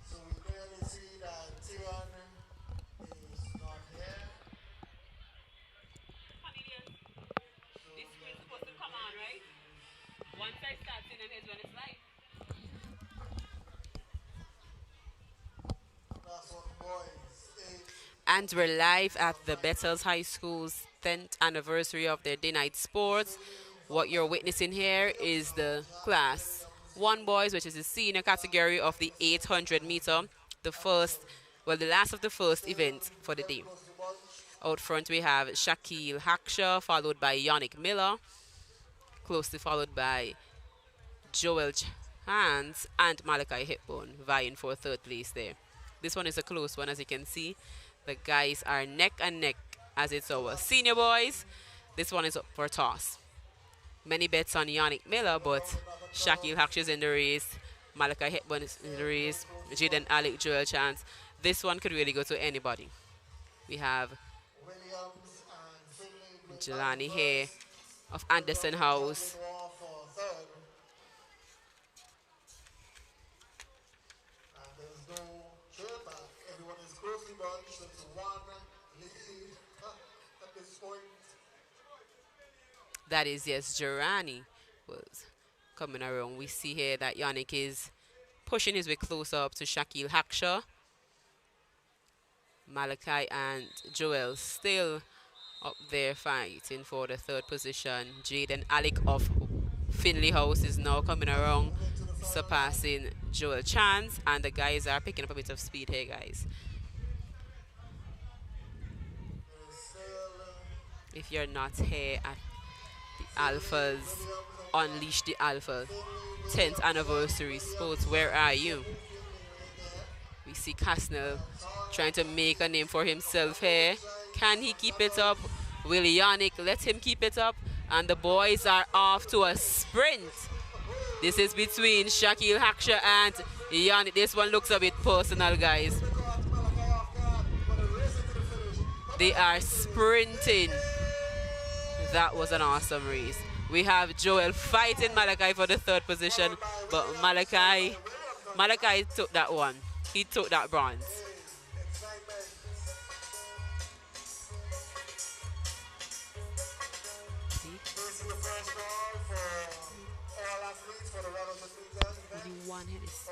So we clearly see that Tion is not here. Cornelius, this screen's supposed to come on, right? Once I start singing is when it's live. That's what boys. And we're live at the Bethel High School's 10th anniversary of their day night sports. What you're witnessing here is the class 1 boys, which is the senior category of the 800 meter, the last of the first event for the day. Out front we have Shaquille Haksha, followed by Yannick Miller, closely followed by Joel Chance and Malachi Hepburn vying for third place there. This one is a close one, as you can see. The guys are neck and neck as it's our senior boys. This one is up for toss. Many bets on Yannick Miller, but Shaquille Haksha is in the race. Malachi Hepburn is in the race. Jaden Alec, Joel Chance. This one could really go to anybody. We have Jelani here of Anderson House. Everyone is closely bunched. It's one lead at this point. That is, yes, Gerani was coming around. We see here that Yannick is pushing his way closer up to Shaquille Haksha. Malachi and Joel still up there fighting for the third position. Jaden Alec of Finley House is now coming around, surpassing Joel Chance, and the guys are picking up a bit of speed here, guys. If you're not here at the Alphas, Unleash the Alpha 10th anniversary sports, where are you? We see Casnell trying to make a name for himself here. Can he keep it up? Will Yannick let him keep it up? And the boys are off to a sprint. This is between Shaquille Haksha and Yannick. This one looks a bit personal, guys. They are sprinting. That was an awesome race. We have Joel fighting Malachi for the third position, but Malachi took that one. He took that bronze. One hit is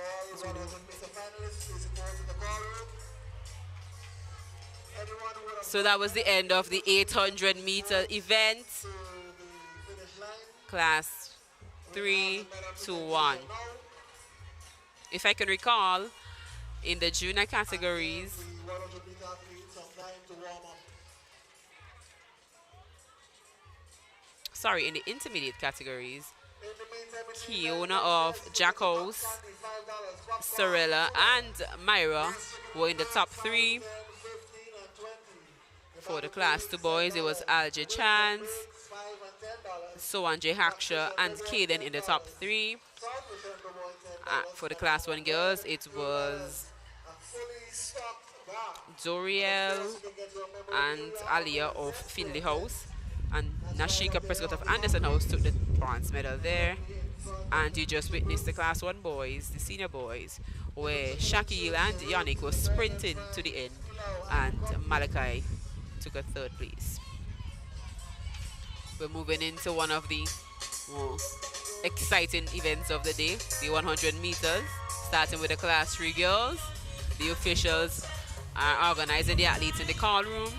so that was the end of the 800 meter event. Class 3 to 1. If I can recall, in the junior categories, in the intermediate categories, Kiona of Jackos, Sorella, and Myra were in the top 3. For the class 2 boys, it was Alge Chance, Soanje Haksha, and Kaden in the top 3. For the class 1 girls, it was Doriel and Alia of Finley House, and Nashika Prescott of Anderson House took the bronze medal there. And you just witnessed the class 1 boys, the senior boys, where Shaquille and Yannick were sprinting to the end, and Malachi took a third place. We're moving into one of the more exciting events of the day, the 100 meters, starting with the class 3 girls. The officials are organizing the athletes in the call room,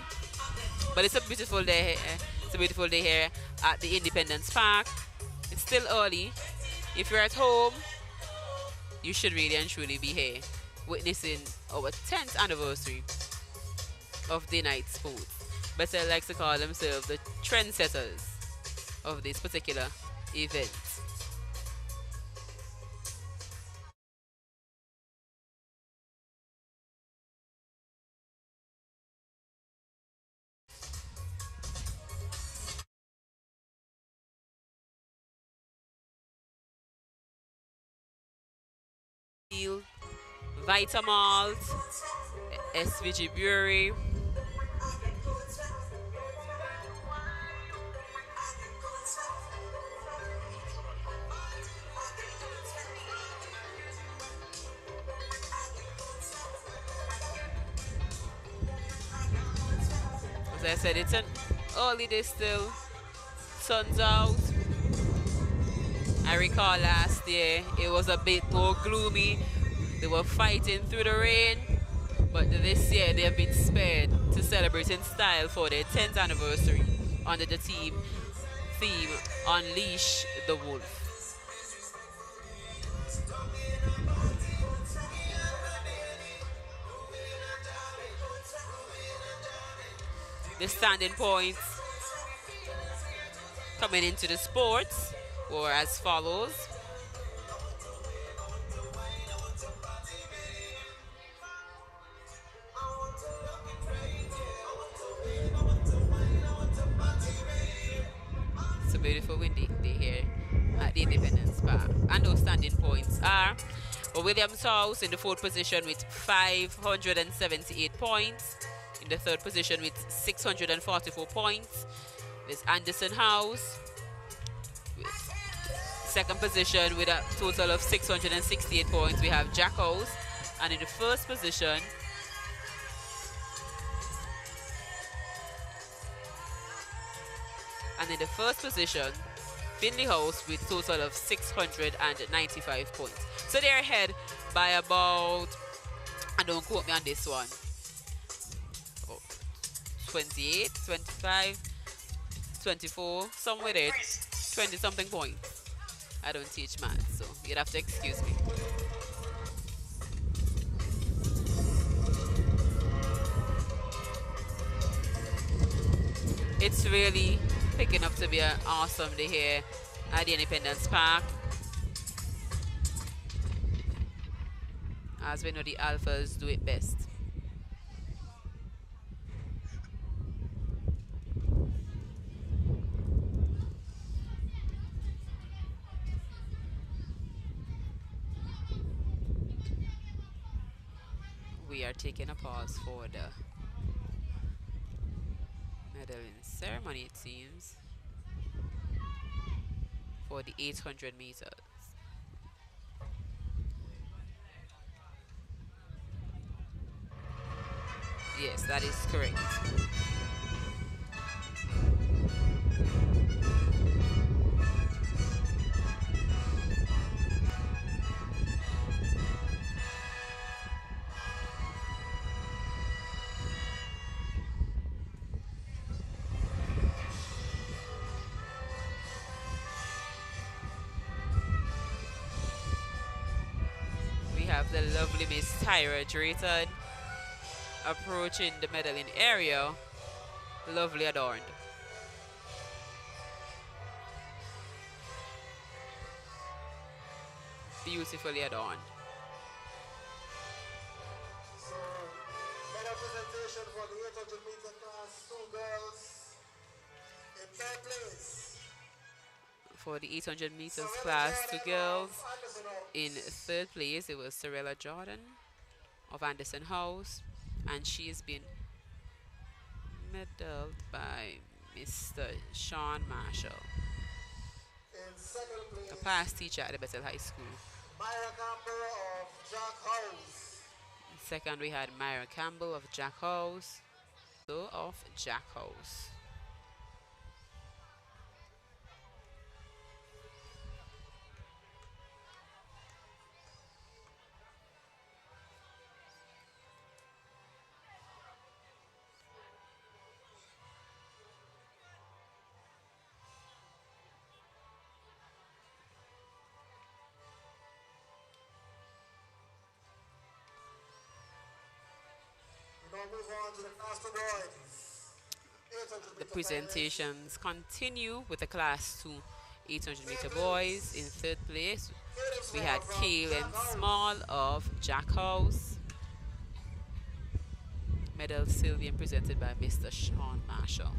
but it's a beautiful day. It's a beautiful day here at the Independence Park. It's still early. If you're at home, you should really and truly be here, witnessing our 10th anniversary of day night sports. Bethel likes to call themselves the trendsetters of this particular event. Vitamalt, SVG Brewery. As I said, it's an early day still. Sun's out. I recall last year it was a bit more gloomy. They were fighting through the rain. But this year they have been spared to celebrate in style for their 10th anniversary under the theme Unleash the Wolf. The standing points coming into the sports were as follows. It's a beautiful windy day here at the Independence Park. And those standing points are Williams House in the 4th position with 578 points. In the 3rd position with 644 points. There's Anderson House with 2nd position with a total of 668 points. We have Jack House. And in the 1st position, Finley House with a total of 695 points. So they're ahead by about, and don't quote me on this one, 28, 25, 24, somewhere there, 20 something points. I don't teach math, so you'd have to excuse me. It's really picking up to be an awesome day here at the Independence Park. As we know, the Alphas do it best. We are taking a pause for the medaling ceremony, it seems, for the 800 meters. Yes, that is correct. We have the lovely Miss Tyra Drayton approaching the medaling area, lovely adorned. Beautifully adorned. So, medal presentation for the 800 meter class, 2 girls in 3rd place. For the 800 meters class, 2 girls. In 3rd place, it was Sorella Jordan of Anderson House, and she's been medaled by Mr. Sean Marshall, In 2nd place, a past teacher at the Bethel High School. Myra Campbell of Jack House. Second, we had Myra Campbell of Jack House. We now move on to the class 2 boys. 800 The meter finals. presentations continue with the Class 2 800 meter boys. In third place, Caleb we Small had from Jack Kaylin Small House. of Jack House. Medal still being presented by Mr. Sean Marshall.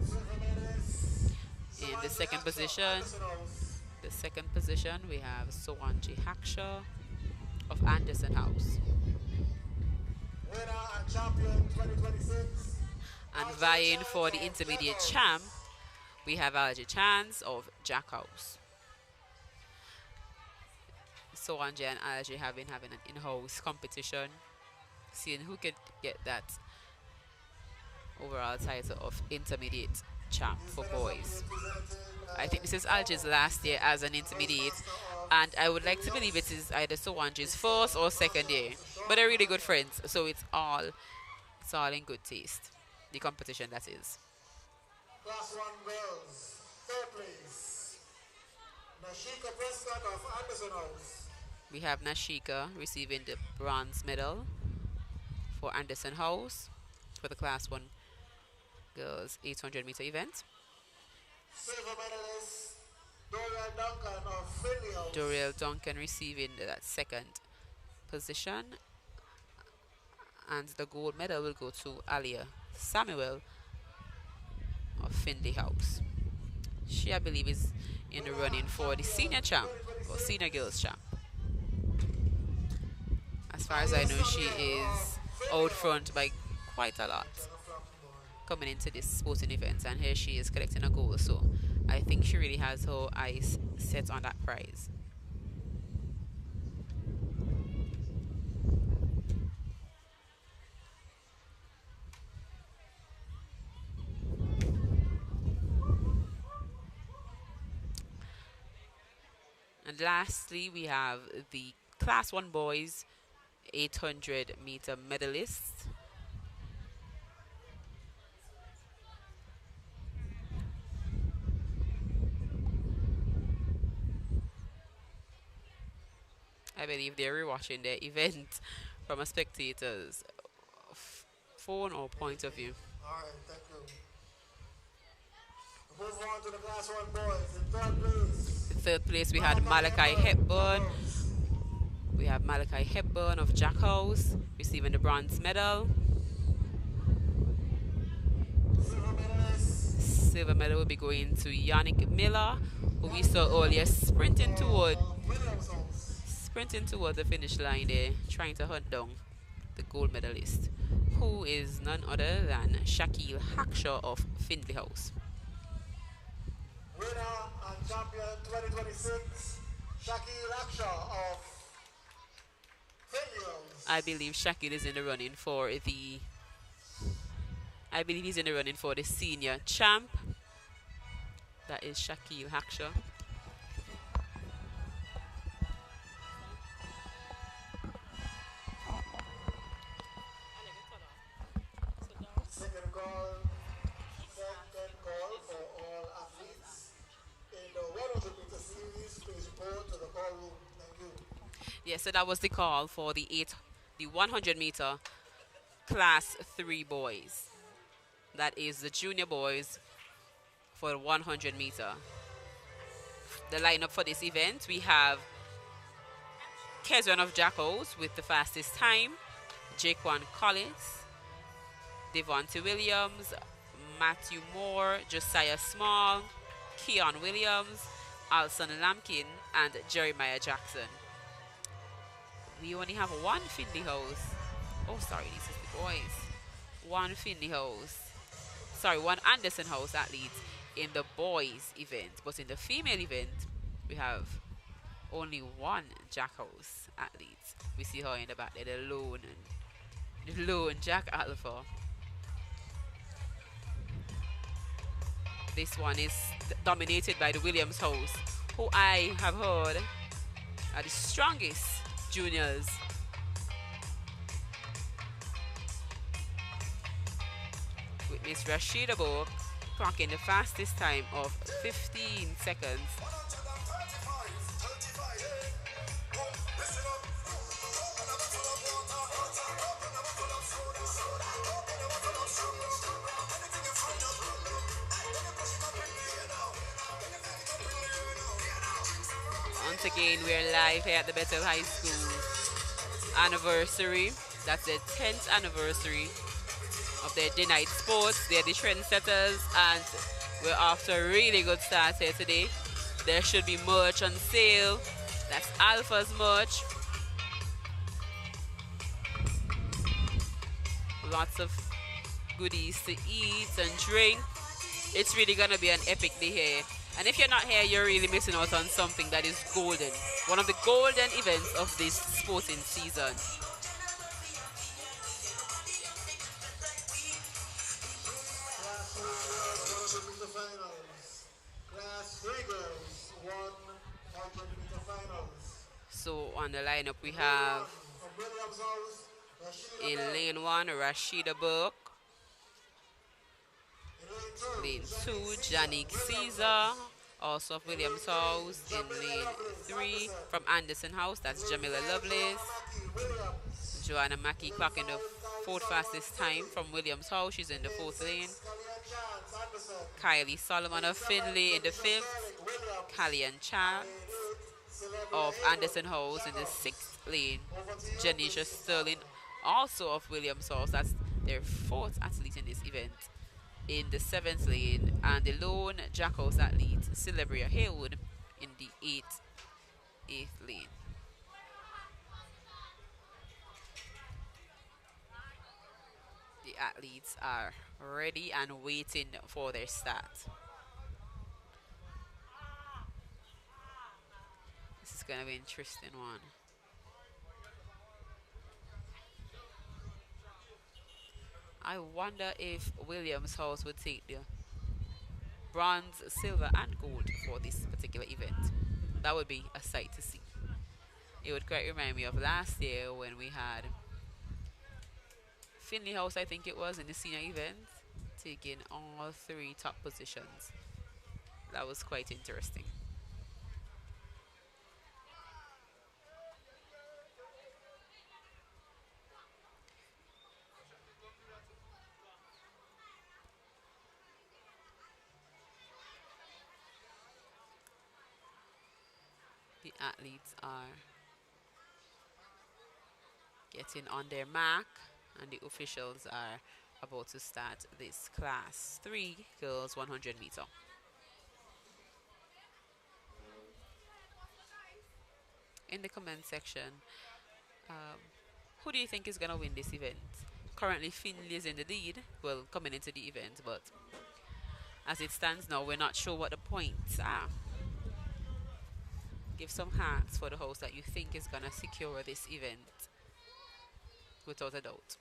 Silver medalist. In the Sawanji second Hackshaw, position, Anderson House. we have Sowanji Hackshaw of Anderson House. Winner and champion 2026. And RJ vying Chance for the of intermediate Jack champ, House. we have RJ Chance of Jack House. Sowanji and RJ have been having an in-house competition, seeing who could get that overall title of intermediate champ These for medals are being boys. presented I think this is Alge's last year as an intermediate, and I would like to believe it is either Sowanji's first or second year. But they're really good friends, so it's all in good taste. The competition, that is. Class 1 girls. Third place. Nashika Prescott of Anderson House. We have Nashika receiving the bronze medal for Anderson House for the Class 1 girls 800 meter event. Silver medalist Dorian Duncan of Finley House. Doriel Duncan receiving that second position, and the gold medal will go to Alia Samuel of Findlay House. She, I believe, is in the running for the senior champ or senior girls champ. As far as I know, she is out front by quite a lot coming into this sporting event, and here she is collecting a gold, so I think she really has her eyes set on that prize. And lastly, we have the Class 1 boys 800 meter medalists. I believe they're rewatching their event from a spectator's phone or point of view. Alright, thank you. Move on to the Class 1 boys. In third place. In third place, we had Malachi Hepburn. We have Malachi Hepburn of Jack House receiving the bronze medal. Silver medalist Silver medal will be going to Yannick Miller, who we saw earlier sprinting toward Williams House. the finish line there, trying to hunt down the gold medalist, who is none other than Shaquille Hackshaw of Findlay House. Winner and champion 2026, Shaquille Hackshaw of Finley House. I believe Shaquille is in the running for the senior champ. That is Shaquille Hackshaw. Second call for all athletes in the 100 meter series. Please report to the call room. Thank you. Yeah, so that was the call for the 100 meter Class 3 boys. That is the junior boys for the 100 meter. The lineup for this event, we have Kezran of Jackals with the fastest time, Jaquan Collins, Devontae Williams, Matthew Moore, Josiah Small, Keon Williams, Alson Lampkin, and Jeremiah Jackson. We only have one Findlay House. Oh, sorry, this is the boys. One Findlay House. Sorry, one Anderson House athletes in the boys event. But in the female event, we have only one Jack House athlete. We see her in the back there, the lone Jack Alpha. This one is dominated by the Williams House, who I have heard are the strongest juniors. With Miss Rashida Bo clocking the fastest time of 15 seconds. once again, we're live here at the Bethel High School anniversary. That's their 10th anniversary of their day night sports. They're the trendsetters, and we're off to a really good start here today. There should be merch on sale. That's Alpha's merch. Lots of goodies to eat and drink. It's really gonna be an epic day here. And if you're not here, you're really missing out on something that is golden. One of the golden events of this sporting season. So on the lineup we have in lane 1, Rashida Burke. Lane 2, Janik Caesar, also of Williams House. In lane 3, from Anderson House, that's Jamila Lovelace. Joanna Mackey clocking the 4th fastest time from Williams House. She's in the 4th lane. Kylie Solomon of Finley in the 5th. Callian Chance of Anderson House in the 6th lane. Janisha Sterling, also of Williams House. That's their 4th athlete in this event. In the 7th lane, and the lone Jackals athlete, Celebria Haywood, in the 8th lane. The athletes are ready and waiting for their start. This is going to be an interesting one. I wonder if Williams House would take the bronze, silver, and gold for this particular event. That would be a sight to see. It would quite remind me of last year when we had Finley House, I think it was, in the senior event, taking all 3 top positions. That was quite interesting. The athletes are getting on their mark, and the officials are about to start this class 3 girls 100 meter. In the comment section, who do you think is going to win this event? Currently Finley is in the lead, well, coming into the event, but as it stands now, we're not sure what the points are. Give some hearts for the house that you think is going to secure this event, without a doubt.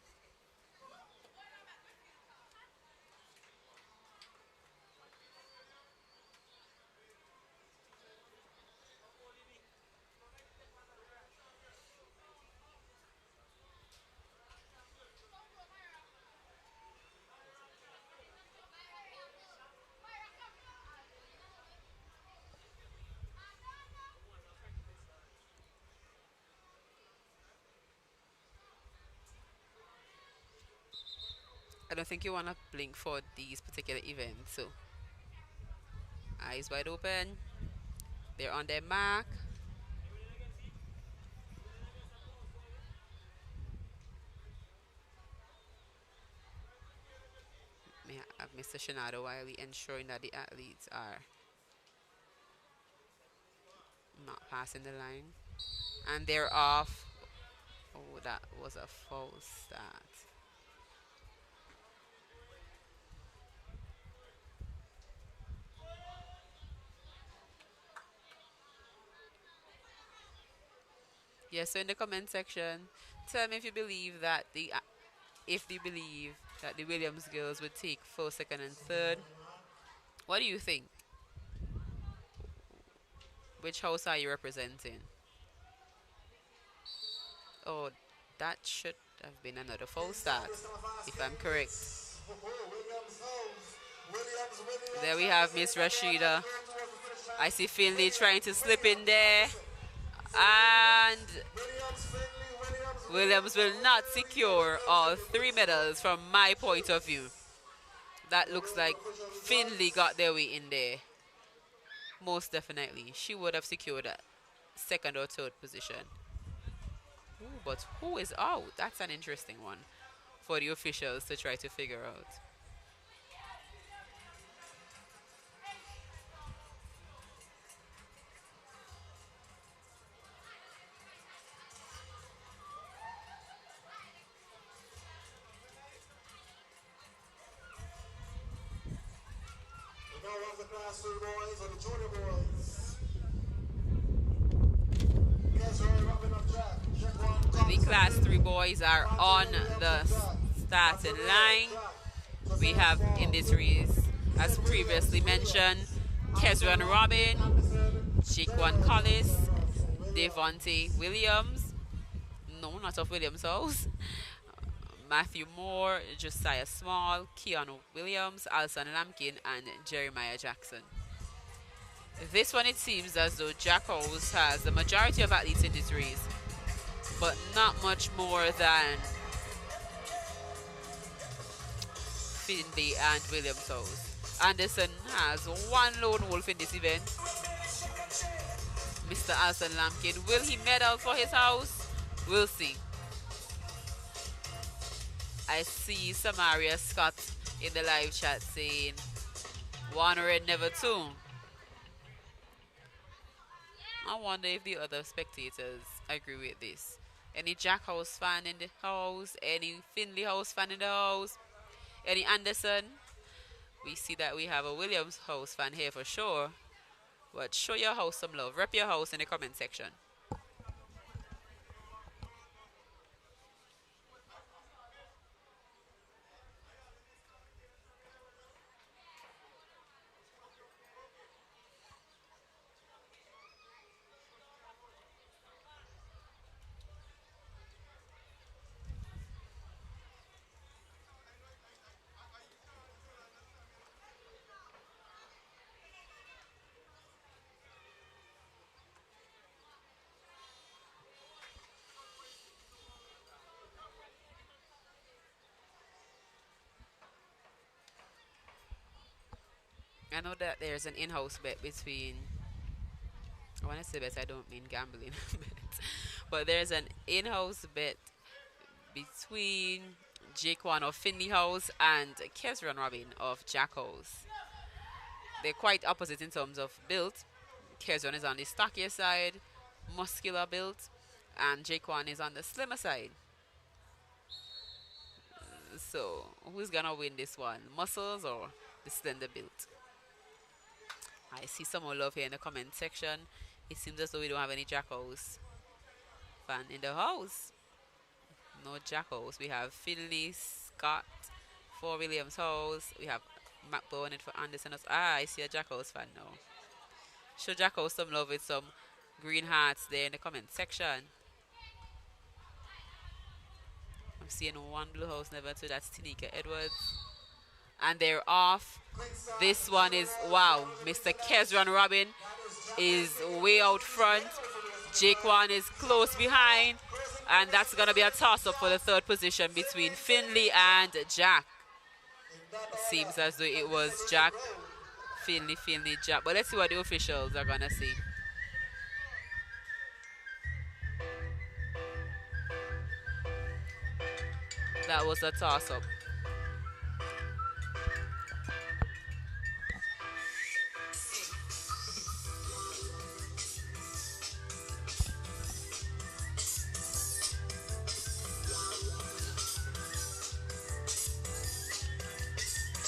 I don't think you want to blink for these particular events, so eyes wide open. They're on their mark. We have Mr. Shinado Wiley ensuring that the athletes are not passing the line. And they're off. Oh, that was a false start. Yes, so in the comment section, tell me if you believe that the Williams girls would take 1st, 2nd, and 3rd. What do you think? Which house are you representing? Oh, that should have been another false start, if I'm correct. There we have Miss Rashida. I see Finley trying to slip in there. And Williams will not secure all 3 medals from my point of view. That looks like Finley got their way in there. Most definitely. She would have secured that. second or third position. Ooh, but who is out? That's an interesting one for the officials to try to figure out. We now have the class 2 boys and the junior boys. Guess we're wrapping up Jack. Check one. The class 3 boys are on the starting line. We have in this race, as previously mentioned, Kezran Robin, Jaquan Collis, Devontae Williams, no, not of Williams House, Matthew Moore, Josiah Small, Keanu Williams, Alson Lampkin, and Jeremiah Jackson. This one, it seems as though Jack House has the majority of athletes in this race, but not much more than Finley and Williams House. Anderson has one lone wolf in this event. Mr. Alson Lampkin, will he medal for his house? We'll see. I see Samaria Scott in the live chat saying, one red, never two. I wonder if the other spectators agree with this. Any Jack House fan in the house? Any Finley House fan in the house? Any Anderson? We see that we have a Williams House fan here for sure. But show your house some love. Rep your house in the comment section. I know that there's an in-house bet between, I want to say bet, I don't mean gambling bet, but there's an in-house bet between Jaquan of Finley House and Kezran Robin of Jack House. They're quite opposite in terms of build. Kezran is on the stockier side, muscular build, and Jaquan is on the slimmer side. So, who's gonna win this one? Muscles or the slender build? I see some more love here in the comment section. It seems as though we don't have any Jack House fan in the house. No Jack House. We have Finley Scott for Williams House. We have Mac Bowen for Anderson. I see a Jack House fan now. Show Jack House some love with some green hearts there in the comment section. I'm seeing one blue house, never two. That's Tanika Edwards. And they're off. This one is, wow, Mr. Kezran Robin is way out front. Jaquan is close behind. And that's going to be a toss-up for the third position between Finley and Jack. It seems as though it was Jack, Finley, Jack. But let's see what the officials are going to see. That was a toss-up.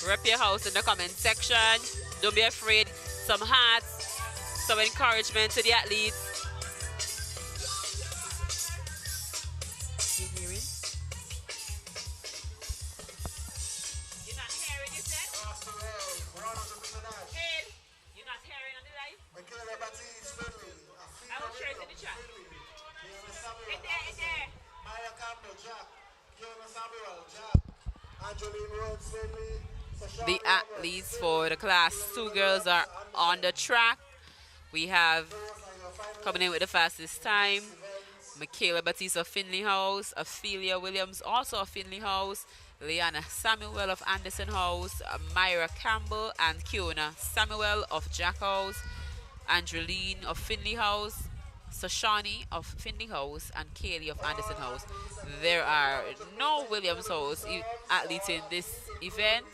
Rep your house in the comment section. Don't be afraid. Some hearts, some encouragement to the athletes. You hearing? You're not hearing, you said? Hail, you're not hearing on the live? I will share it in the chat. It's there, it's there. Maya Campbell, Jack. Kiana Samuel, Jack. Angeline Rhodes, Finley. The athletes for the class 2 girls are on the track. We have coming in with the fastest time, Michaela Batista of Finley House, Ophelia Williams also of Finley House, Leanna Samuel of Anderson House, Myra Campbell and Kiona Samuel of Jack House, Angeline of Finley House, Sashani of Findlay House and Kaylee of Anderson House. There are no Williams House athletes in this event.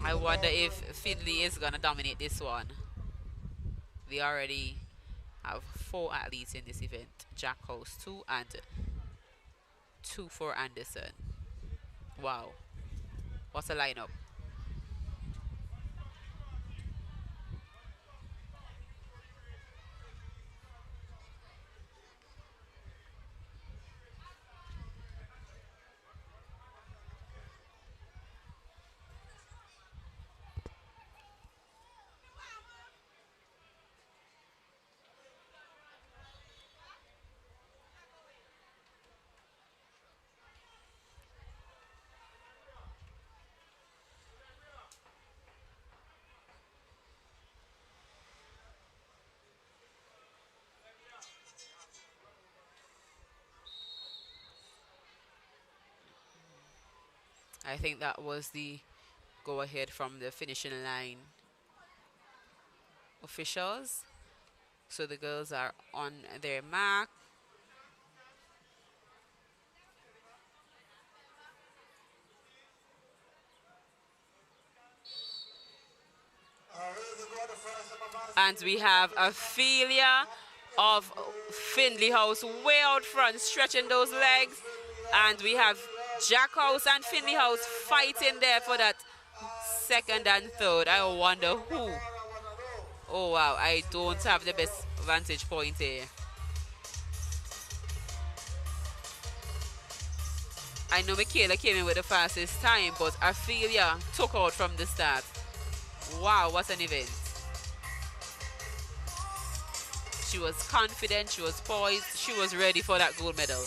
I wonder if Findlay is going to dominate this one. They already have 4 athletes in this event. Jack House 2 and 2 for Anderson. Wow. What's the lineup? I think that was the go ahead from the finishing line officials. So the girls are on their mark. And we have Ophelia of Findlay House way out front, stretching those legs. And we have Jack House and Findlay House fighting there for that second and third. I wonder who. Oh, wow. I don't have the best vantage point here. I know Michaela came in with the fastest time, but Ophelia took out from the start. Wow, what an event. She was confident, she was poised, she was ready for that gold medal.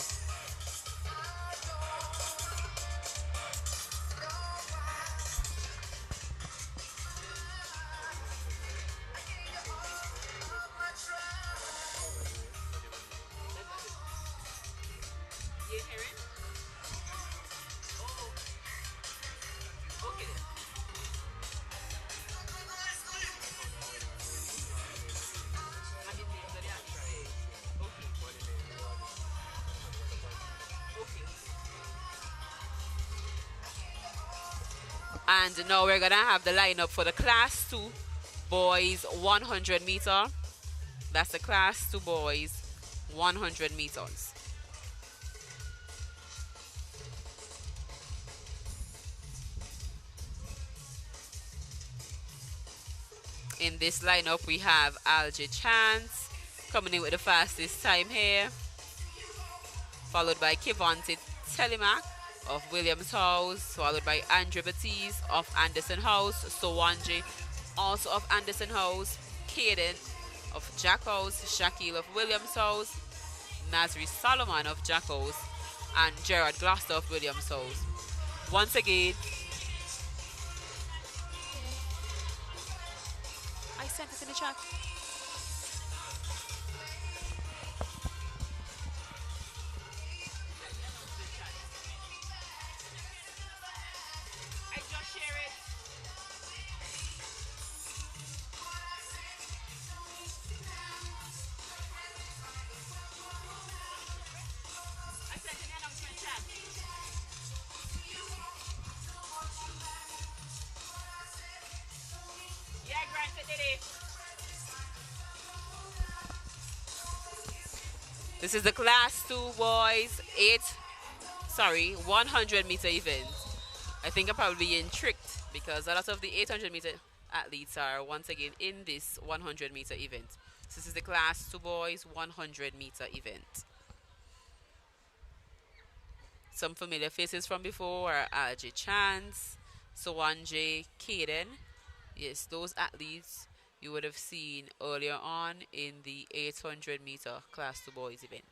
And now we're going to have the lineup for the Class 2 boys 100 meter. That's the Class 2 boys 100 meters. In this lineup, we have Algie Chance coming in with the fastest time here, followed by Kivante Telemac of Williams House, followed by Andrew Batiste of Anderson House, Sowanje also of Anderson House, Caden of Jack House, Shaquille of Williams House, Nasri Solomon of Jack House, and Gerard Gloucester of Williams House. Once again, I sent it in the chat. This is the Class 2 boys 100 meter event. I think I'm probably being tricked because a lot of the 800 meter athletes are once again in this 100 meter event. So this is the Class 2 boys 100 meter event. Some familiar faces from before are Algie Chance, Sowanje, Caden. Yes, those athletes you would have seen earlier on in the 800 meter Class 2 boys event.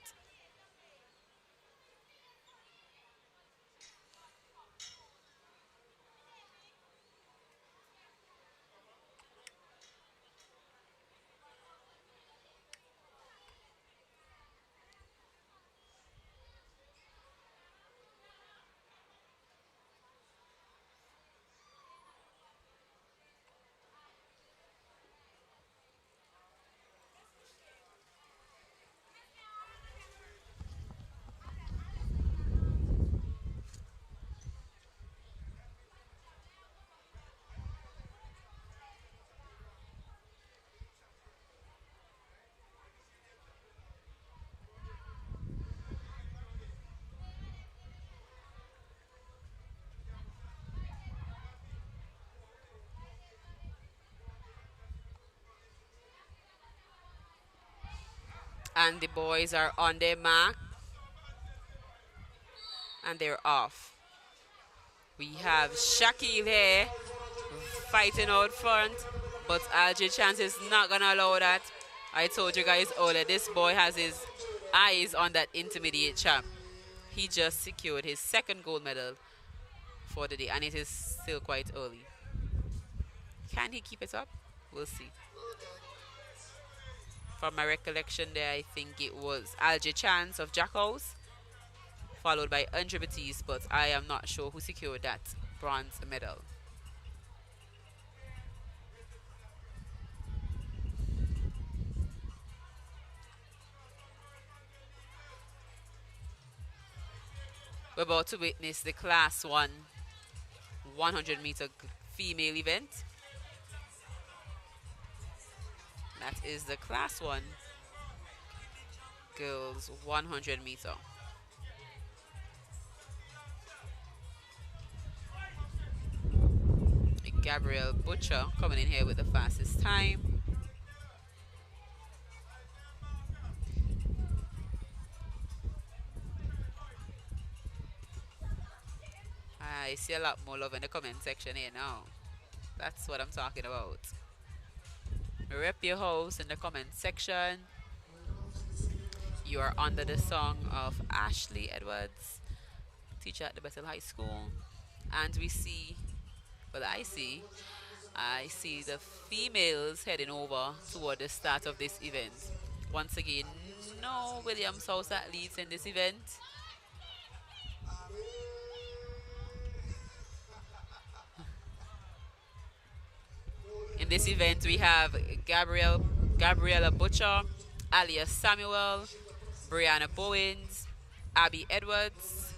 And the boys are on their mark. And they're off. We have Shaquille here fighting out front. But Algie Chance is not going to allow that. I told you guys earlier, this boy has his eyes on that intermediate champ. He just secured his second gold medal for the day. And it is still quite early. Can he keep it up? We'll see. From my recollection there, I think it was Algie Chance of Jackals, followed by Andre Batiste, but I am not sure who secured that bronze medal. We're about to witness the Class 1 100-meter female event. That is the Class 1 girls 100 meter. Gabrielle Butcher coming in here with the fastest time. I see a lot more love in the comment section here now. That's what I'm talking about. Rep your host in the comment section. You are under the song of Ashley Edwards, teacher at the Bethel High School. And we see, well, I see the females heading over toward the start of this event. Once again, no Williams House athletes in this event. In this event, we have Gabriella Butcher, Alia Samuel, Brianna Bowens, Abby Edwards,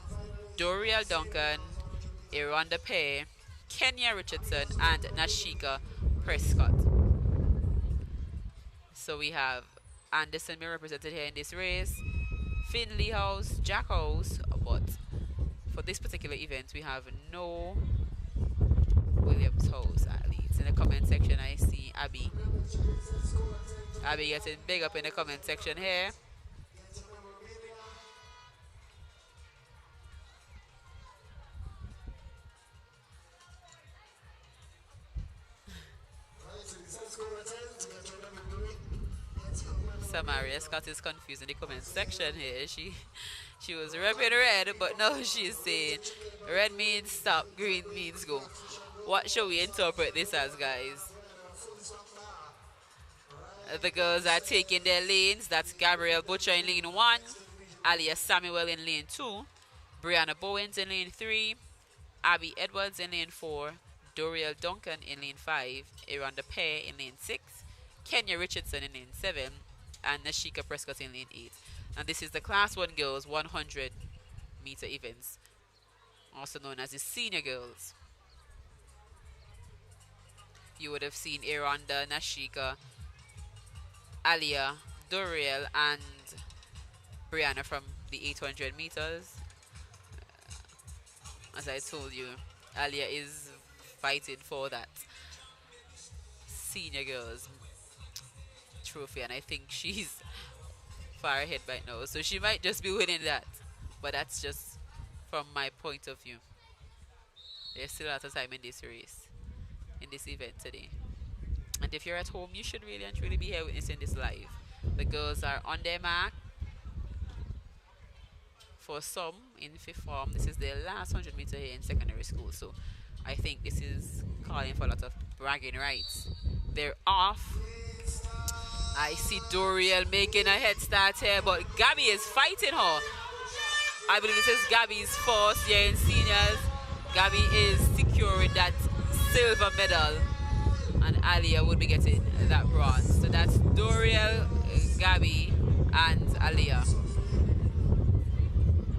Doriel Duncan, Ironda Pay, Kenya Richardson, and Nashika Prescott. So we have Anderson being represented here in this race, Finley House, Jack House, but for this particular event, we have no Williams House athletes. In the comment section, I see Abby. Abby getting big up in the comment section here. Samaria Scott is confused in the comment section here. She was repping red, but now she's saying red means stop, green means go. What shall we interpret this as, guys? The girls are taking their lanes. That's Gabrielle Butcher in lane 1, Alia Samuel in lane 2, Brianna Bowens in lane 3, Abby Edwards in lane 4, Doriel Duncan in lane 5, Ironda Pay in lane 6, Kenya Richardson in lane 7, and Nashika Prescott in lane 8. And this is the Class 1 girls 100 meter events, also known as the senior girls. You would have seen Ironda, Nashika, Alia, Doriel, and Brianna from the 800 meters. As I told you, Alia is fighting for that senior girls trophy, and I think she's far ahead right now. So she might just be winning that, but that's just from my point of view. There's still a lot of time in this race, in this event today. And if you're at home, you should really and truly be here witnessing this live. The girls are on their mark. For some in fifth form, this is their last 100 meter here in secondary school. So I think this is calling for a lot of bragging rights. They're off. I see Doriel making a head start here, but Gabby is fighting her. I believe this is Gabby's first year in seniors. Gabby is securing that silver medal, and Alia would be getting that bronze. So that's Doriel, Gabby, and Alia.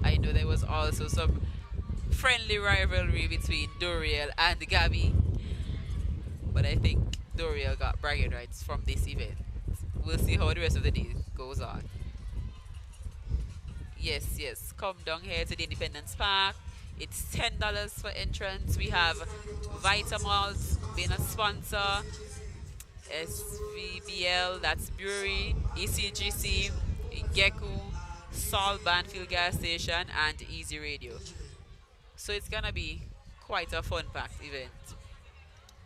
I know there was also some friendly rivalry between Doriel and Gabby, but I think Doriel got bragging rights from this event. We'll see how the rest of the day goes on. Yes, come down here to the Independence Park. It's $10 for entrance. We have Vitamalt being a sponsor, SVBL, that's Brewery, ECGC, Geku, Salt Banfield gas station, and Easy Radio. So it's gonna be quite a fun-packed event.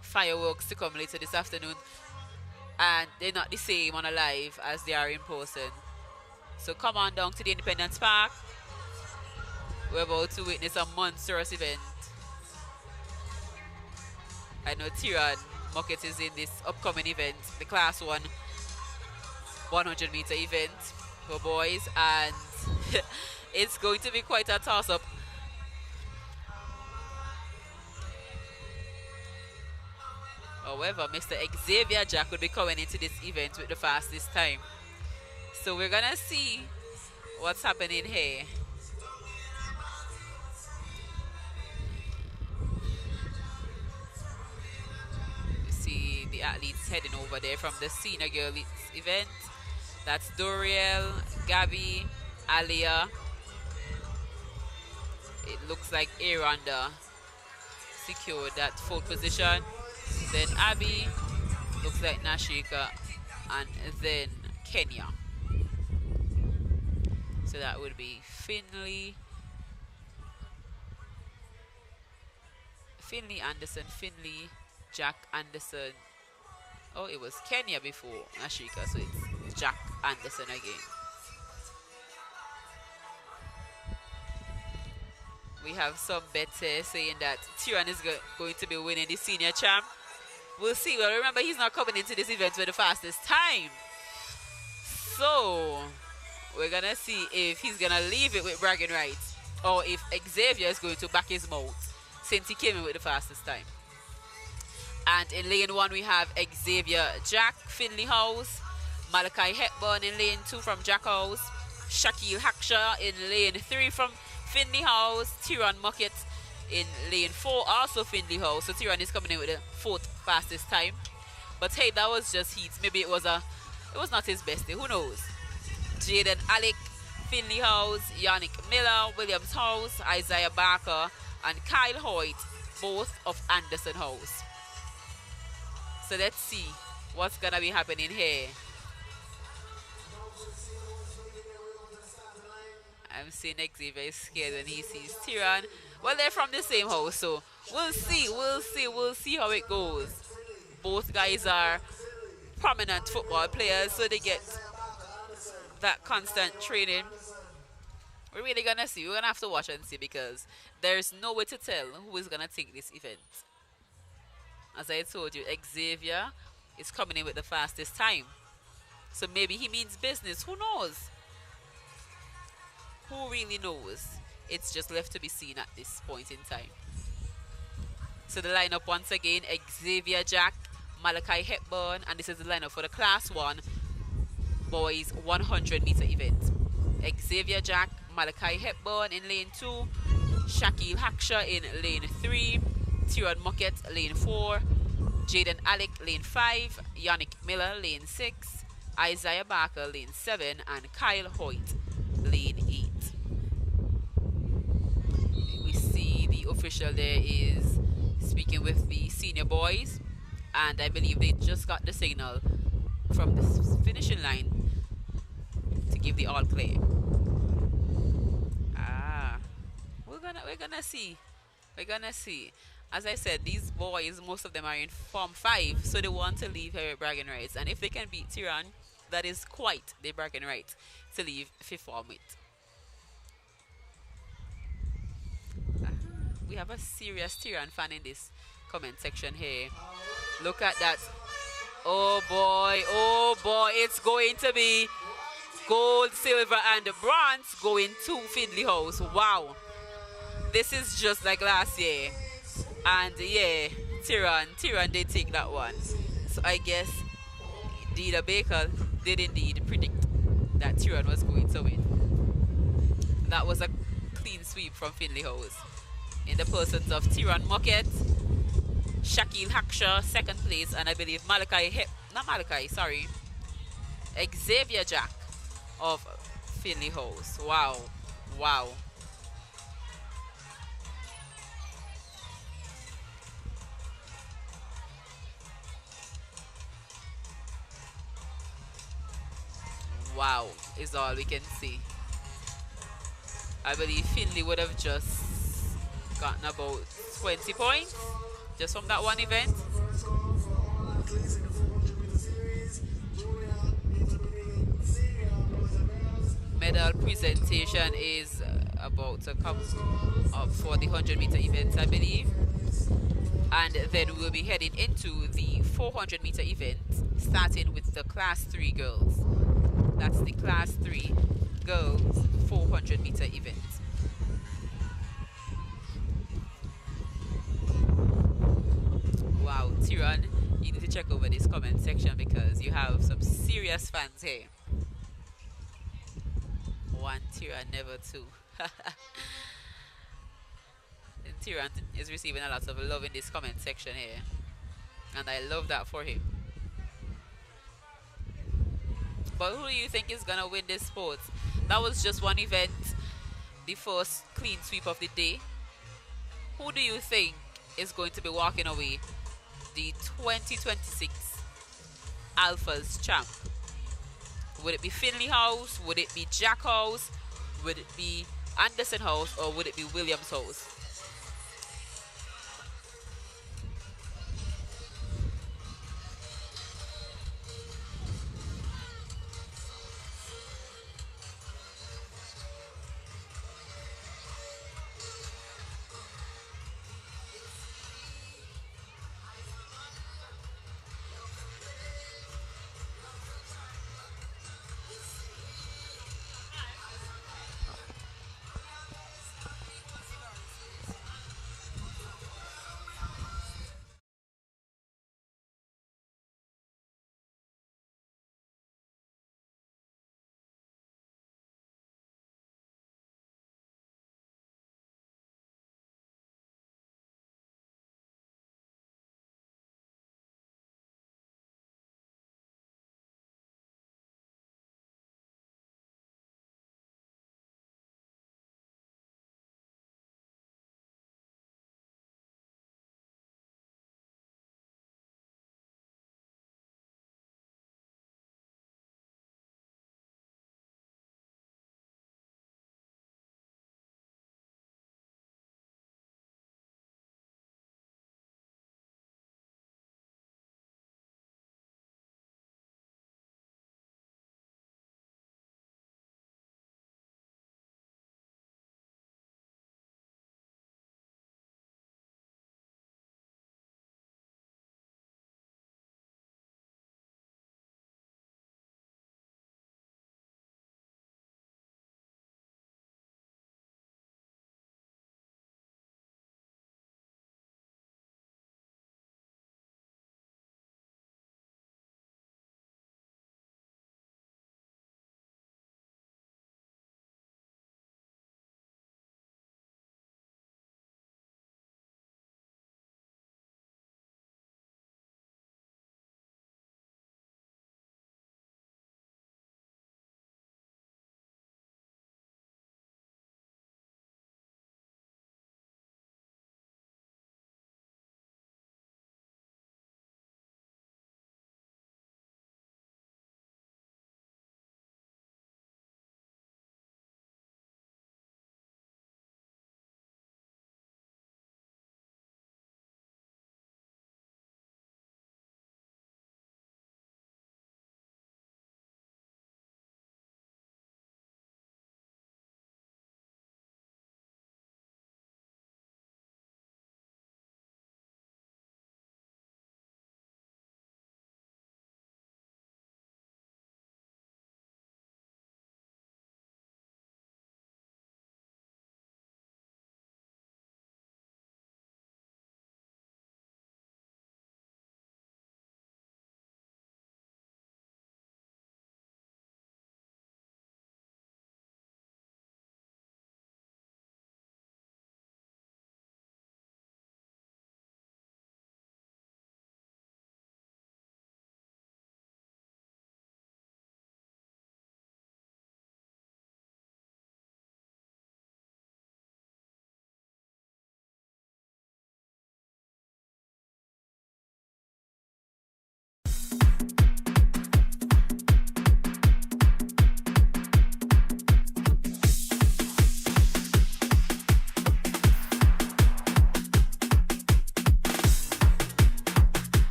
Fireworks to come later this afternoon, and they're not the same on a live as they are in person. So come on down to the Independence Park. We're about to witness a monstrous event. I know Tiran Mucket is in this upcoming event, the Class 1 100-meter event for boys, and it's going to be quite a toss-up. However, Mr. Xavier Jack will be coming into this event with the fastest time. So we're gonna see what's happening here. You see the athletes heading over there from the senior girls event. That's Doriel, Gabby, Alia. It looks like Aranda secured that fourth position. Then Abby, looks like Nashika, and then Kenya. So that would be Finley Anderson, Finley, Jack Anderson. Oh, it was Kenya before Nashika, so it's Jack Anderson again. We have some bets here saying that Tiran is going to be winning the senior champ. We'll see. Well, remember, he's not coming into this event with the fastest time. So, we're going to see if he's going to leave it with bragging rights, or if Xavier is going to back his mouth since he came in with the fastest time. And in lane 1, we have Xavier Jack, Finley House, Malachi Hepburn in lane 2 from Jack House, Shaquille Haksha in lane 3 from Finley House, Tiran Mucket in lane 4, also Finley House. So Tiran is coming in with the 4th fastest time. But hey, that was just heats. Maybe it was not his best day. Who knows? Jaden Alec, Finley House, Yannick Miller, Williams House, Isaiah Barker, and Kyle Hoyt, both of Anderson House. So let's see what's gonna be happening here. I'm seeing Xavier is scared when he sees Tiran. Well, they're from the same house, so we'll see how it goes. Both guys are prominent football players, so they get that constant training. We're really gonna see. We're gonna have to watch and see, because there's no way to tell who is gonna take this event. As I told you, Xavier is coming in with the fastest time. So maybe he means business. Who knows? Who really knows? It's just left to be seen at this point in time. So the lineup once again: Xavier Jack, Malachi Hepburn, and this is the lineup for the Class 1 Boys 100-meter event. Xavier Jack, Malachi Hepburn in lane 2, Shaquille Haksha in lane 3, Tiran Mucket lane 4, Jaden Alec lane 5, Yannick Miller lane 6, Isaiah Barker lane 7, and Kyle Hoyt lane 8. We see the official there is speaking with the senior boys, and I believe they just got the signal from the finishing line to give the all clear. We're gonna see. We're gonna see. As I said, these boys, most of them are in Form 5, so they want to leave here with bragging rights. And if they can beat Tiran, that is quite the bragging right to leave 5th form with. We have a serious Tiran fan in this comment section here. Look at that. Oh boy, it's going to be gold, silver, and bronze going to Finley House. Wow. This is just like last year. And yeah, Tiran did take that one. So I guess Dida Baker did indeed predict that Tiran was going to win. That was a clean sweep from Finley House, in the persons of Tiran Mucket, Shaquille Haksha, 2nd place, and I believe Xavier Jack of Finley House. Wow. Wow, is all we can see. I believe Finley would have just gotten about 20 points just from that one event. First call for all athletes in the 400-meter series. Junior, intermediate, senior, boys and girls. Medal presentation is about to come up for the 100-meter event, I believe. And then we'll be heading into the 400-meter event, starting with the Class 3 girls. That's the Class 3 girls 400-meter event. Wow, Tyron, you need to check over this comment section because you have some serious fans here. One Tyron, never two. And Tyron is receiving a lot of love in this comment section here. And I love that for him. But who do you think is going to win this sport? That was just one event, the first clean sweep of the day. Who do you think is going to be walking away the 2026 Alphas champ? Would it be Finley House? Would it be Jack House? Would it be Anderson House? Or would it be Williams House?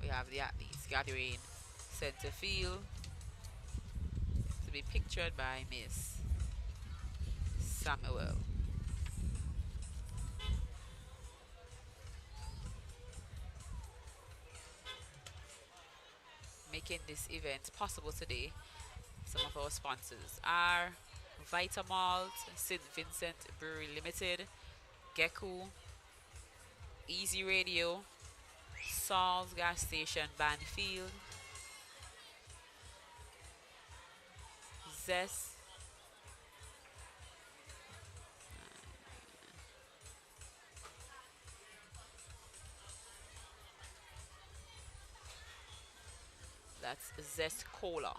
We have the athletes gathering center field to be pictured by Miss Samuel. Making this event possible today, some of our sponsors are Vitamalt, St. Vincent Brewery Limited, Geku, Easy Radio, Saul's Gas Station Banfield, Zest, that's Zest Cola.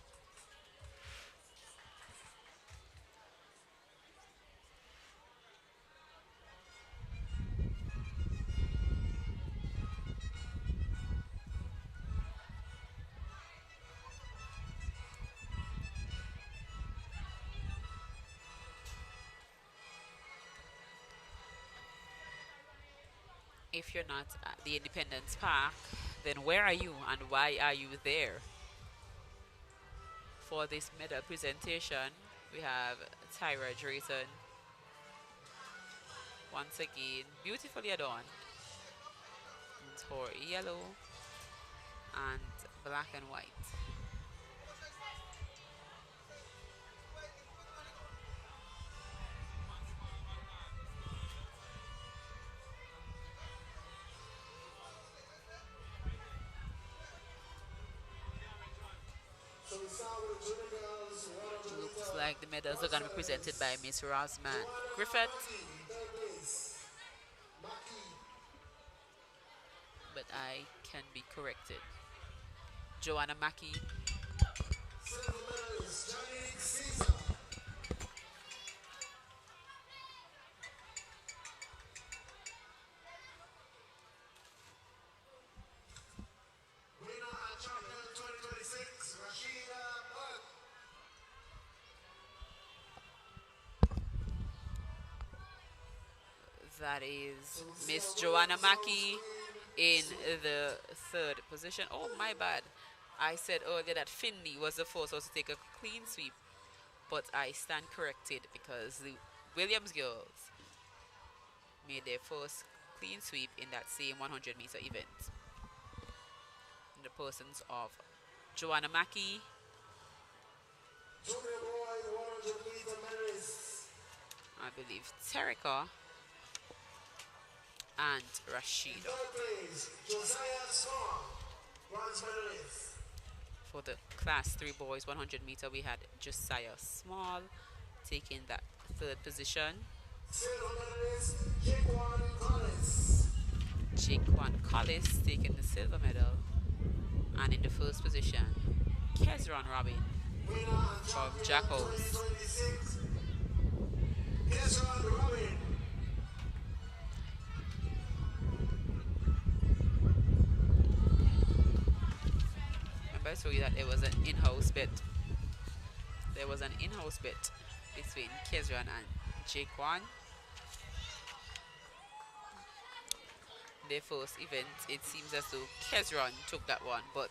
If you're not at the Independence Park, then where are you and why are you there? For this medal presentation, we have Tyra Drayton, once again, beautifully adorned in her yellow and black and white. So we start with the junior girls, 100 Looks meter. like the medals are going to be presented by Miss Rosman Joanna Griffith, Maki, third place. Maki, but I can be corrected. Joanna Mackey, silver medalist, Johnny Caesar. Winner and champion 2026, Rashida Burke. that is Miss Joanna Mackey in the third position. Oh, my bad. I said earlier that Finley was the first one to take a clean sweep, but I stand corrected because the Williams girls made their first clean sweep in that same 100-meter event. In the persons of Joanna Mackey, Junior boys, 100 meter medalists. I believe Terika, and Rashida. Third place, Josiah Storm, bronze medalist. For the class 3 boys 100-meter, we had Josiah Small taking that third position. Silver medalist, Jaquan Collins. Jaquan Collis taking the silver medal. And in the first position, Kezron Robin Winner and from champion Jackals. 2026, Kesron Robin. Remember I told you that there was an in-house bet. There was an in-house bet between Kezron and Jaquan. Their first event, it seems as though Kezron took that one, but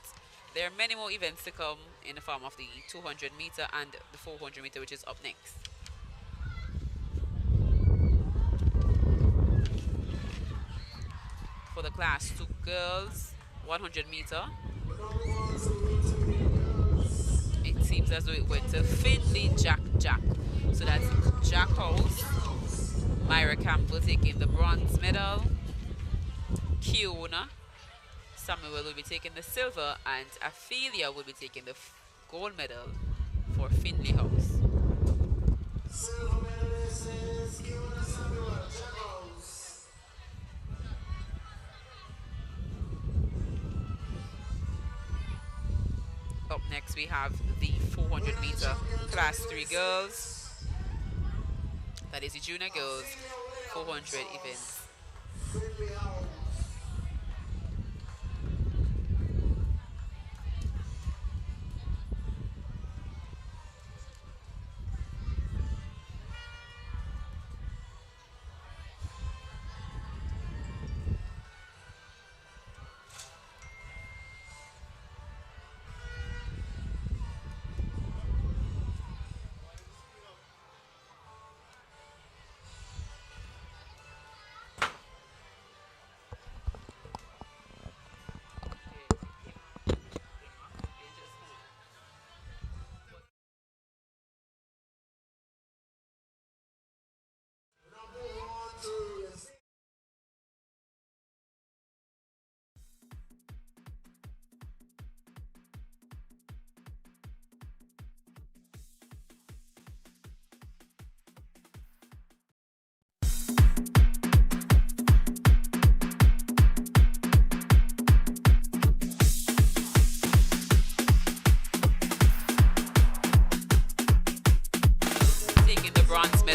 there are many more events to come in the form of the 200 meter and the 400 meter, which is up next. For the class 2 girls 100 meter, it seems as though it went to Finley Jack. So that's Jack House, Myra Campbell taking the bronze medal, Kiona Samuel will be taking the silver, and Ophelia will be taking the gold medal for Finley House. Silver medalist is Kiona Samuel, Jackals. Up next we have the 400 meter class 3 girls. That is the junior girls 400 events. Finley House.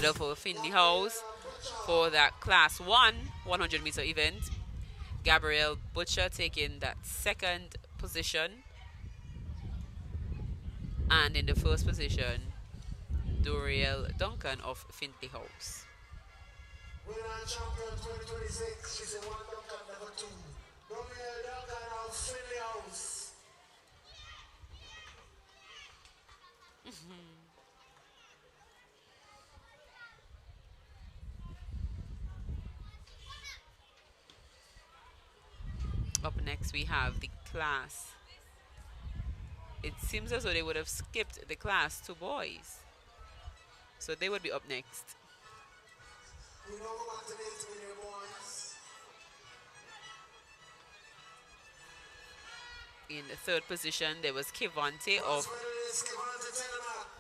medal for Finley House for that Class 1 100-meter event. Gabrielle Butcher taking that second position. And in the first position, Doriel Duncan of Finley House. Winner and champion 2026. She's a one Duncan number 2. Doriel Duncan of Finley House. Up next, we have the class. It seems as though they would have skipped the Class 2 boys. So they would be up next. We don't go back to this with your boys. In the third position, there was Kivante of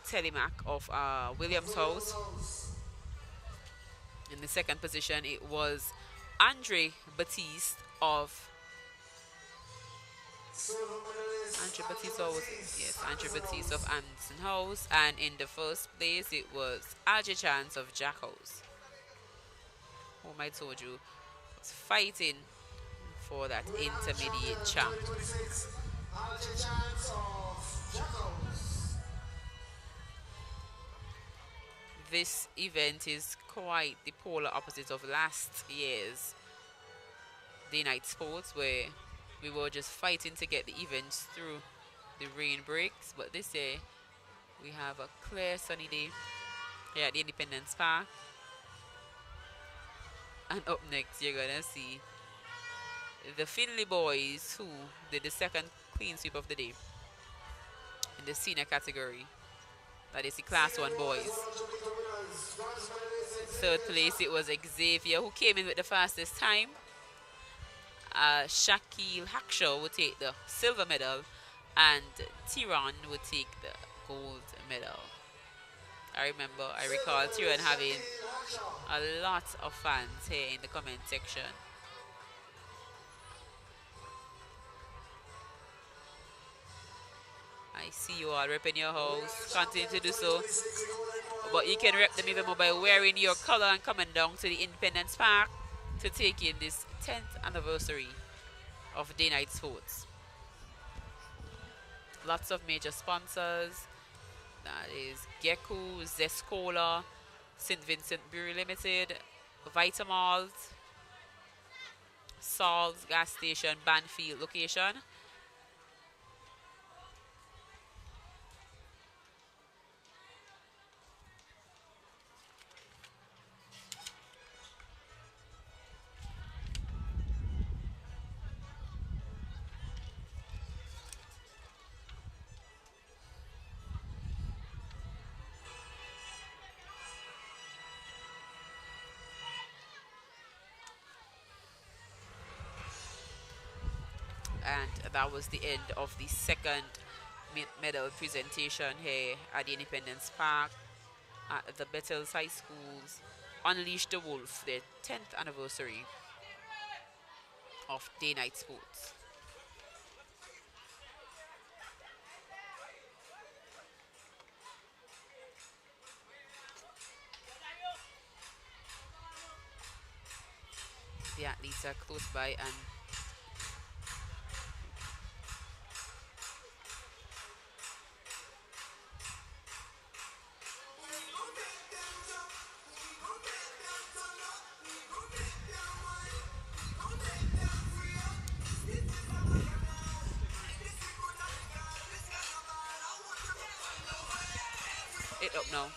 Telemac of Williams House. In the second position, it was Andre Batiste of Andre Batiste of Anderson House, and in the first place it was Ajay Chance of Jack House, whom I told you was fighting for that intermediate champ. This event is quite the polar opposite of last year's day night sports, where we were just fighting to get the events through the rain breaks. But this year we have a clear sunny day here at the Independence Park. And up next you're gonna see the Finley boys, who did the second clean sweep of the day in the senior category. That is the Class 1 boys. Third place it was Xavier, who came in with the fastest time. Shaquille Hackshaw would take the silver medal, and Tyron would take the gold medal. I recall Tyron having a lot of fans here in the comment section. I see you all repping your house. Continue to do so. But you can rep them even more by wearing your color and coming down to the Independence Park to take in this 10th anniversary of Day Night Sports. Lots of major sponsors. That is Gecko, Zescola, St. Vincent Brewery Limited, Vitamalt, Salts Gas Station, Banfield location. And that was the end of the second medal presentation here at the Independence Park at the Bethel High School's Unleash the Wolf, their 10th anniversary of Day Night Sports. The athletes are close by and it up now.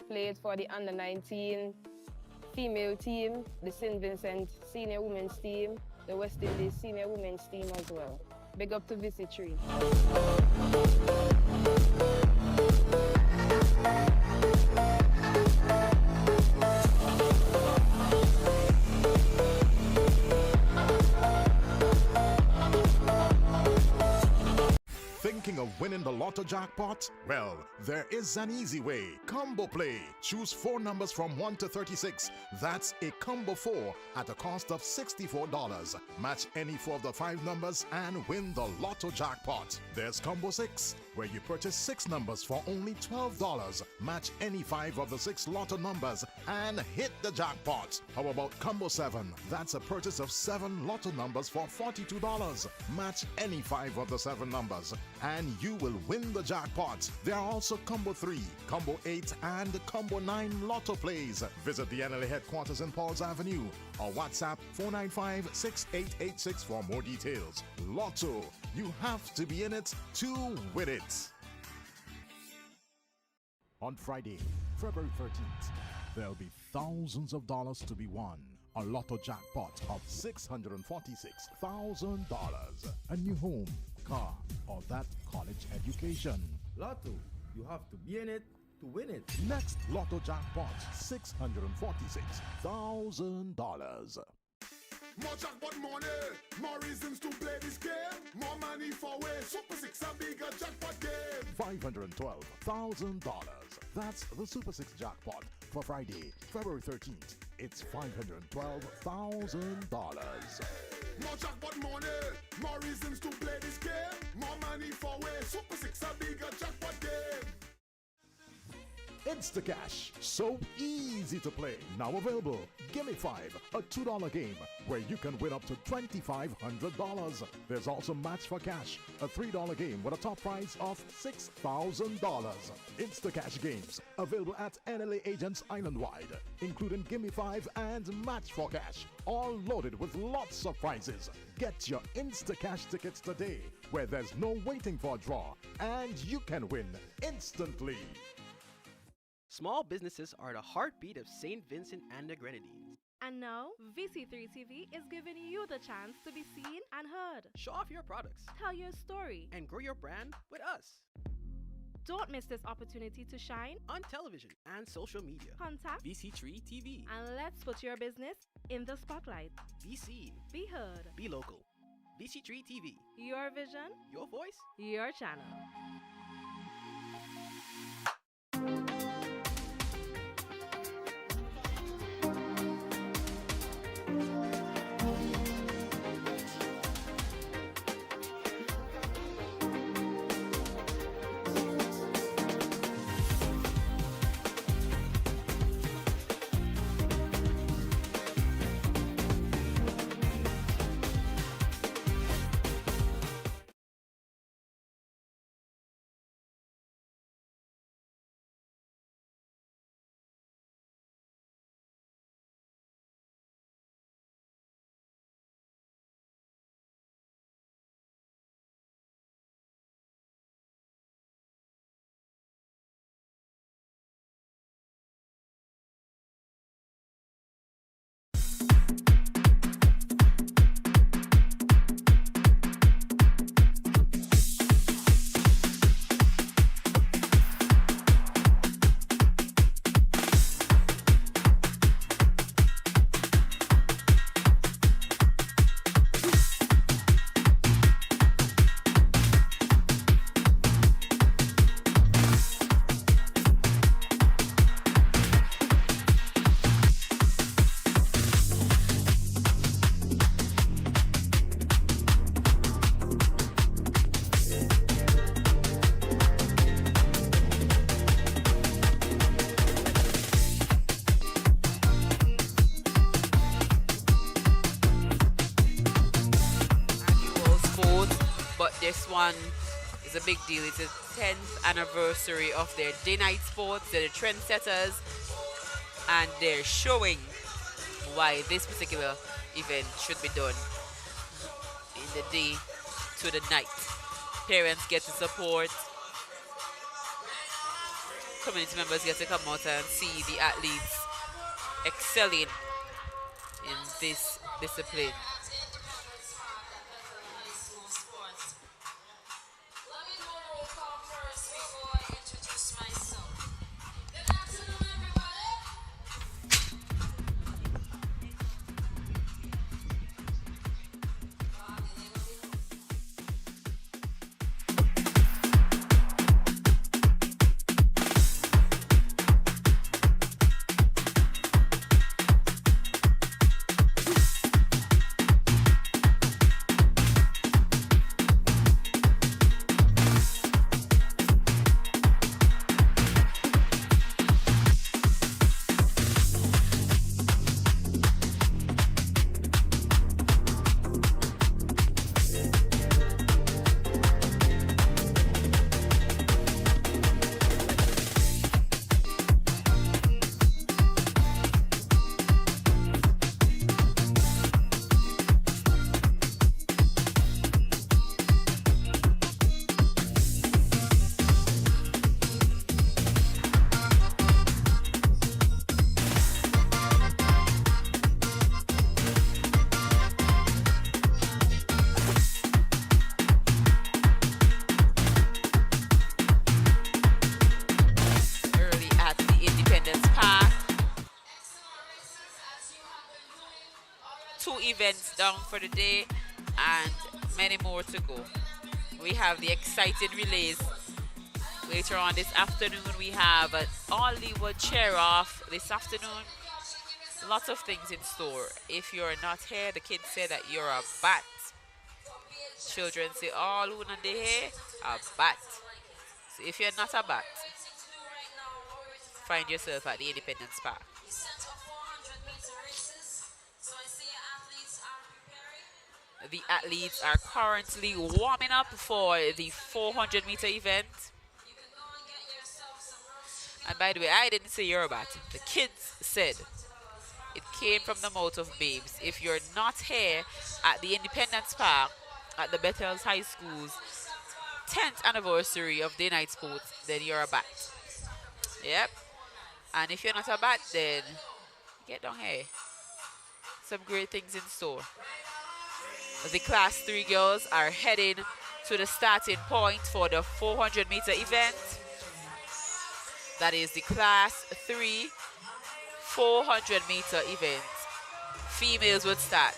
played for the under 19 female team, the St. Vincent senior women's team, the West Indies senior women's team as well. Big up to VC3. Thinking of winning the lotto jackpot? Well, there is an easy way. Combo Play. Choose 4 numbers from 1 to 36. That's a combo 4 at a cost of $64. Match any 4 of the 5 numbers and win the lotto jackpot. There's Combo 6, where you purchase 6 numbers for only $12. Match any 5 of the 6 lotto numbers and hit the jackpot. How about Combo 7? That's a purchase of 7 lotto numbers for $42. Match any 5 of the 7 numbers and you will win the jackpot. There are also Combo 3, Combo 8, and Combo 9 lotto plays. Visit the NLA headquarters in Pauls Avenue or WhatsApp 495-6886 for more details. Lotto, you have to be in it to win it. On Friday, February 13th, there'll be thousands of dollars to be won. A lotto jackpot of $646,000. A new home, car, or that college education. Lotto, you have to be in it to win it. Next lotto jackpot, $646,000. More jackpot money, more reasons to play this game. More money for way, Super 6 a bigger jackpot game. $512,000. That's the Super 6 jackpot for Friday, February 13th. It's $512,000. More jackpot money, more reasons to play this game. More money for way, Super 6 a bigger jackpot game. Instacash, so easy to play. Now available. Gimme 5, a $2 game where you can win up to $2,500. There's also Match for Cash, a $3 game with a top prize of $6,000. Instacash games available at NLA agents island-wide, including Gimme 5 and Match for Cash, all loaded with lots of prizes. Get your Instacash tickets today, where there's no waiting for a draw, and you can win instantly. Small businesses are the heartbeat of St. Vincent and the Grenadines. And now, VC3 TV is giving you the chance to be seen and heard. Show off your products. Tell your story. And grow your brand with us. Don't miss this opportunity to shine on television and social media. Contact VC3 TV. And let's put your business in the spotlight. Be seen. Be heard. Be local. VC3 TV. Your vision. Your voice. Your channel. This one is a big deal. It's the 10th anniversary of their day night sports. They're the trendsetters, and they're showing why this particular event should be done in the day to the night. Parents get to support, community members get to come out and see the athletes excelling in this discipline. Early at the Independence Park. 2 events down for the day and many more to go. We have the exciting relays. Later on this afternoon, we have an Hollywood cheer off this afternoon. Lots of things in store. If you're not here, the kids say that you're a bat. Children say, all who not here, a bat. So if you're not a bat, find yourself at the Independence Park. The athletes are currently warming up for the 400-meter event. And by the way, I didn't say you're a bat. The kids said. It came from the mouth of babes. If you're not here at the Independence Park at the Bethel High School's 10th anniversary of Day Night Sports, then you're a bat. Yep. And if you're not a bat, then get down here. Some great things in store. The Class 3 girls are heading to the starting point for the 400-meter event. That is the Class 3 400-meter event. Females would start.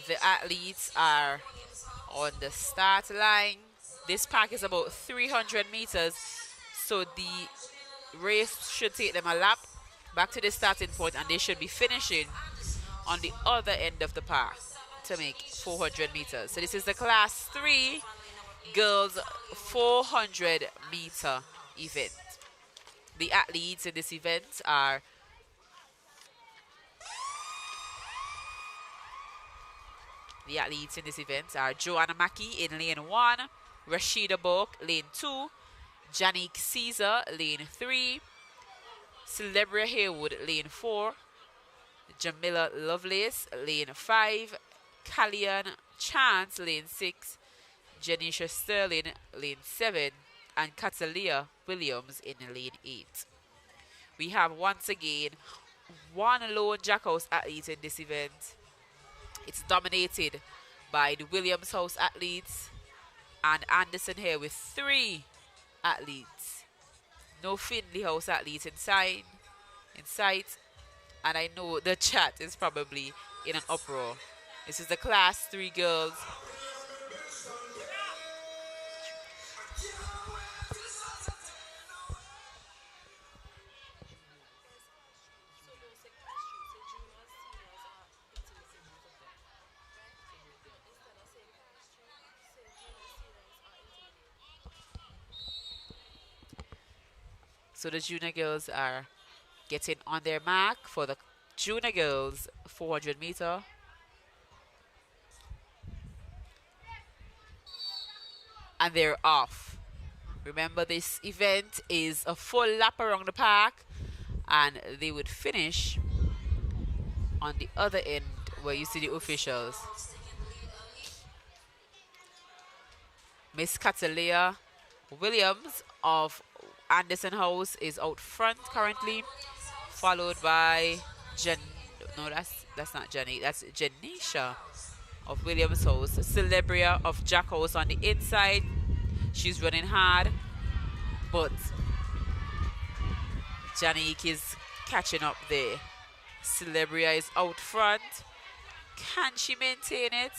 The athletes are on the start line. This park is about 300 meters, so the race should take them a lap back to the starting point, and they should be finishing on the other end of the park to make 400 meters. So this is the Class 3 girls 400 meter event. The athletes in this event are Joanna Mackey in lane 1, Rashida Boak, lane 2, Janique Caesar, lane 3, Celebria Haywood, lane 4, Jamila Lovelace, lane 5, Callian Chance, lane 6, Janisha Sterling, lane 7, and Catalia Williams in lane 8. We have once again one lone Jackhouse athlete in this event. It's dominated by the Williams House athletes and Anderson here with 3 athletes. No Findlay House athletes in sight. And I know the chat is probably in an uproar. This is the Class 3 girls. So the junior girls are getting on their mark for the junior girls 400 meter. And they're off. Remember, this event is a full lap around the park, and they would finish on the other end where you see the officials. Miss Catalea Williams of Anderson House is out front currently, followed by that's not Jenny, that's Janisha of Williams House. Celebria of Jack House on the inside. She's running hard, but Janique is catching up there. Celebria is out front. Can she maintain it?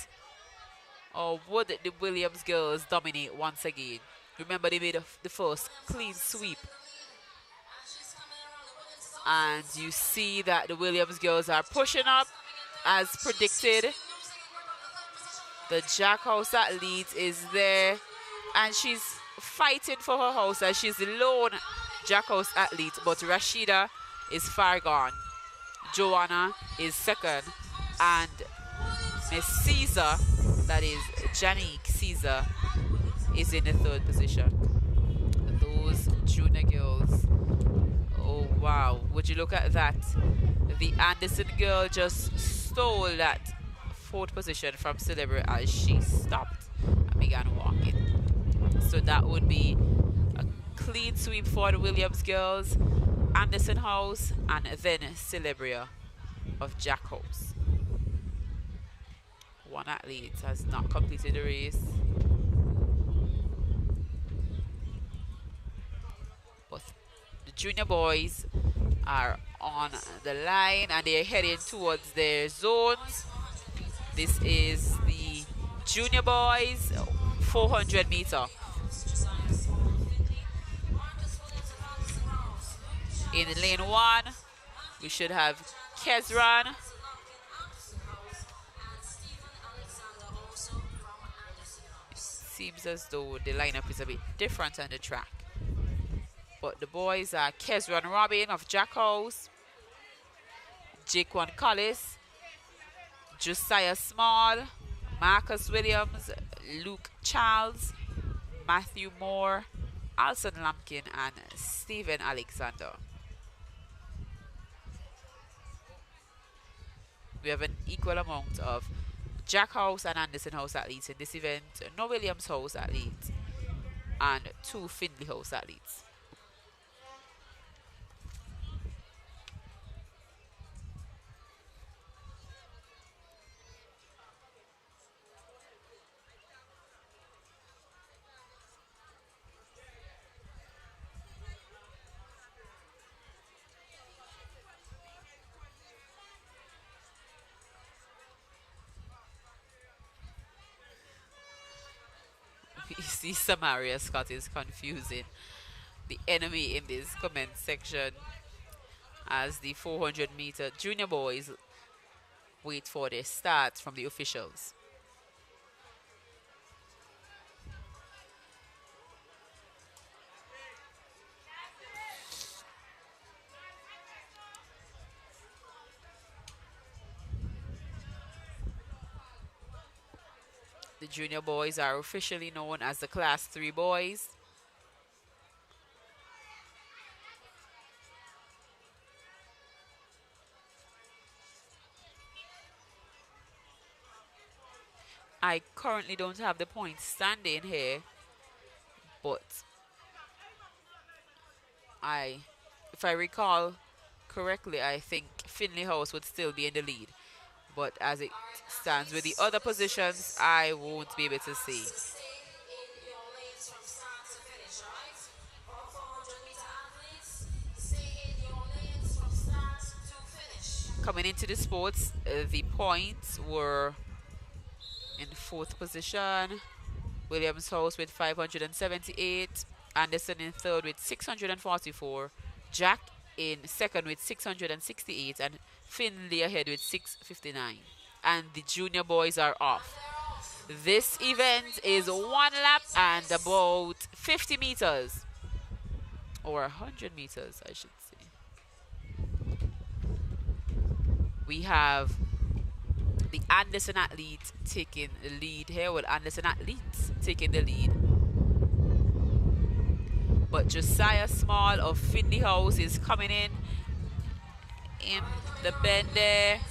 Or would the Williams girls dominate once again? Remember, they made the first clean sweep. And you see that the Williams girls are pushing up as predicted. The Jack House athlete is there, and she's fighting for her house as she's the lone Jack House athlete, but Rashida is far gone. Joanna is second, and Miss Caesar, that is Janique Caesar, is in the third position. Those junior girls, oh wow, would you look at that? The Anderson girl just stole that fourth position from Celebra as she stopped and began walking. So that would be a clean sweep for the Williams girls, Anderson House, and then Celebria of Jack House. One athlete has not completed the race, but the junior boys are on the line and they're heading towards their zones. This is the junior boys 400 meter. In lane 1, we should have Kezran. Seems as though the lineup is a bit different on the track. But the boys are Kezran Robin of Jack House, Jaquan Collis, Josiah Small, Marcus Williams, Luke Charles, Matthew Moore, Alson Lampkin, and Stephen Alexander. We have an equal amount of Jack House and Anderson House athletes in this event, no Williams House athletes, and 2 Findlay House athletes. You see, Samaria Scott is confusing the enemy in this comment section as the 400 meter junior boys wait for their start from the officials. The junior boys are officially known as the Class 3 boys. I currently don't have the points standing here, but if I recall correctly, I think Findlay House would still be in the lead. But as it stands with the other positions, I won't be able to see. Coming into the sports, the points were in 4th position, Williams House with 578, Anderson in 3rd with 644, Jack in 2nd with 668, and Findlay ahead with 659. And the junior boys are off. This event is 1 lap and about 50 meters. or 100 meters, I should say. We have the Anderson athletes taking the lead here. Well, Anderson athletes taking the lead. But Josiah Small of Findlay House is coming in the bend there.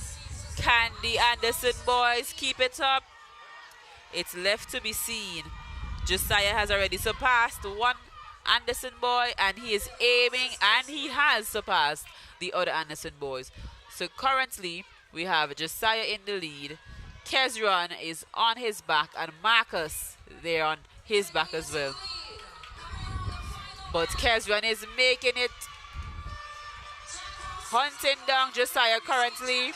Can the Anderson boys keep it up? It's left to be seen. Josiah has already surpassed one Anderson boy, and he is aiming, and he has surpassed the other Anderson boys. So currently, we have Josiah in the lead. Kezron is on his back, and Marcus there on his back as well. But Kezron is making it, hunting down Josiah currently.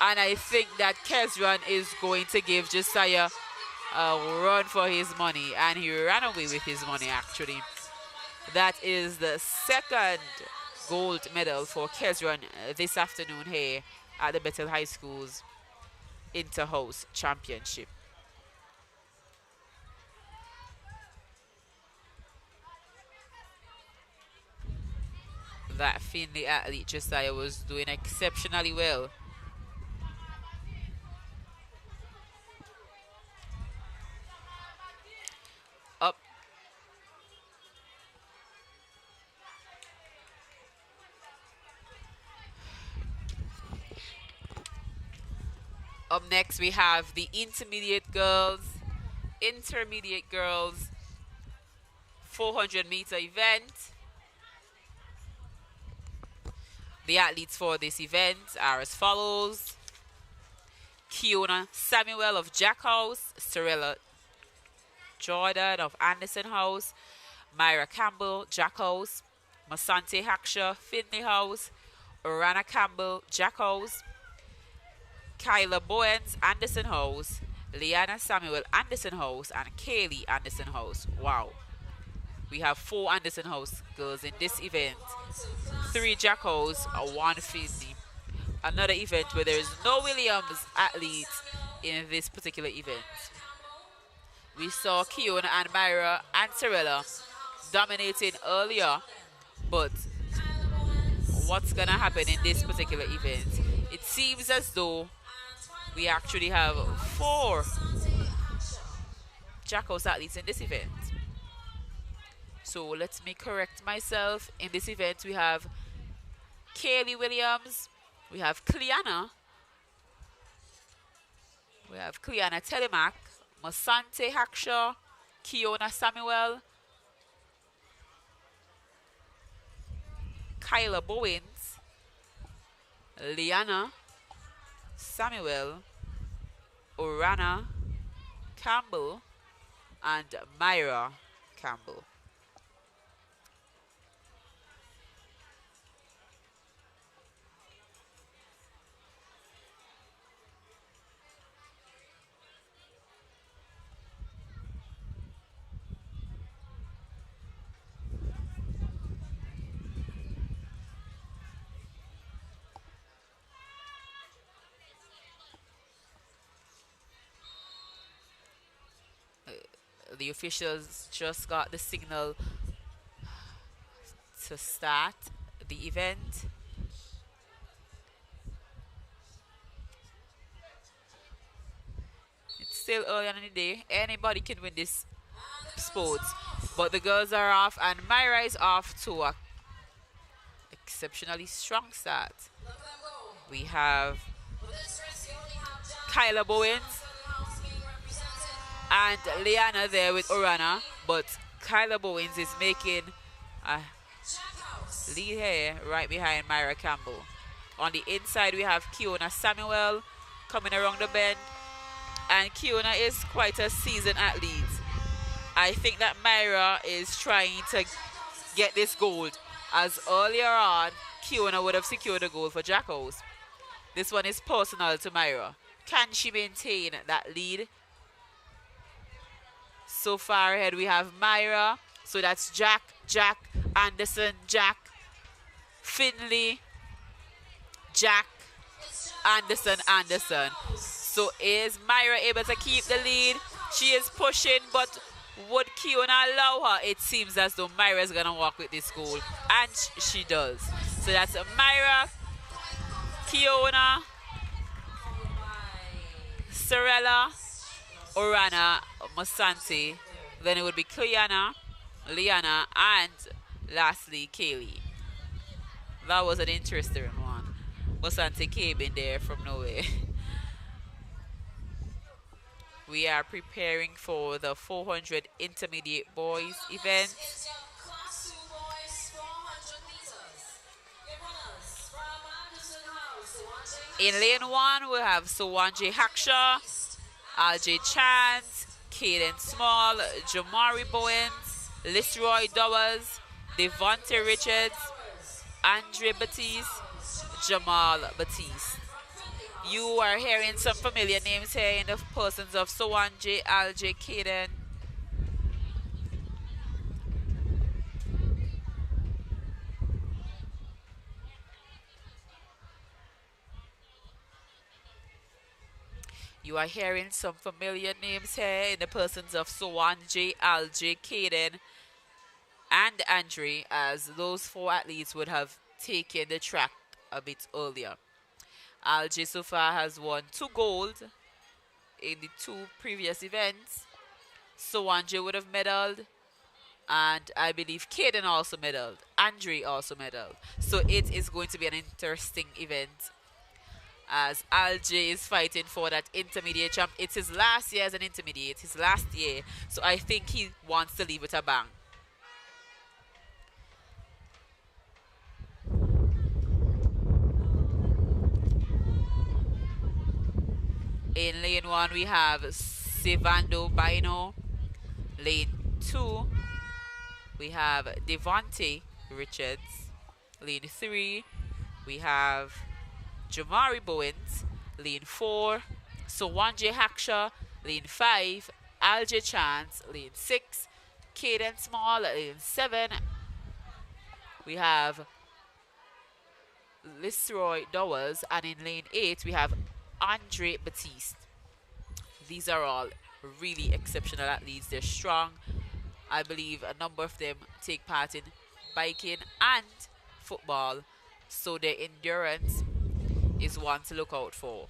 And I think that Kezron is going to give Josiah a run for his money. And he ran away with his money, actually. That is the second gold medal for Kezron this afternoon here at the Bethel High School's Inter-House Championship. That Findlay athlete Josiah was doing exceptionally well. Up next, we have the intermediate girls 400-meter event. The athletes for this event are as follows: Kiona Samuel of Jack House, Sorella Jordan of Anderson House, Myra Campbell, Jack House, Masante Haksha, Findlay House, Orana Campbell, Jack House, Kyla Bowens, Anderson House, Liana Samuel, Anderson House, and Kaylee, Anderson House. Wow. We have 4 Anderson House girls in this event. 3 Jack House, 1 Findlay. Another event where there is no Williams athletes in this particular event. We saw Kiona and Myra and Sorella dominating earlier, but what's gonna happen in this particular event? It seems as though we actually have 4 Jack House athletes in this event. So let me correct myself. In this event, we have Kaylee Williams, we have Cleanna Telemac, Masante Hakshaw, Kiona Samuel, Kyla Bowens, Liana Samuel, Orana Campbell, and Myra Campbell. The officials just got the signal to start the event. It's still early on in the day. Anybody can win this sport. But the girls are off, and Myra is off to a exceptionally strong start. We have Kyla Bowens and Liana there with Orana, but Kyla Bowens is making a lead here right behind Myra Campbell. On the inside, we have Kiona Samuel coming around the bend, and Kiona is quite a seasoned athlete. I think that Myra is trying to get this gold, as earlier on, Kiona would have secured a gold for Jack House. This one is personal to Myra. Can she maintain that lead? So far ahead, we have Myra. So that's Jack, Anderson, Findlay, Anderson. So is Myra able to keep the lead? She is pushing, but Would Kiona allow her? It seems as though Myra is going to walk with this goal. And she does. So that's Myra, Kiona, Sorella, Orana, Masante. Then it would be Cleana, Liana, and lastly, Kaylee. That was an interesting one. Masante came in there from nowhere. We are preparing for the 400 intermediate boys event. In lane 1, we have Sowanje Haksha, RJ Chance, Caden Small, Jamari Bowens, Lisroy Dowers, Devontae Richards, Andre Batiste, Jamal Batiste. You are hearing some familiar names here in the persons of Sowanje, RJ, Caden. You are hearing some familiar names here in the persons of Sowanje, Alj, Caden, and Andre, as those 4 athletes would have taken the track a bit earlier. Alj so far has won 2 gold in the 2 previous events. Sowanje would have medaled, and I believe Caden also medaled. Andre also medaled. So it is going to be an interesting event, as Alj is fighting for that intermediate champ. It's his last year as an intermediate, his last year. So I think he wants to leave with a bang. In lane 1, we have Sevando Bino. Lane 2, we have Devontae Richards. Lane 3, we have Jamari Bowens. Lane 4, Sowanje Haksha. Lane 5, Alj Chance. Lane 6, Caden Small. Lane 7, we have Lisroy Dowers. And in lane 8, we have Andre Batiste. These are all really exceptional athletes. They're strong. I believe a number of them take part in biking and football, so their endurance is one to look out for.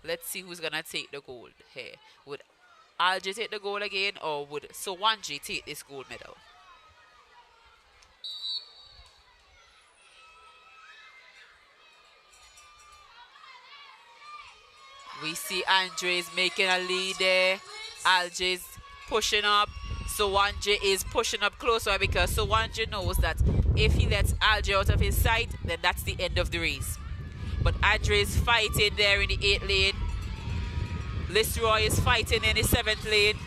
Let's see who's gonna take the gold here. Would Alj take the gold again, or would Sowanje take this gold medal? We see Andre's making a lead there. Alj is pushing up. Sowanje is pushing up closer, because Sowanje knows that if he lets Alj out of his sight, then that's the end of the race. But Andre is fighting there in the 8th lane. Lisroy is fighting in the 7th lane.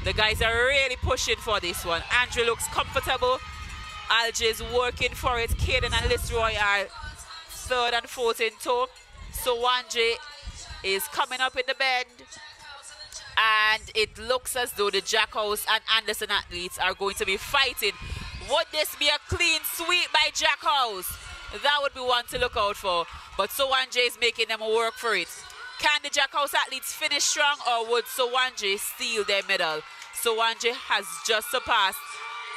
The guys are really pushing for this one. Andre looks comfortable. Alj is working for it. Caden and Lisroy are 3rd and 4th in tow. Sowanje is coming up in the bend, and it looks as though the Jackhouse and Anderson athletes are going to be fighting. Would this be a clean sweep by Jackhouse? That would be one to look out for, but Sowanje is making them work for it. Can the Jackhouse athletes finish strong, or would Sowanje steal their medal? Sowanje has just surpassed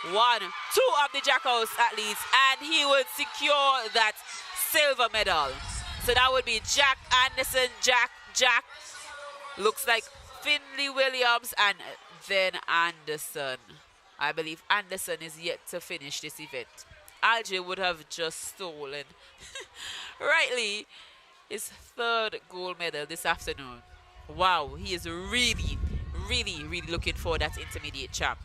2 of the Jackhouse athletes, and he would secure that silver medal. So that would be Jack Anderson, Jack. Looks like Finley Williams, and then Anderson. I believe Anderson is yet to finish this event. Alj would have just stolen, rightly, his 3rd gold medal this afternoon. Wow, he is really looking for that intermediate champ.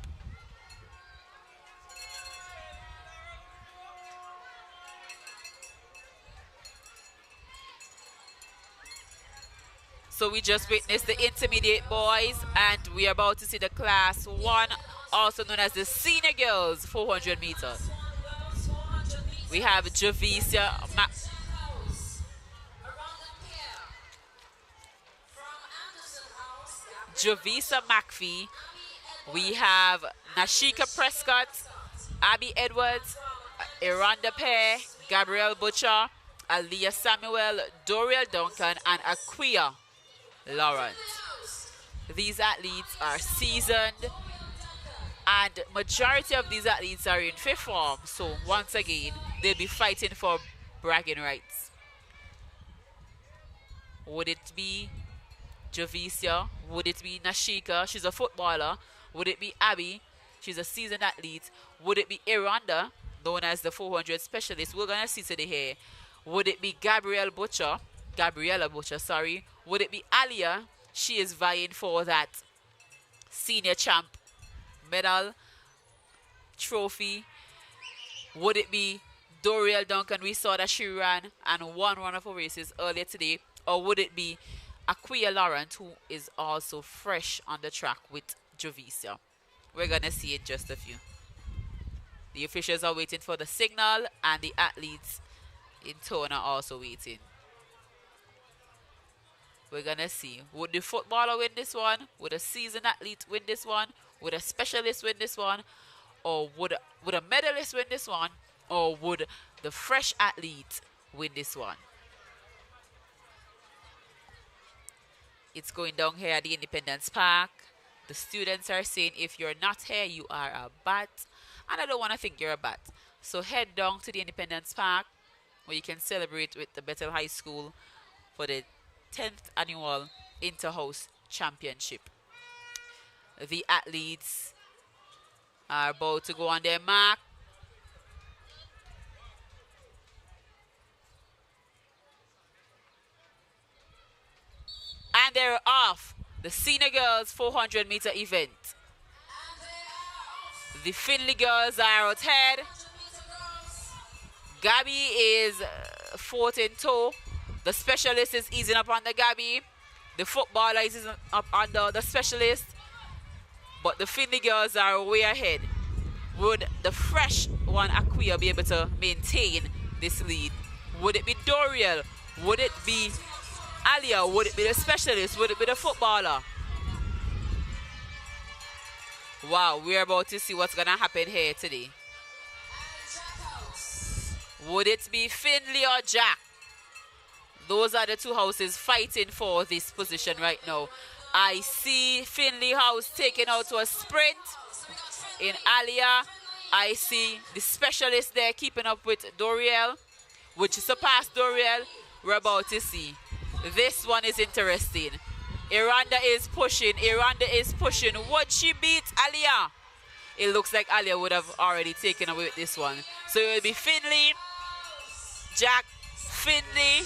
So we just witnessed the intermediate boys, and we are about to see the class 1, also known as the senior girls 400 meters. We have Javisa McPhee. We have Nashika Prescott, Abby Edwards, Iranda Pear, Gabrielle Butcher, Aliyah Samuel, Doriel Duncan, and Aquia Lawrence. These athletes are seasoned. And majority of these athletes are in fifth form. So once again, they'll be fighting for bragging rights. Would it be Javicia? Would it be Nashika? She's a footballer. Would it be Abby? She's a seasoned athlete. Would it be Iranda, known as the 400 specialist? We're going to see today here. Would it be Gabriella Butcher, sorry. Would it be Alia? She is vying for that senior champ medal trophy. Would it be Doriel Duncan? We saw that she ran and won one of her races earlier today. Or would it be Aquia Laurent, who is also fresh on the track with Jovicia? We're going to see in just a few. The officials are waiting for the signal, and the athletes in turn are also waiting. We're going to see. Would the footballer win this one? Would a seasoned athlete win this one? Would a specialist win this one? Or would a medalist win this one? Or would the fresh athlete win this one? It's going down here at the Independence Park. The students are saying, if you're not here, you are a bat. And I don't want to think you're a bat. So head down to the Independence Park, where you can celebrate with the Bethel High School for the 10th annual Inter-House Championship. The athletes are about to go on their mark. And they're off. The senior girls 400 meter event. The Finley girls are out ahead. Gabby is fourth in tow. The specialist is easing up on the Gabby. The footballer is easing up on the specialist. But the Finley girls are way ahead. Would the fresh one, Aquia, be able to maintain this lead? Would it be Doriel? Would it be Alia? Would it be the specialist? Would it be the footballer? Wow, we're about to see what's going to happen here today. Would it be Finley or Jack? Those are the two houses fighting for this position right now. I see Finley house taking out to a sprint in Alia. I see the specialist there keeping up with Doriel, which surpassed Doriel. We're about to see. This one is interesting. Iranda is pushing. Would she beat Alia? It looks like Alia would have already taken away with this one. So it will be Finley, Jack, Finley,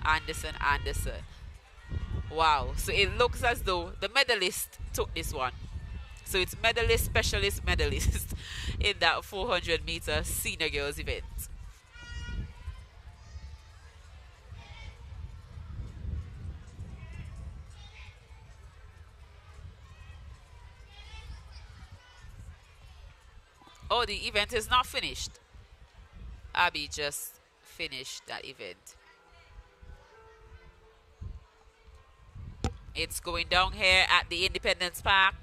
Anderson. Wow. So it looks as though the medalist took this one. So it's medalist, specialist, medalist in that 400 meter senior girls event. Oh, the event is not finished. Abby just finished that event. It's going down here at the Independence Park.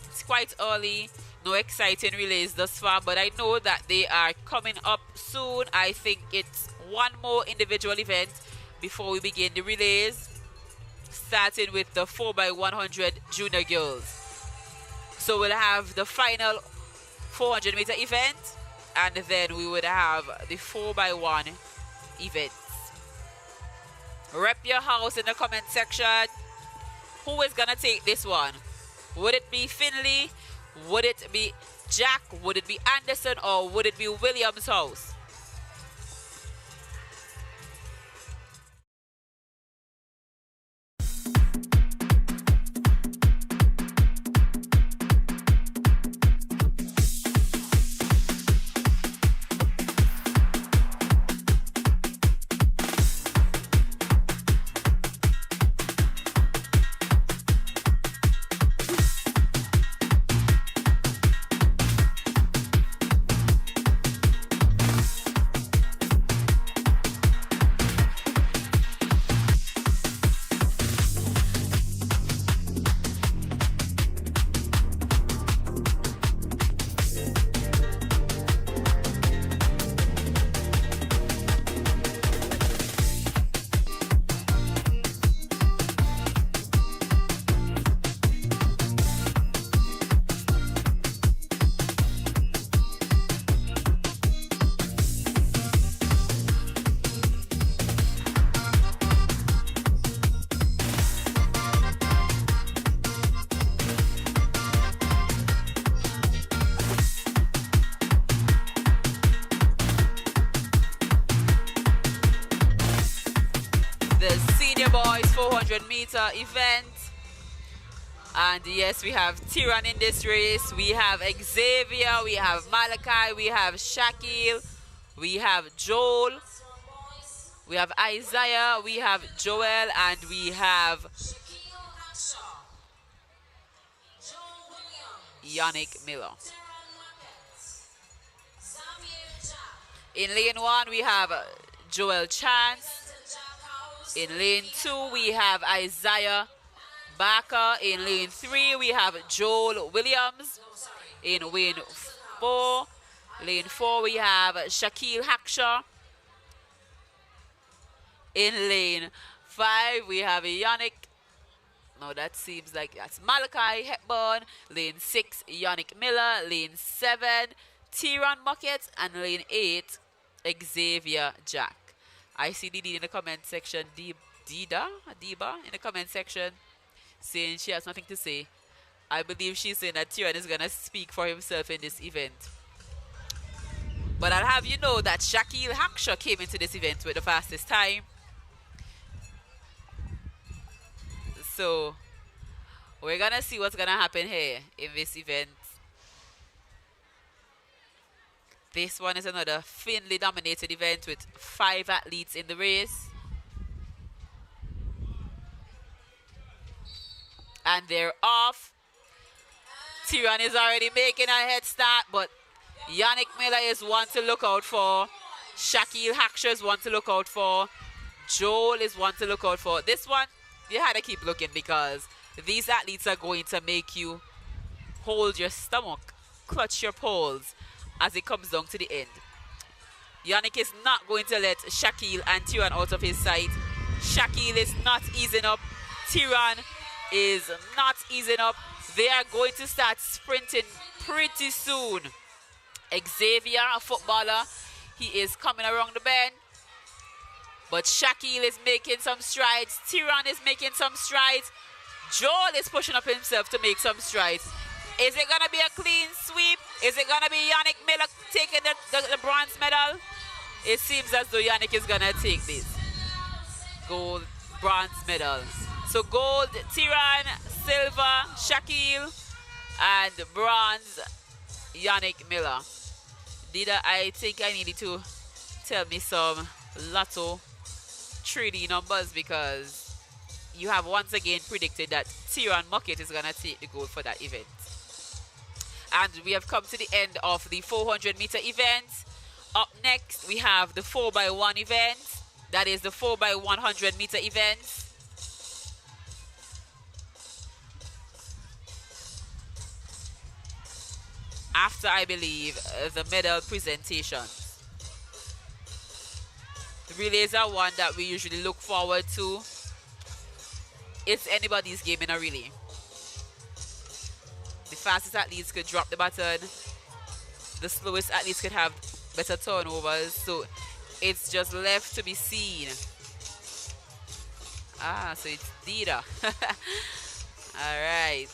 It's quite early. No exciting relays thus far, but I know that they are coming up soon. I think it's one more individual event before we begin the relays, starting with the 4x100 junior girls. So we'll have the final 400 meter event, and then we would have the 4x1 event. Rep your house in the comment section. Who is gonna take this one? Would it be Finley? Would it be Jack? Would it be Anderson? Or would it be Williams' house? the senior boys 400-meter event. And yes, we have Tyran in this race. We have Xavier, we have Malachi, we have Shaquille, we have Joel, we have Isaiah, we have Joel, and we have Yannick Miller. In lane 1, we have Joel Chance. In lane 2, we have Isaiah Barker. In lane 3, we have Joel Williams. In lane 4, we have Shaquille Hackshaw. In lane 5, we have Yannick. No, that seems like that's Malachi Hepburn. Lane 6, Yannick Miller. Lane 7, Tyran Muckett. And lane 8, Xavier Jack. I see Didi in the comment section. Diba in the comment section saying she has nothing to say. I believe she's saying that Tyran is going to speak for himself in this event. But I'll have you know that Shaquille Hackshaw came into this event with the fastest time. So we're going to see what's going to happen here in this event. This one is another thinly dominated event with 5 athletes in the race. And they're off. Tyran is already making a head start, but Yannick Miller is one to look out for. Shaquille Hackshaw is one to look out for. Joel is one to look out for. This one, you had to keep looking because these athletes are going to make you hold your stomach, clutch your poles as it comes down to the end. Yannick is not going to let Shaquille and Tyran out of his sight. Shaquille is not easing up. Tyran is not easing up. They are going to start sprinting pretty soon. Xavier, a footballer, he is coming around the bend. But Shaquille is making some strides. Tyran is making some strides. Joel is pushing up himself to make some strides. Is it going to be a clean sweep? Is it going to be Yannick Miller taking the bronze medal? It seems as though Yannick is going to take this gold, bronze medal. So gold, Tyran, silver, Shaquille, and bronze, Yannick Miller. Dida, I think I needed to tell me some lotto 3D numbers because you have once again predicted that Tyran Muckett is going to take the gold for that event. And we have come to the end of the 400-meter event. Up next, we have the 4x1 event. That is the 4x100-meter event. After, I believe, the medal presentation. The relays are one that we usually look forward to. It's anybody's game in a relay. The fastest athletes could drop the baton. The slowest athletes could have better turnovers. So it's just left to be seen. Ah, so it's Dida. All right.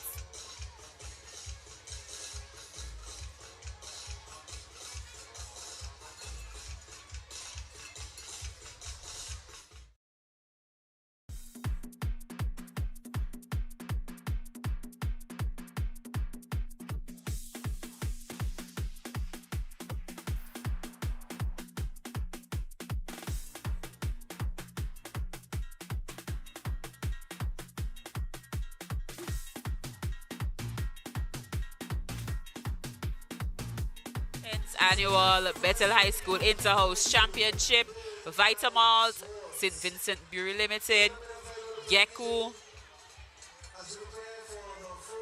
Annual Bethel High School Inter-House Championship, Vitamalt, St. Vincent Brewery Limited, Geku,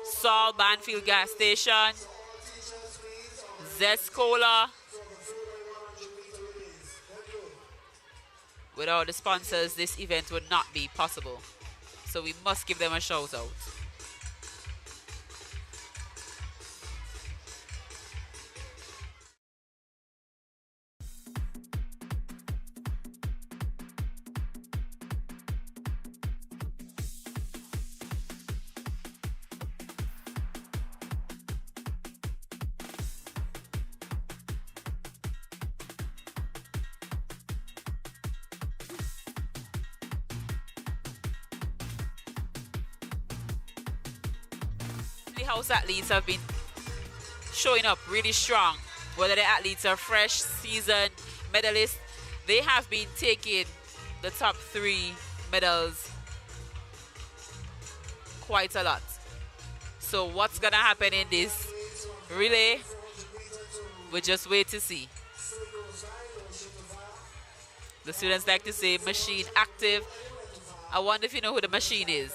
Saul Banfield Gas Station, Zescola. Without the sponsors, this event would not be possible. So we must give them a shout out. The house athletes have been showing up really strong. Whether the athletes are fresh, seasoned, medalists, they have been taking the top 3 medals quite a lot. So what's going to happen in this relay? We'll just wait to see. The students like to say machine active. I wonder if you know who the machine is.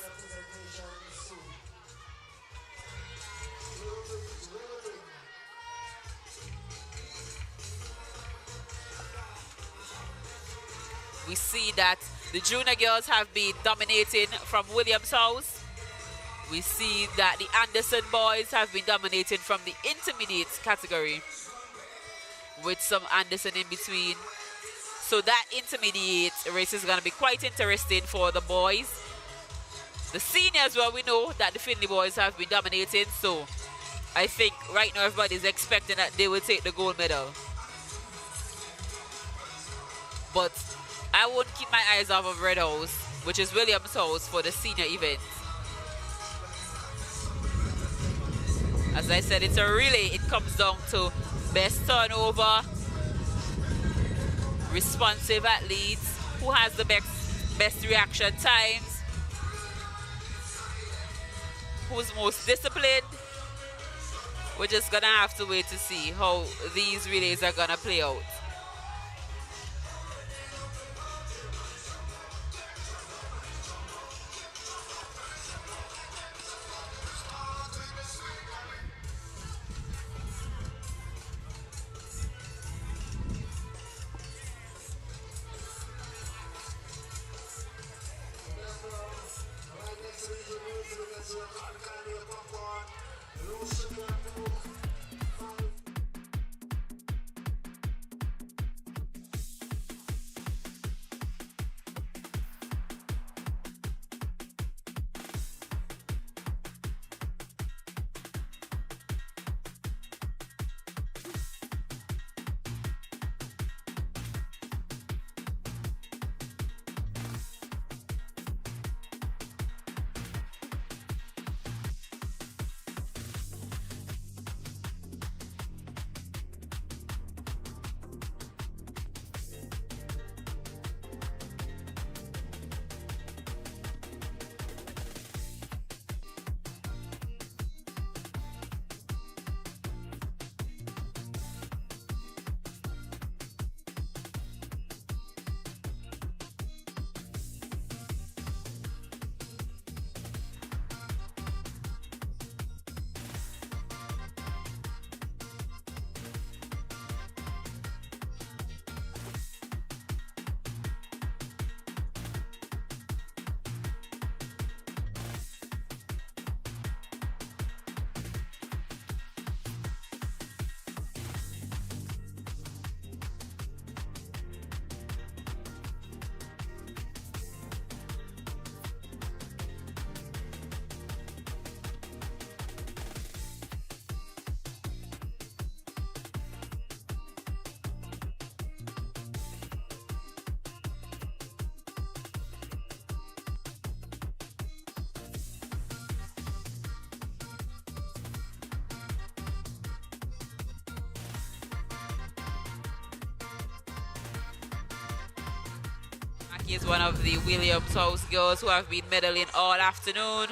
We see that the junior girls have been dominating from Williams House. We see that the Anderson boys have been dominating from the intermediate category, with some Anderson in between. So that intermediate race is going to be quite interesting for the boys. The seniors, well, we know that the Finley boys have been dominating. So I think right now everybody's expecting that they will take the gold medal. But I won't keep my eyes off of Red House, which is Williams House, for the senior event. As I said, it's a relay. It comes down to best turnover, responsive athletes, who has the best reaction times, who's most disciplined. We're just gonna have to wait to see how these relays are gonna play out. He is one of the Williams House girls who have been medaling all afternoon.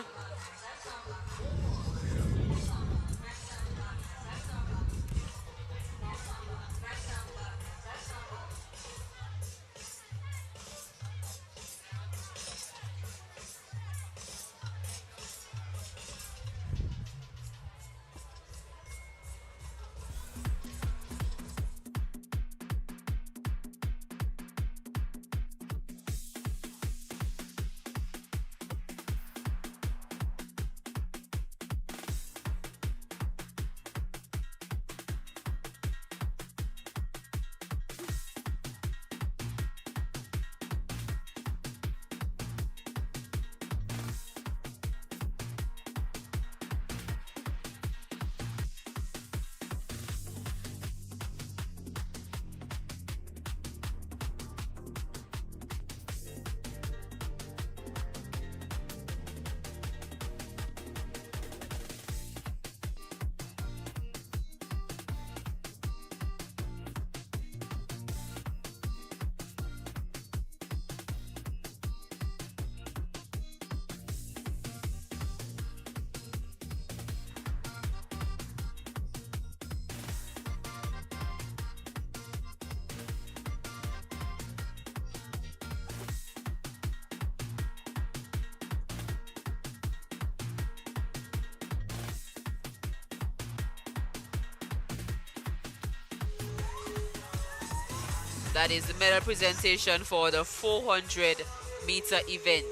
That is the medal presentation for the 400-meter event.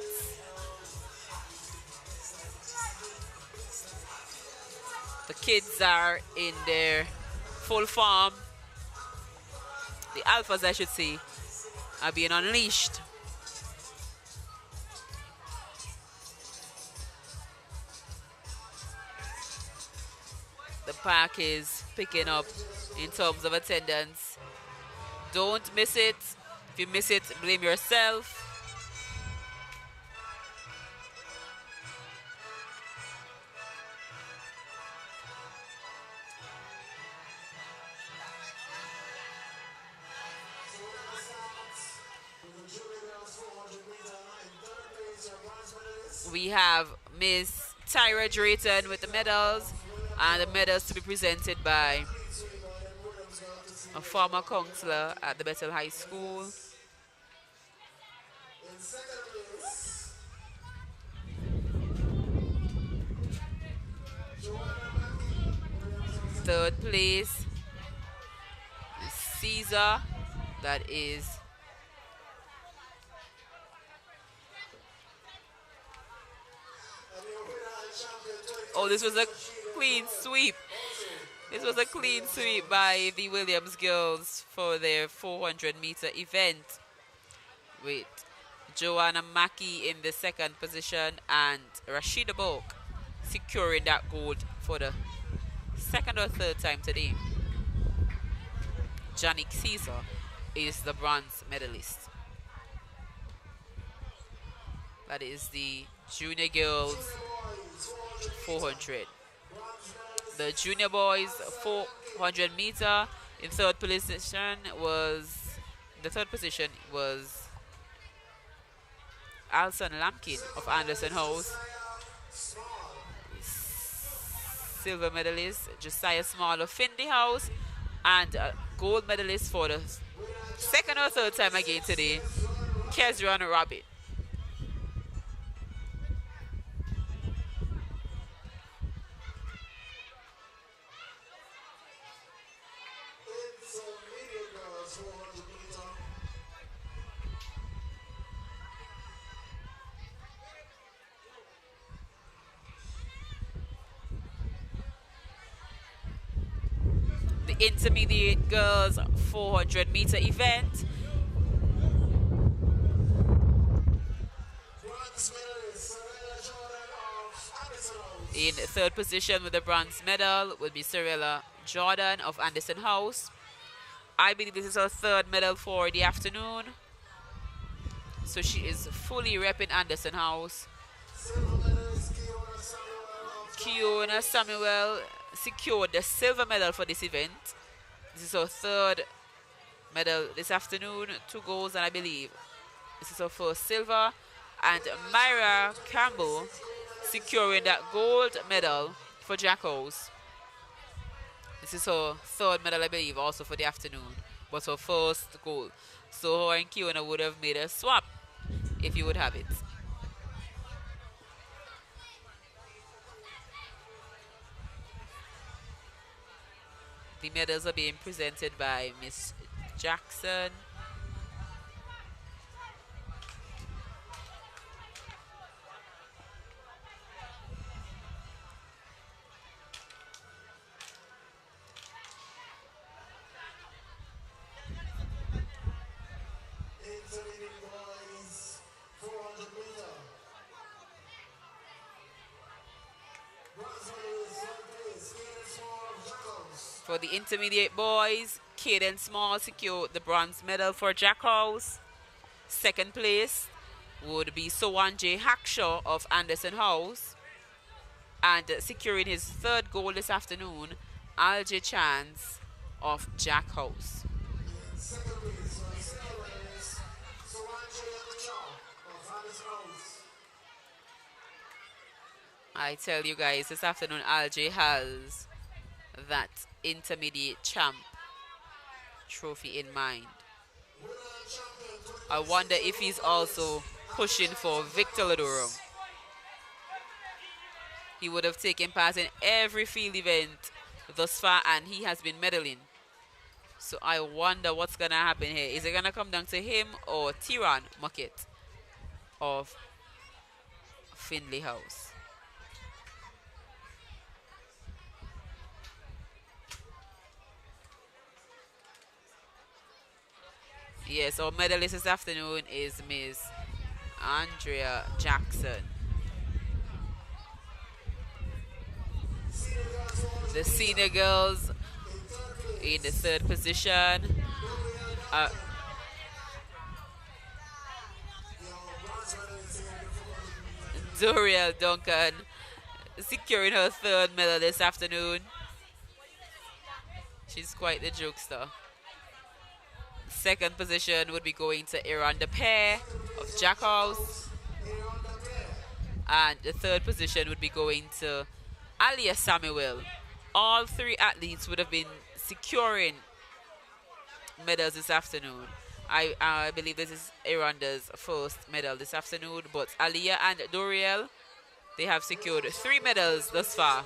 The kids are in their full form. The alphas, I should say, are being unleashed. The pack is picking up in terms of attendance. Don't miss it. If you miss it, blame yourself. We have Miss Tyra Drayton with the medals, and the medals to be presented by a former counselor at the Bethel High School. Third place is Caesar, that is this was a clean sweep. This was a clean sweep by the Williams girls for their 400-meter event, with Joanna Mackey in the second position and Rashida Boak securing that gold for the second or third time today. Janik Caesar is the bronze medalist. That is the junior girls 400. The junior boys 400 meter in third position was Alson Lampkin of Anderson House. Silver medalist Josiah Small of Finley House, and gold medalist for the second or third time again today, Kezran Rabbit. The intermediate girls 400-meter event. In third position with the bronze medal will be Sorella Jordan of Anderson House. I believe this is her third medal for the afternoon, so she is fully repping Anderson House. Kiona Samuel secured the silver medal for this event. This is her third medal this afternoon, 2 golds, and I believe this is her first silver. And Myra Campbell securing that gold medal for Jack House. This is her third medal, I believe, also for the afternoon, but her first gold. So her and Kiona would have made a swap if you would have it. The medals are being presented by Miss Jackson. For the intermediate boys, Caden Small secured the bronze medal for Jack House. Second place would be Sowan J. Hackshaw of Anderson House. And securing his third goal this afternoon, Alj Chance of Jack House. I tell you guys, this afternoon Alj has that intermediate champ trophy in mind. I wonder if he's also pushing for Victor Laduro. He would have taken part in every field event thus far, and he has been medaling. So I wonder what's going to happen here. Is it going to come down to him or Tyran Muckett of Findlay House? Yes, our medalist this afternoon is Miss Andrea Jackson. The senior girls in the third position. Doriel Duncan securing her third medal this afternoon. She's quite the jokester. Second position would be going to Iran the pair of Jack House. And the third position would be going to Alia Samuel. All three athletes would have been securing medals this afternoon. I believe this is Iranda's first medal this afternoon, but Alia and Doriel, they have secured 3 medals thus far.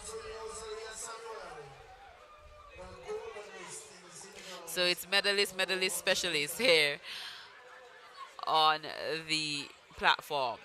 So it's medalist, specialist here on the platform.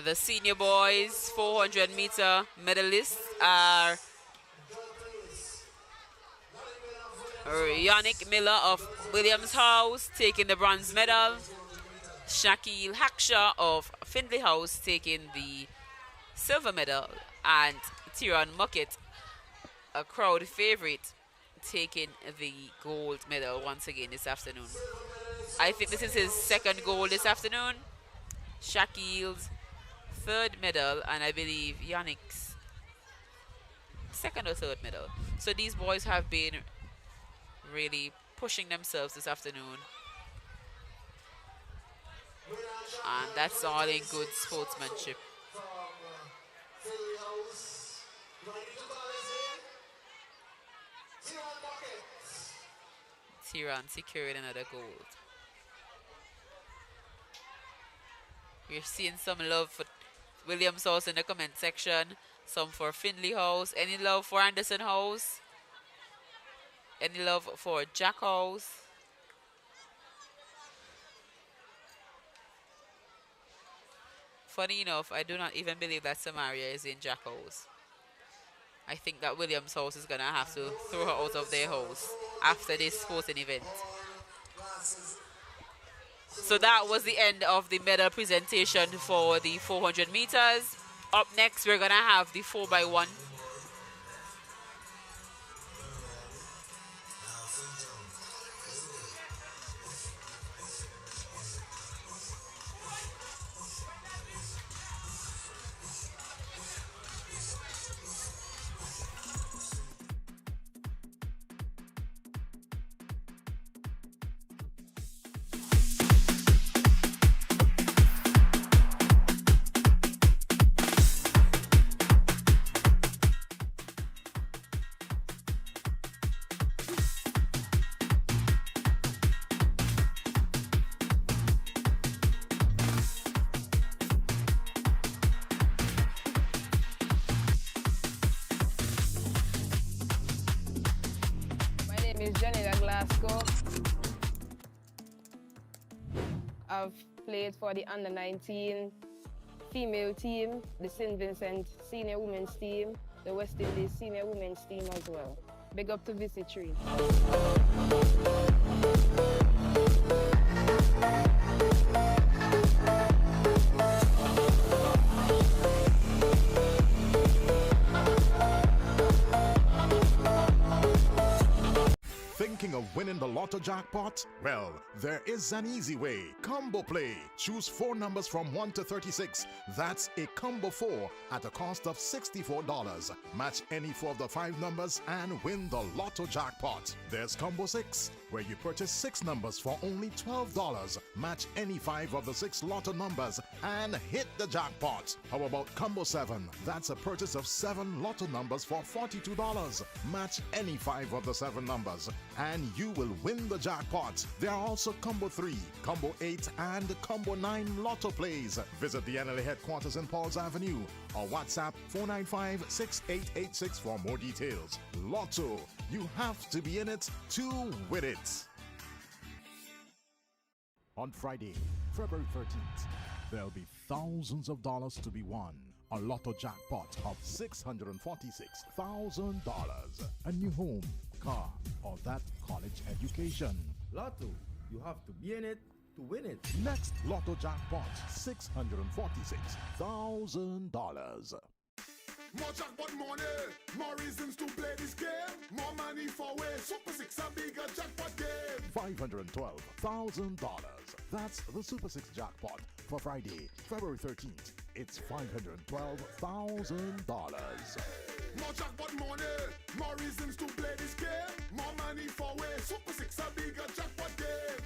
The senior boys 400 meter medalists are Yannick Miller of Williams House taking the bronze medal, Shakil Haksha of Findlay House taking the silver medal, and Tyran Muckett, a crowd favorite, taking the gold medal once again this afternoon. I think this is his second gold this afternoon. Shakil's third medal, and I believe Yannick's second or third medal. So these boys have been really pushing themselves this afternoon, and that's all in good sportsmanship. Tyran secured another gold. We're seeing some love for Williams House in the comment section, some for Findlay House. Any love for Anderson House? Any love for Jack House? Funny enough, I do not even believe that Samaria is in Jack House. I think that Williams House is going to have to throw her out of their house after this sporting event. So that was the end of the medal presentation for the 400 meters. Up next, we're going to have the 4x1. I've played for the under-19 female team, the St. Vincent senior women's team, the West Indies senior women's team as well. Big up to VC3. Thinking of winning the lotto jackpot? Well, there is an easy way. Combo Play. Choose 4 numbers from 1 to 36. That's a combo 4 at a cost of $64. Match any 4 of the 5 numbers and win the lotto jackpot. There's combo 6, where you purchase 6 numbers for only $12. Match any 5 of the 6 lotto numbers and hit the jackpot. How about Combo 7? That's a purchase of 7 lotto numbers for $42. Match any 5 of the 7 numbers and you will win the jackpot. There are also Combo 3, Combo 8 and Combo 9 lotto plays. Visit the NLA headquarters in Paul's Avenue or WhatsApp 495-6886 for more details. Lotto, you have to be in it to win it. On Friday, February 13th, there'll be thousands of dollars to be won. A lotto jackpot of $646,000. A new home, car, or that college education. Lotto, you have to be in it to win it. Next lotto jackpot, $646,000. More jackpot money, more reasons to play this game. More money for way. Super 6 a bigger jackpot game. $512,000. That's the Super 6 jackpot for Friday, February 13th. It's $512,000. More jackpot money, more reasons to play this game. More money for way. Super 6 a bigger jackpot game.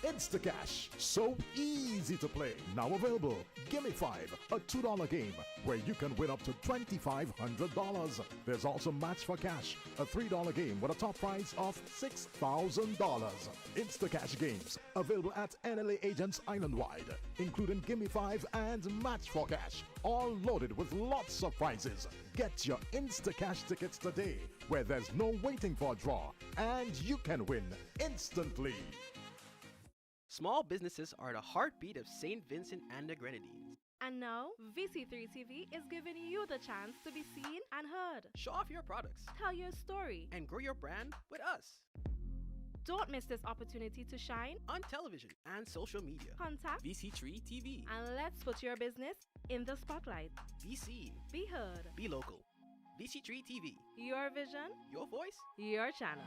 Instacash, so easy to play. Now available. Gimme 5, a $2 game where you can win up to $2,500. There's also Match for Cash, a $3 game with a top prize of $6,000. Instacash games available at NLA agents island-wide, including Gimme 5 and Match for Cash, all loaded with lots of prizes. Get your Instacash tickets today, where there's no waiting for a draw, and you can win instantly. Small businesses are the heartbeat of St. Vincent and the Grenadines. And now, VC3 TV is giving you the chance to be seen and heard. Show off your products Tell your story. and grow your brand with us Don't miss this opportunity to shine. on television and social media. Contact VC3 TV. and let's put your business in the spotlight. Be seen, Be heard. be local. VC3 TV. Your vision, Your voice. your channel.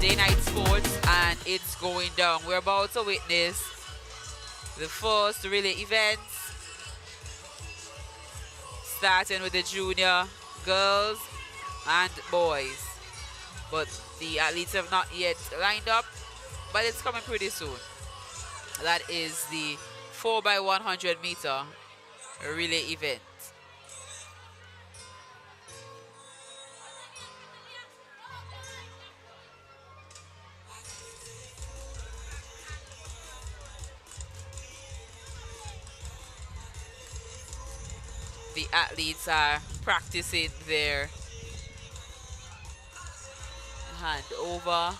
day-night sports, and it's going down. We're about to witness the first relay events, starting with the junior girls and boys. But the athletes have not yet lined up, but it's coming pretty soon. That is the 4x100 meter relay event. The athletes are practicing their hand over.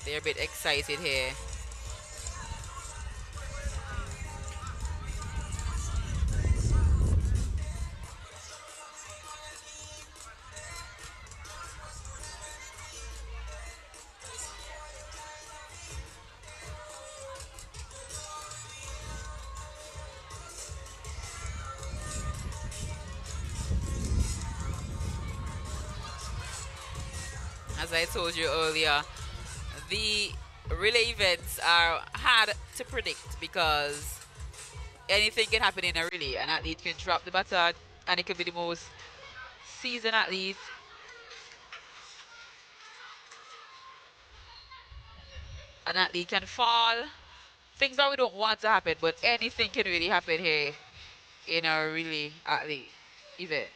They're a bit excited here. As I told you earlier, the relay events are hard to predict because anything can happen in a relay. An athlete can drop the baton, and it could be the most seasoned athlete. An athlete can fall. Things that we don't want to happen, but anything can really happen here in a relay athlete event.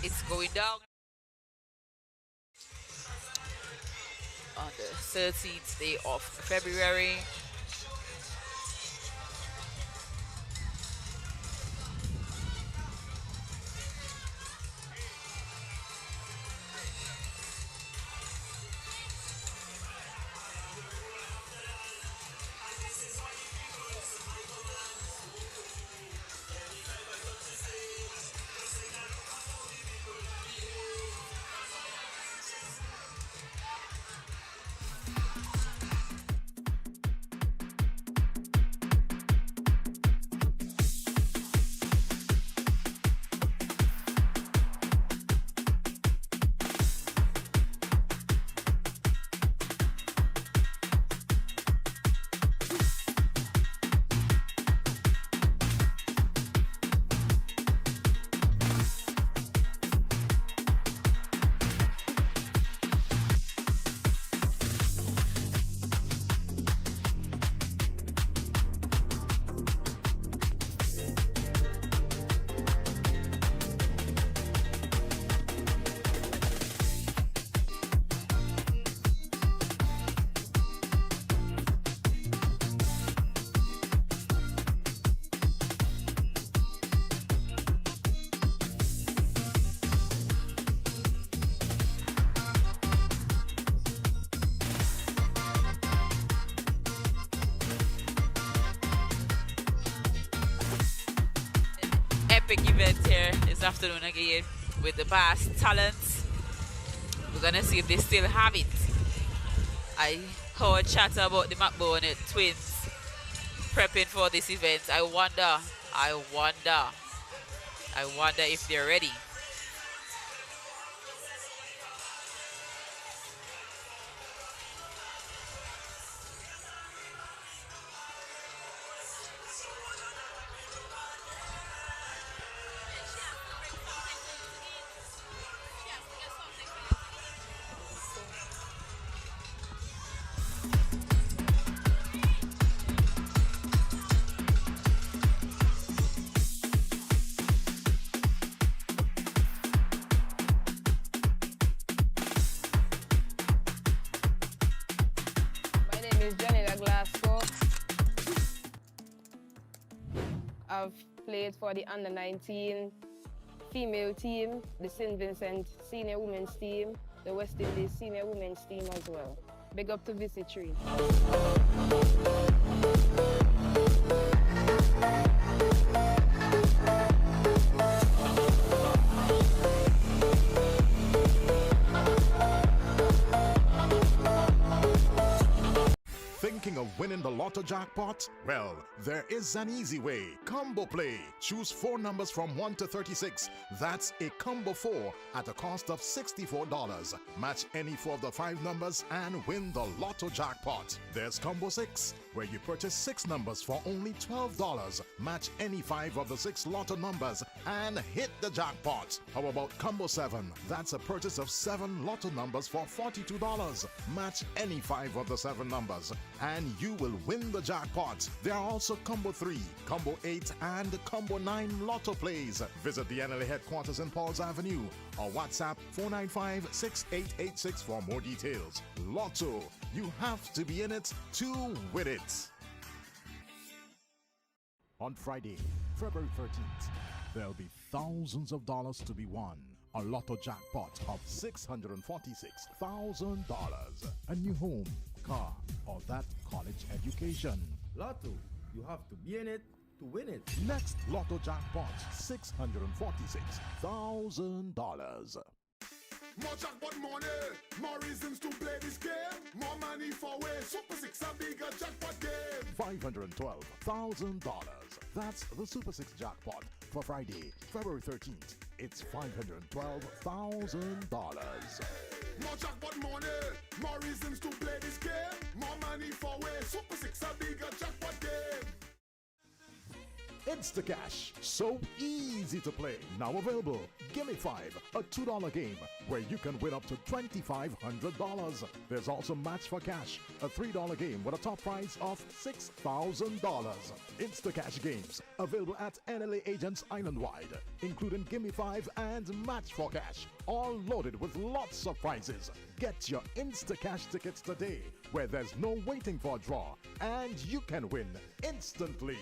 It's going down on the 13th day of February. Epic event here this afternoon again with the Bass Talents. We're gonna see if they still have it. I heard chatter about the McBurnett twins prepping for this event. I wonder if they're ready. I've played for the under-19 female team, the St. Vincent senior women's team, the West Indies senior women's team as well. Big up to VC3. Thinking of winning the lotto jackpot? Well, there is an easy way. Combo Play. Choose 4 numbers from 1 to 36. That's a combo 4 at a cost of $64. Match any 4 of the 5 numbers and win the lotto jackpot. There's Combo 6, where you purchase 6 numbers for only $12. Match any 5 of the 6 lotto numbers and hit the jackpot. How about Combo 7? That's a purchase of 7 lotto numbers for $42. Match any 5 of the 7 numbers and you will win the jackpot. There are also Combo 3, Combo 8, and Combo 9 lotto plays. Visit the NLA headquarters in Pauls Avenue or WhatsApp 495-6886 for more details. Lotto, you have to be in it to win it. On Friday, February 13th, there'll be thousands of dollars to be won. A lotto jackpot of $646,000. A new home, car, or that college education. Lotto, you have to be in it to win it. Next lotto jackpot, $646,000. More jackpot money, more reasons to play this game. More money for way, Super 6 a bigger jackpot game. $512,000. That's the Super 6 jackpot for Friday, February 13th. It's $512,000. More jackpot money, more reasons to play this game. More money for way, Super 6 a bigger jackpot game. Instacash, so easy to play. Now available. Gimme 5, a $2 game where you can win up to $2,500. There's also Match for Cash, a $3 game with a top prize of $6,000. Instacash games available at NLA agents island-wide, including Gimme 5 and Match for Cash, all loaded with lots of prizes. Get your Instacash tickets today, where there's no waiting for a draw, and you can win instantly.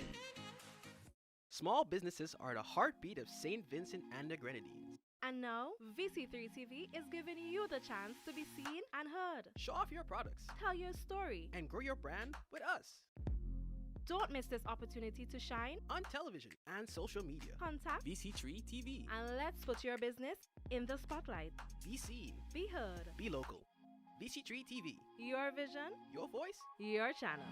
Small businesses are the heartbeat of St. Vincent and the Grenadines. And now, VC3 TV is giving you the chance to be seen and heard. Show off your products Tell your story. and grow your brand with us Don't miss this opportunity to shine. on television and social media. Contact VC3 TV. and let's put your business in the spotlight. Be seen. Be heard. Be local. VC3 TV. Your vision, Your voice. your channel.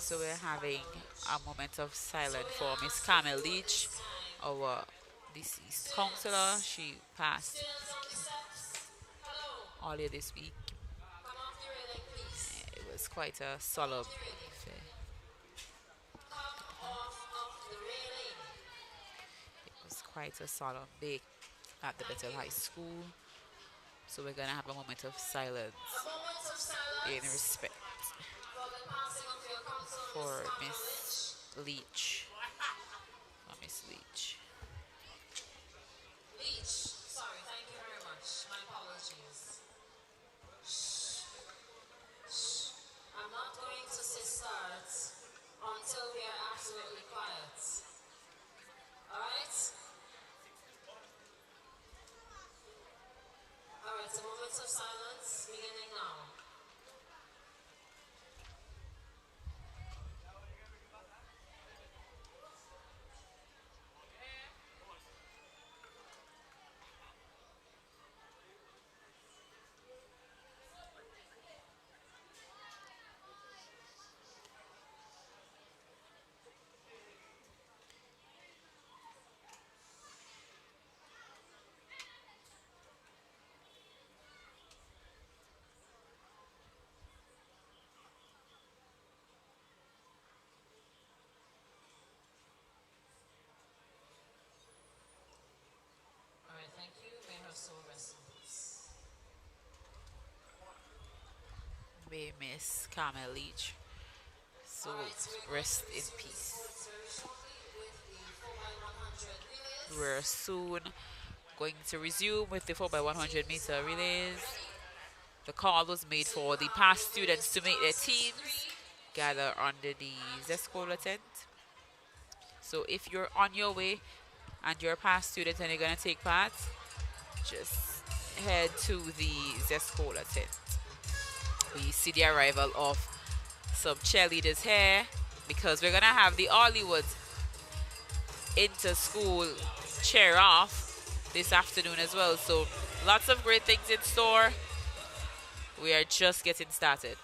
So we're having a moment of silence for Miss Carmel Leach, our deceased counselor. She passed earlier this week. It was quite a solemn affair. It was quite a solemn day at the Bethel High School. So we're going to have a moment of silence in respect for Miss Leach. For Miss Leach. Leach, sorry, thank you very much. My apologies. Shh. Shh. I'm not going to say start until we are absolutely quiet. Alright? Alright, so moments of silence beginning now. Alright, thank you. May her soul rest in peace. May Miss Carmel Leach so rest in peace. We're soon going to resume with the 4x100 meter relays. The call was made for the past students to make their teams gather under the Zescola tent. So if you're on your way and you're a past student and you're going to take part, just head to the Zescola tent. We see the arrival of some cheerleaders here because we're going to have the Hollywood inter-school cheer off this afternoon as well. So lots of great things in store. We are just getting started.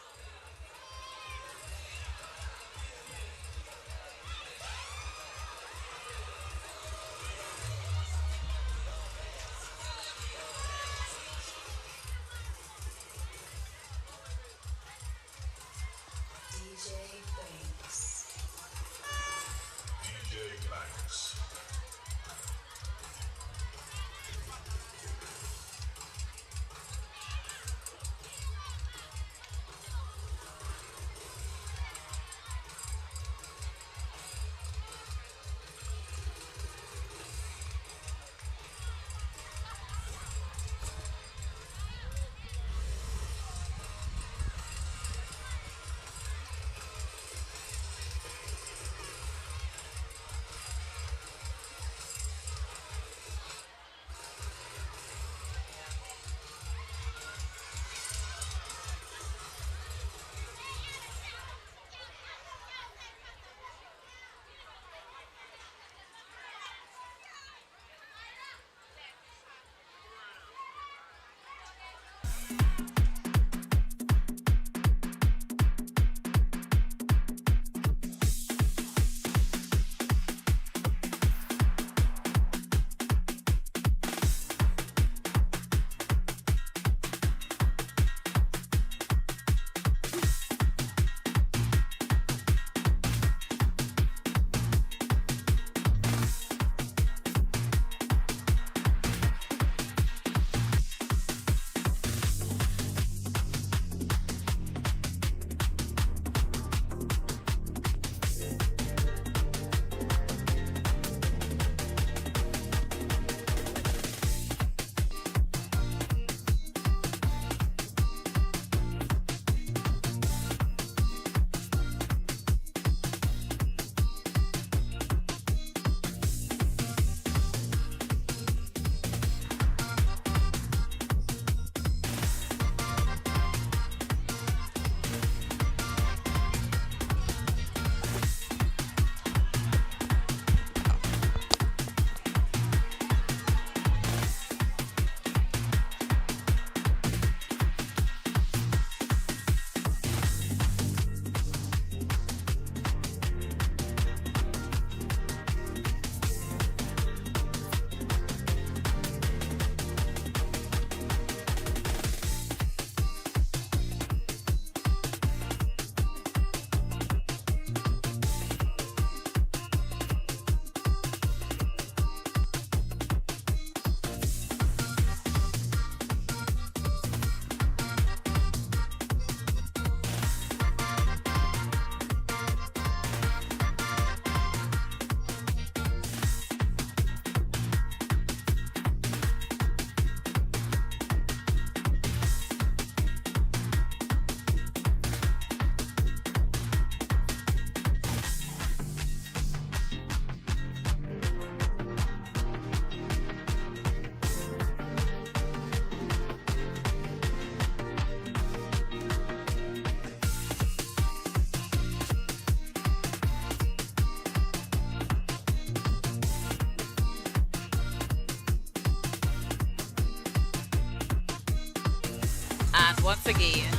Once again,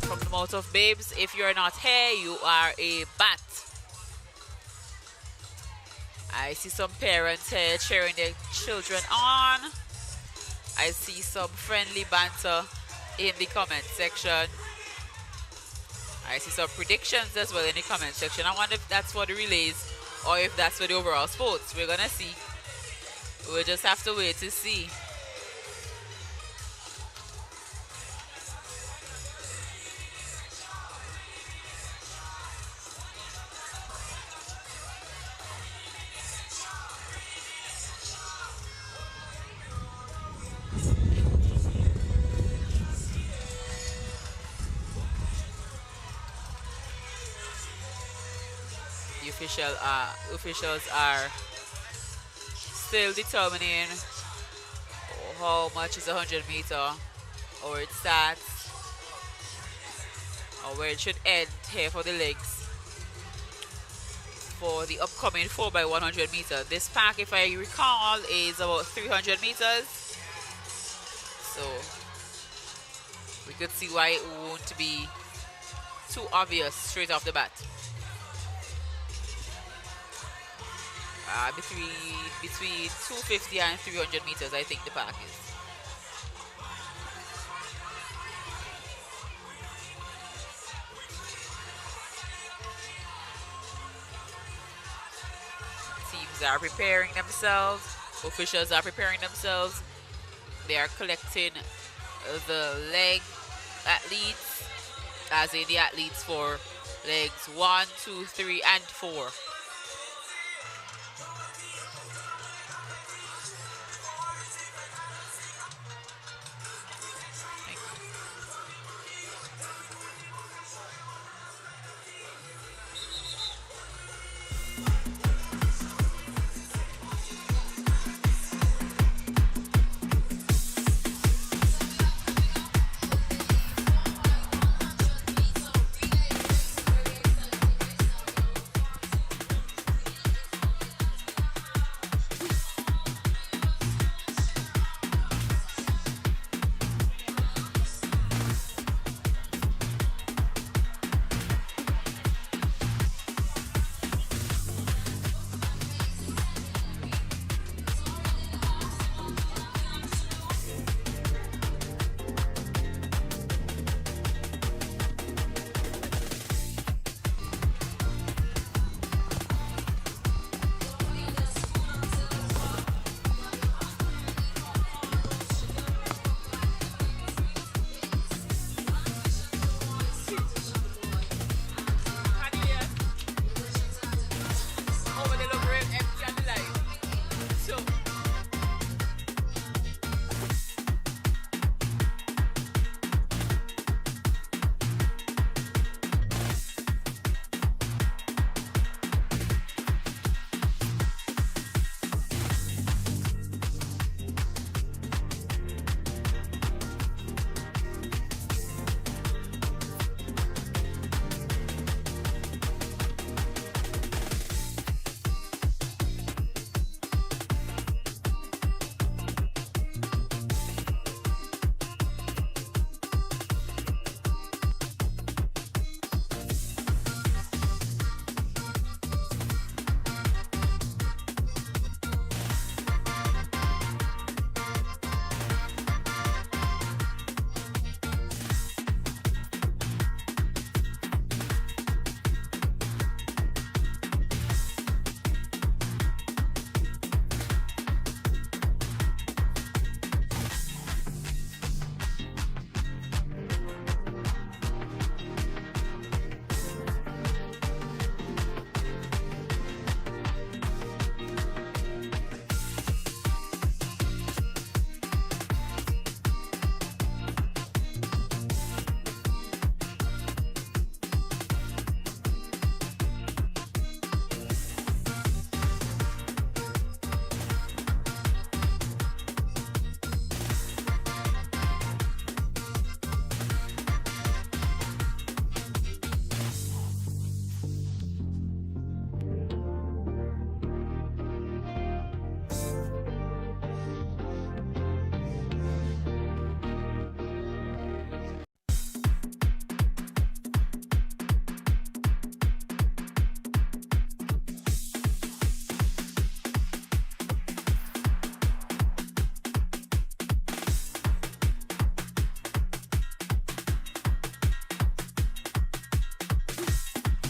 from the mouth of babes, if you're not here, you are a bat. I see some parents here cheering their children on. I see some friendly banter in the comment section. I see some predictions as well in the comment section. I wonder if that's for the relays or if that's for the overall sports. We're gonna see. We'll just have to wait to see. Officials are still determining how much is 100 meter, or it starts, or where it should end here for the legs for the upcoming 4x100 meter. This pack, if I recall, is about 300 meters, so we could see why it won't be too obvious straight off the bat. Between 250 and 300 meters, I think the pack is. Teams are preparing themselves. Officials are preparing themselves. They are collecting the leg athletes, as in the athletes for legs 1, 2, 3, and 4.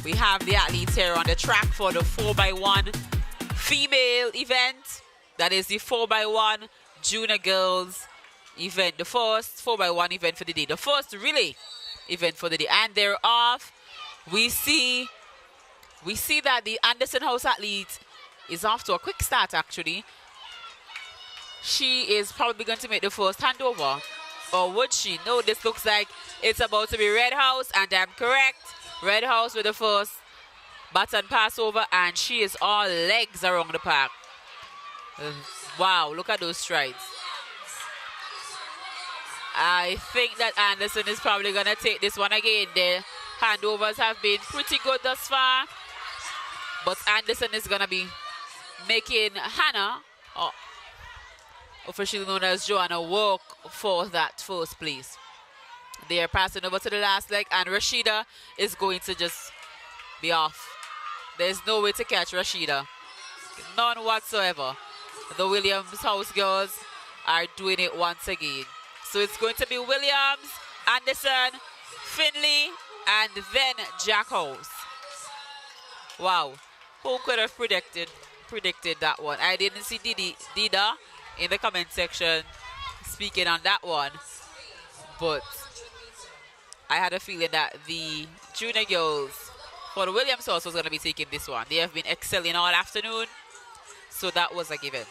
We have the athletes here on the track for the 4x1 female event. That is the 4x1 junior girls event. The first 4x1 event for the day. The first relay event for the day. And they're off. We see that the Anderson House athlete is off to a quick start, actually. She is probably going to make the first handover. Or would she? No, this looks like it's about to be Red House, and I'm correct. Red House with the first baton pass over, and she is all legs around the park. Wow, look at those strides. I think that Anderson is probably going to take this one again. The handovers have been pretty good thus far. But Anderson is going to be making Hannah, officially known as Joanna, work for that first place. They are passing over to the last leg, and Rashida is going to just be off. There's no way to catch Rashida. None whatsoever. The Williams House girls are doing it once again. So it's going to be Williams, Anderson, Finley, and then Jack House. Wow. Who could have predicted that one? I didn't see Dida in the comment section speaking on that one. But I had a feeling that the junior girls for the Williams House was going to be taking this one. They have been excelling all afternoon. So that was a given.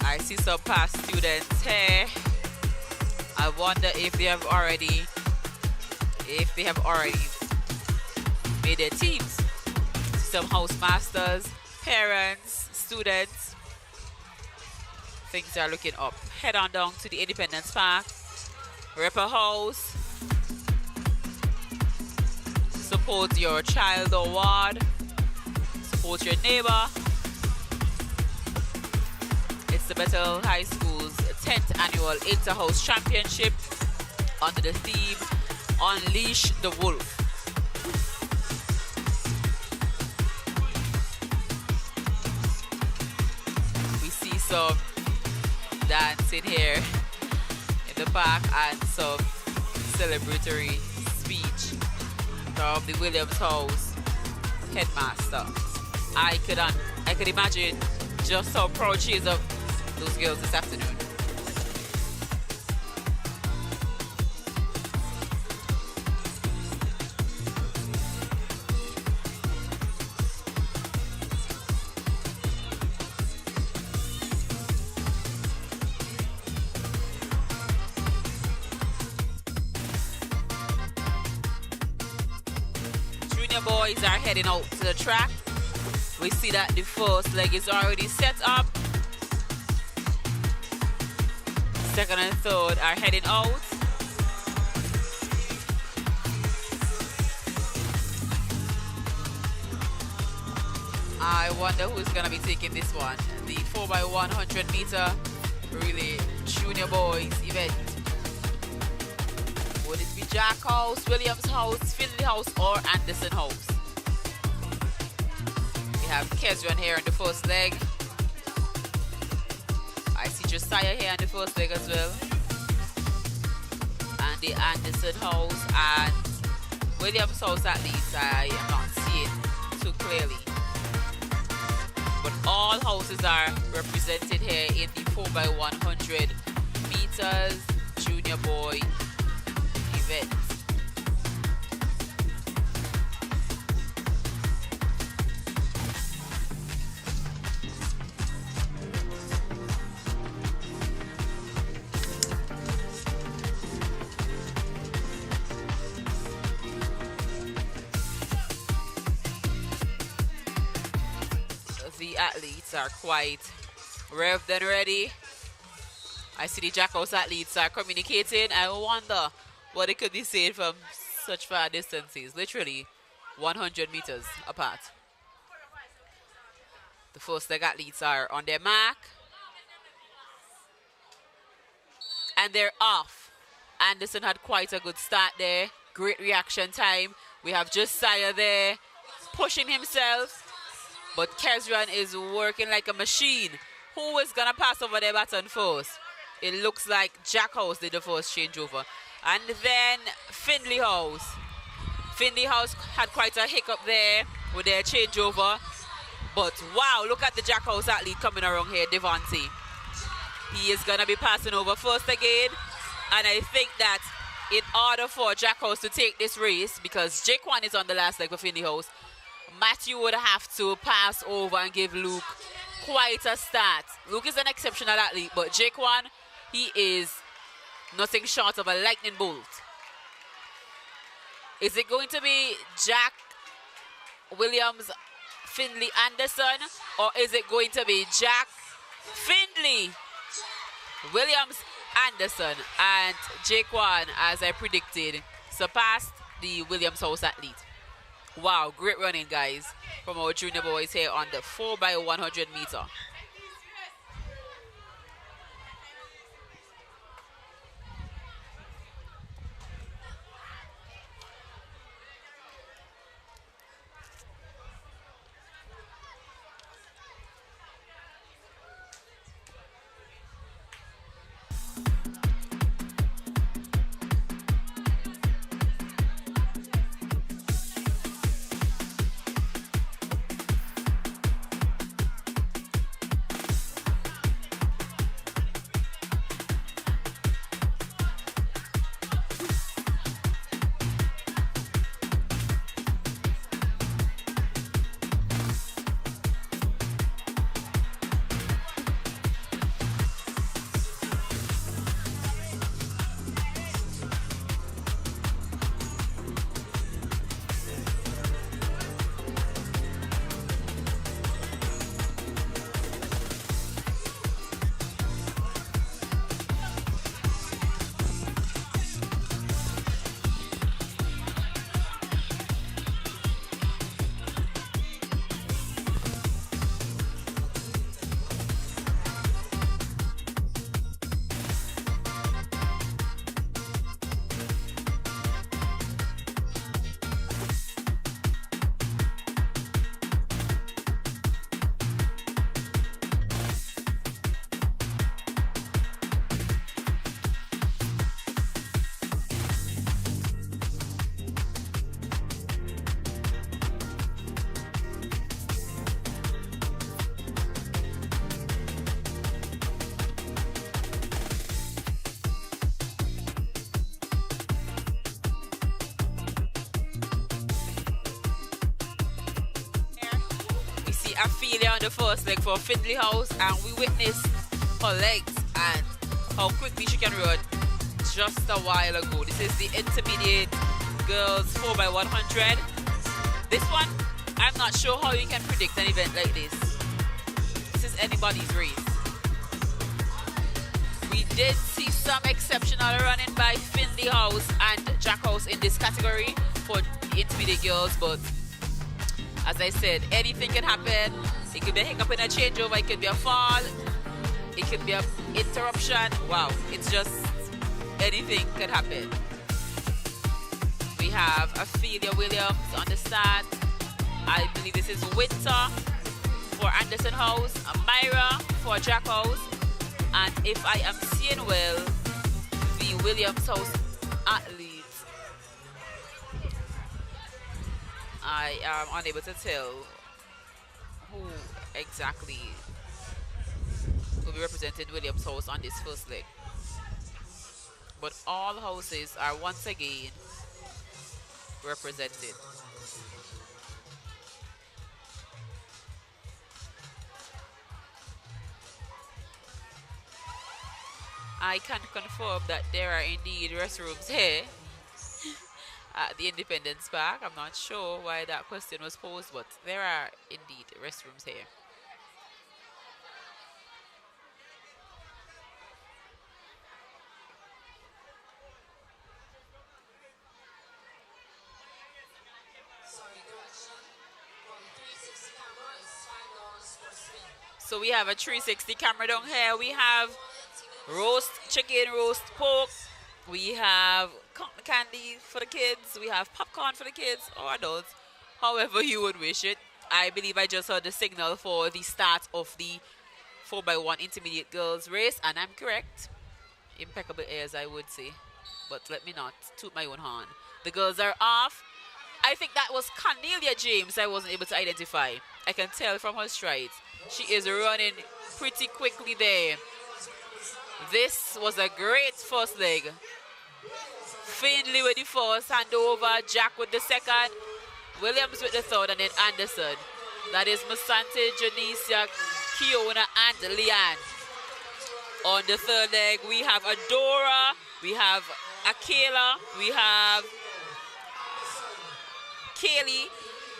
I see some past students here. I wonder if they have already made their teams. Some house masters, parents, students. Things are looking up. Head on down to the Independence Park. Ripper House. Support your child or ward. Support your neighbor. It's the Bethel High School's 10th annual Inter-House Championship under the theme Unleash the Wolf. We see some dancing here in the park and some celebratory speech from the Williams House headmaster. I could imagine just how proud she is of those girls this afternoon. Junior boys are heading out to the track. We see that the first leg is already set up. Second and third are heading out. I wonder who's going to be taking this one. The 4x100 meter relay junior boys event. Would it be Jack House, Williams House, Finley House, or Anderson House? We have Kezran here in the first leg. I see Josiah here in the first leg as well. And the Anderson House and Williams House athletes I am not seeing too clearly. But all houses are represented here in the 4x100 meters junior boy event. The athletes are quite revved and ready. I see the Jack House athletes are communicating. I wonder what they could be saying from such far distances, literally 100 meters apart. The first leg athletes are on their mark. And they're off. Anderson had quite a good start there. Great reaction time. We have Josiah there pushing himself. But Kezran is working like a machine. Who is going to pass over their baton first? It looks like Jack House did the first changeover. And then Finley House. Finley House had quite a hiccup there with their changeover. But wow, look at the Jack House athlete coming around here, Devontae. He is going to be passing over first again. And I think that in order for Jack House to take this race, because Jaquan is on the last leg for Finley House, Matthew would have to pass over and give Luke quite a start. Luke is an exceptional athlete, but Jaquan, he is nothing short of a lightning bolt. Is it going to be Jack Williams, Finley Anderson, or is it going to be Jack Finley Williams Anderson? And Jaquan, as I predicted, surpassed the Williams House athlete. Wow, great running, guys, from our junior boys here on the 4x100 meter. A failure on the first leg for Finley House, and we witnessed her legs and how quickly she can run just a while ago. This is the intermediate girls 4x100. This one, I'm not sure how you can predict an event like this. This is anybody's race. We did see some exceptional running by Finley House and Jack House in this category for intermediate girls, but as I said, anything can happen. It could be a hiccup in a changeover, it could be a fall, it could be an interruption. Wow, it's just anything could happen. We have Ophelia Williams on the start. I believe this is Winter for Anderson House, Myra for Jack House, and if I am seeing well, the Williams House athlete. I am unable to tell who exactly will be representing Williams House on this first leg. But all houses are once again represented. I can confirm that there are indeed restrooms here at the Independence Park. I'm not sure why that question was posed, but there are indeed restrooms here. Sorry, correction. From 360 camera is $5 per So we have a 360 camera down here. We have roast chicken, roast pork. We have cotton candy for the kids. We have popcorn for the kids or adults, however you would wish it. I believe I just heard the signal for the start of the 4x1 intermediate girls race, and I'm correct. Impeccable airs, I would say, but let me not toot my own horn. The girls are off. I think that was Cornelia James. I wasn't able to identify. I can tell from her strides. She is running pretty quickly there. This was a great first leg. Finley with the first, handover, Jack with the second, Williams with the third, and then Anderson. That is Musante, Janicia, Kiona, and Leanne. On the third leg, we have Adora, we have Akela, we have Kaylee,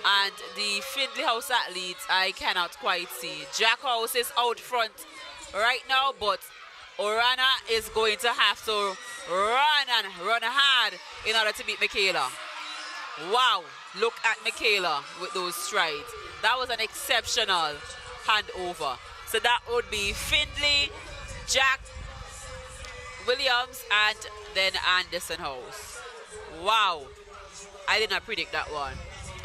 and the Findlay House athletes, I cannot quite see. Jack House is out front right now, but Orana is going to have to run hard in order to beat Michaela. Wow, look at Michaela with those strides. That was an exceptional handover. So that would be Findlay, Jack, Williams, and then Anderson House. Wow, I did not predict that one.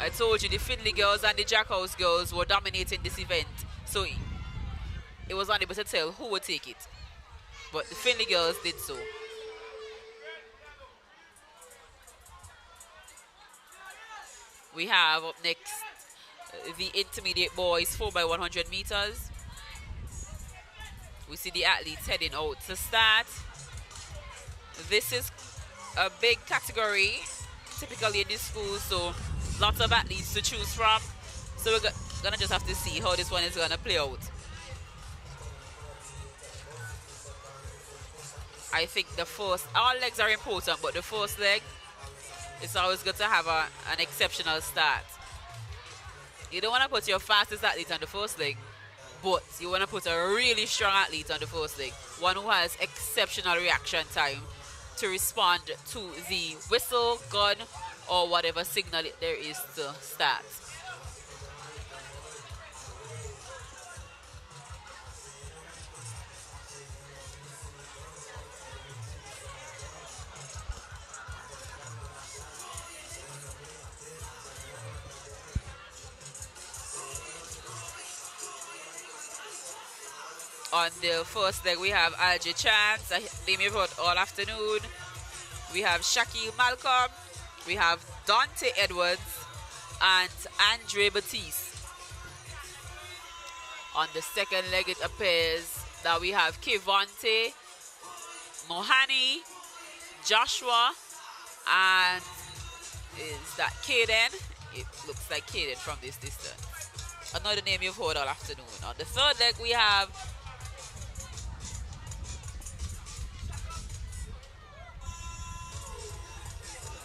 I told you the Findlay girls and the Jack House girls were dominating this event, so it was unable to tell who would take it. But the Findlay girls did so. We have up next the intermediate boys 4x100 meters. We see the athletes heading out to start. This is a big category, typically in this school, so lots of athletes to choose from. So we're gonna just have to see how this one is gonna play out. I think the first, all legs are important, but the first leg, it's always good to have an exceptional start. You don't want to put your fastest athlete on the first leg, but you want to put a really strong athlete on the first leg. One who has exceptional reaction time to respond to the whistle, gun, or whatever signal there is to start. On the first leg, we have Algie Chance, they may vote all afternoon. We have Shaquille Malcolm, we have Dante Edwards, and Andre Batiste. On the second leg, it appears that we have Kevonte, Mohani, Joshua, and is that Kaden? It looks like Kaden from this distance. Another name you've heard all afternoon. On the third leg, we have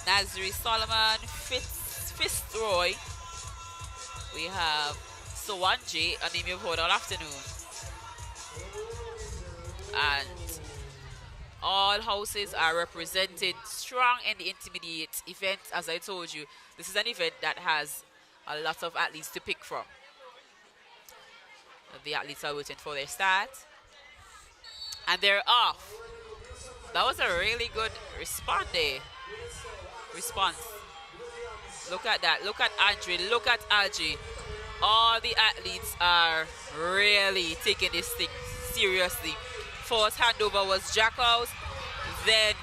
Nazri Solomon, Fitzroy. We have Sowanji, a name you've heard all afternoon. And all houses are represented strong in the intermediate event. As I told you, this is an event that has a lot of athletes to pick from. The athletes are waiting for their start. And they're off. That was a really good response. Look at that. Look at Andre. Look at Algie. All the athletes are really taking this thing seriously. First handover was Jack House. Then,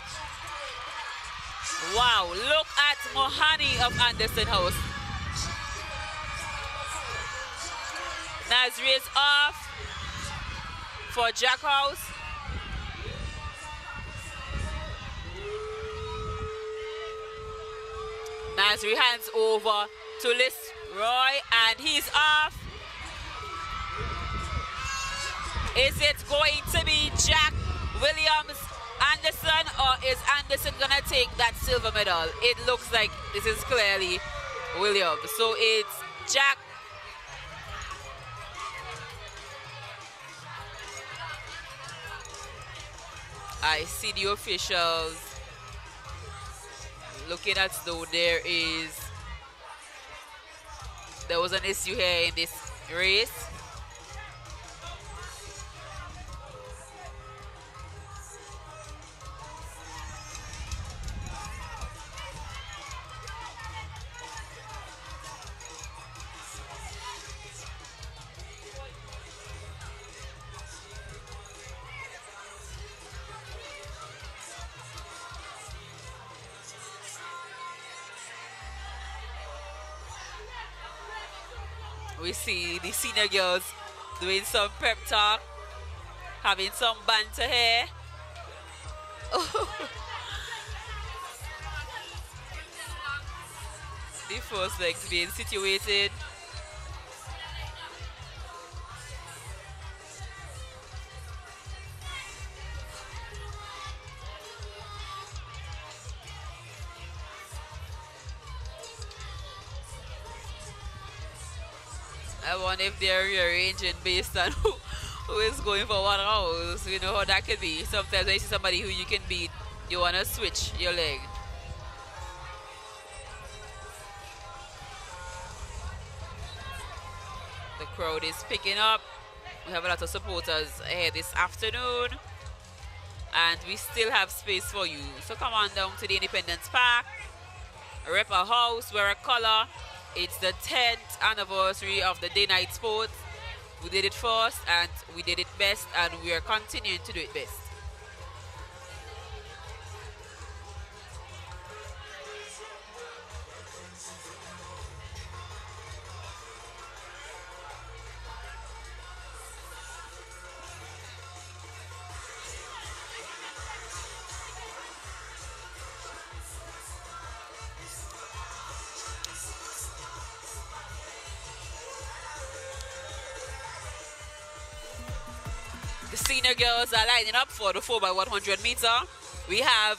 wow, look at Mohani of Anderson House. Nazri is off for Jack House. Nazri hands over to Liz Roy, and he's off. Is it going to be Jack, Williams, Anderson, or is Anderson gonna take that silver medal? It looks like this is clearly Williams. So it's Jack. I see the officials looking as though there was an issue here in this race. We see the senior girls doing some prep talk, having some banter here. The first legs being situated. I wonder if they're rearranging based on who is going for what house. You know how that could be. Sometimes when you see somebody who you can beat, you want to switch your leg. The crowd is picking up. We have a lot of supporters here this afternoon. And we still have space for you. So come on down to the Independence Park. Rep a house, wear a color. It's the 10th anniversary of the day-night sports. We did it first and we did it best, and we are continuing to do it best. The senior girls are lining up for the 4x100 meter. We have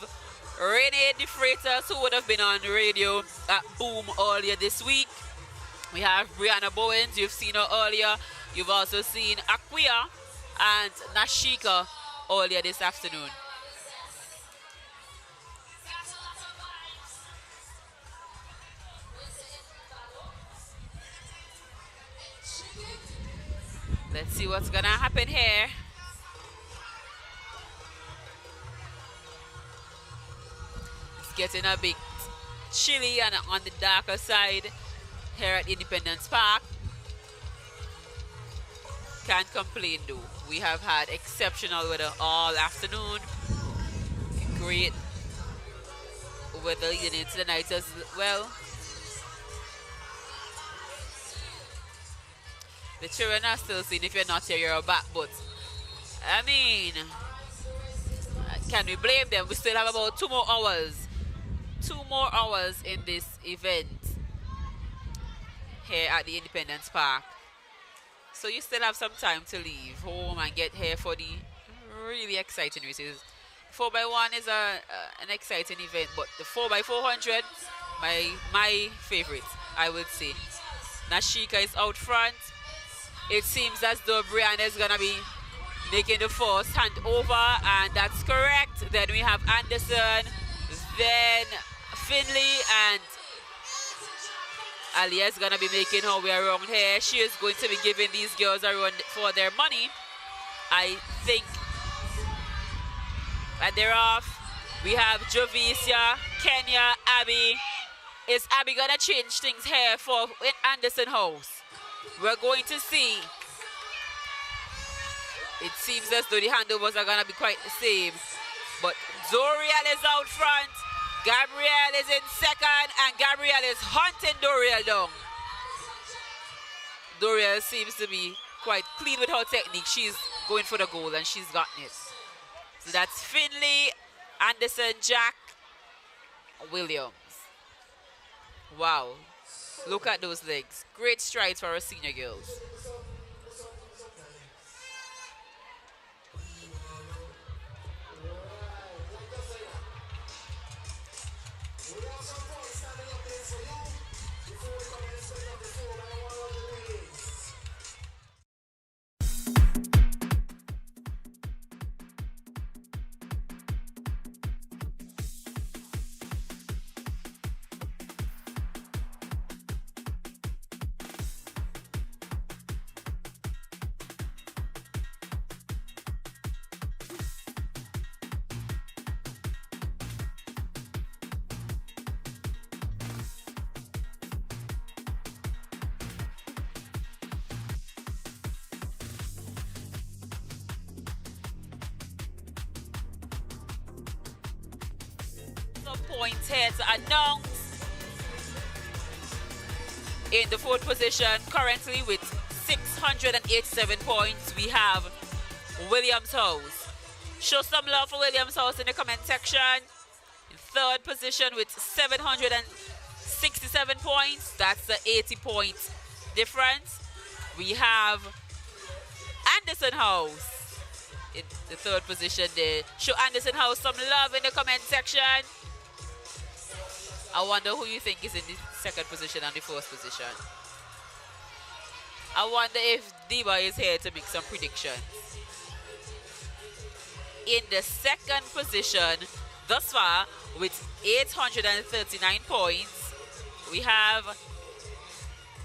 Renee the Freitas, who would have been on the radio at Boom earlier this week. We have Brianna Bowens, you've seen her earlier. You've also seen Aquia and Nashika earlier this afternoon. Let's see what's gonna happen here. Getting a bit chilly and on the darker side here at Independence Park. Can't complain though. We have had exceptional weather all afternoon. Great weather leading into the night as well. The children are still seeing if you're not here, you're back, but I mean, can we blame them? We still have about 2 more hours. 2 more hours in this event here at the Independence Park. So you still have some time to leave home and get here for the really exciting races. 4x1 is an exciting event, but the 4x400, my favorite, I would say. Nashika is out front. It seems as though Brianna is going to be making the first handover, and that's correct. Then we have Anderson, then Finley, and Alia is going to be making her way around here. She is going to be giving these girls a run for their money, I think. And they're off. We have Jovicia, Kenya, Abby. Is Abby going to change things here for Anderson House? We're going to see. It seems as though the handovers are going to be quite the same. But Doriel is out front. Gabrielle is in second, and Gabrielle is hunting Doriel down. Doriel seems to be quite clean with her technique. She's going for the goal, and she's gotten it. So that's Finley, Anderson, Jack, Williams. Wow. Look at those legs. Great strides for our senior girls. Points here to announce In the fourth position, currently with 687 points, we have Williams House. Show some love for Williams House in the comment section. In third position with 767 points. That's the 80-point difference. We have Anderson House in the third position there. Show Anderson House some love in the comment section. I wonder who you think is in the second position and the fourth position. I wonder if Diva is here to make some predictions. In the second position, thus far, with 839 points, we have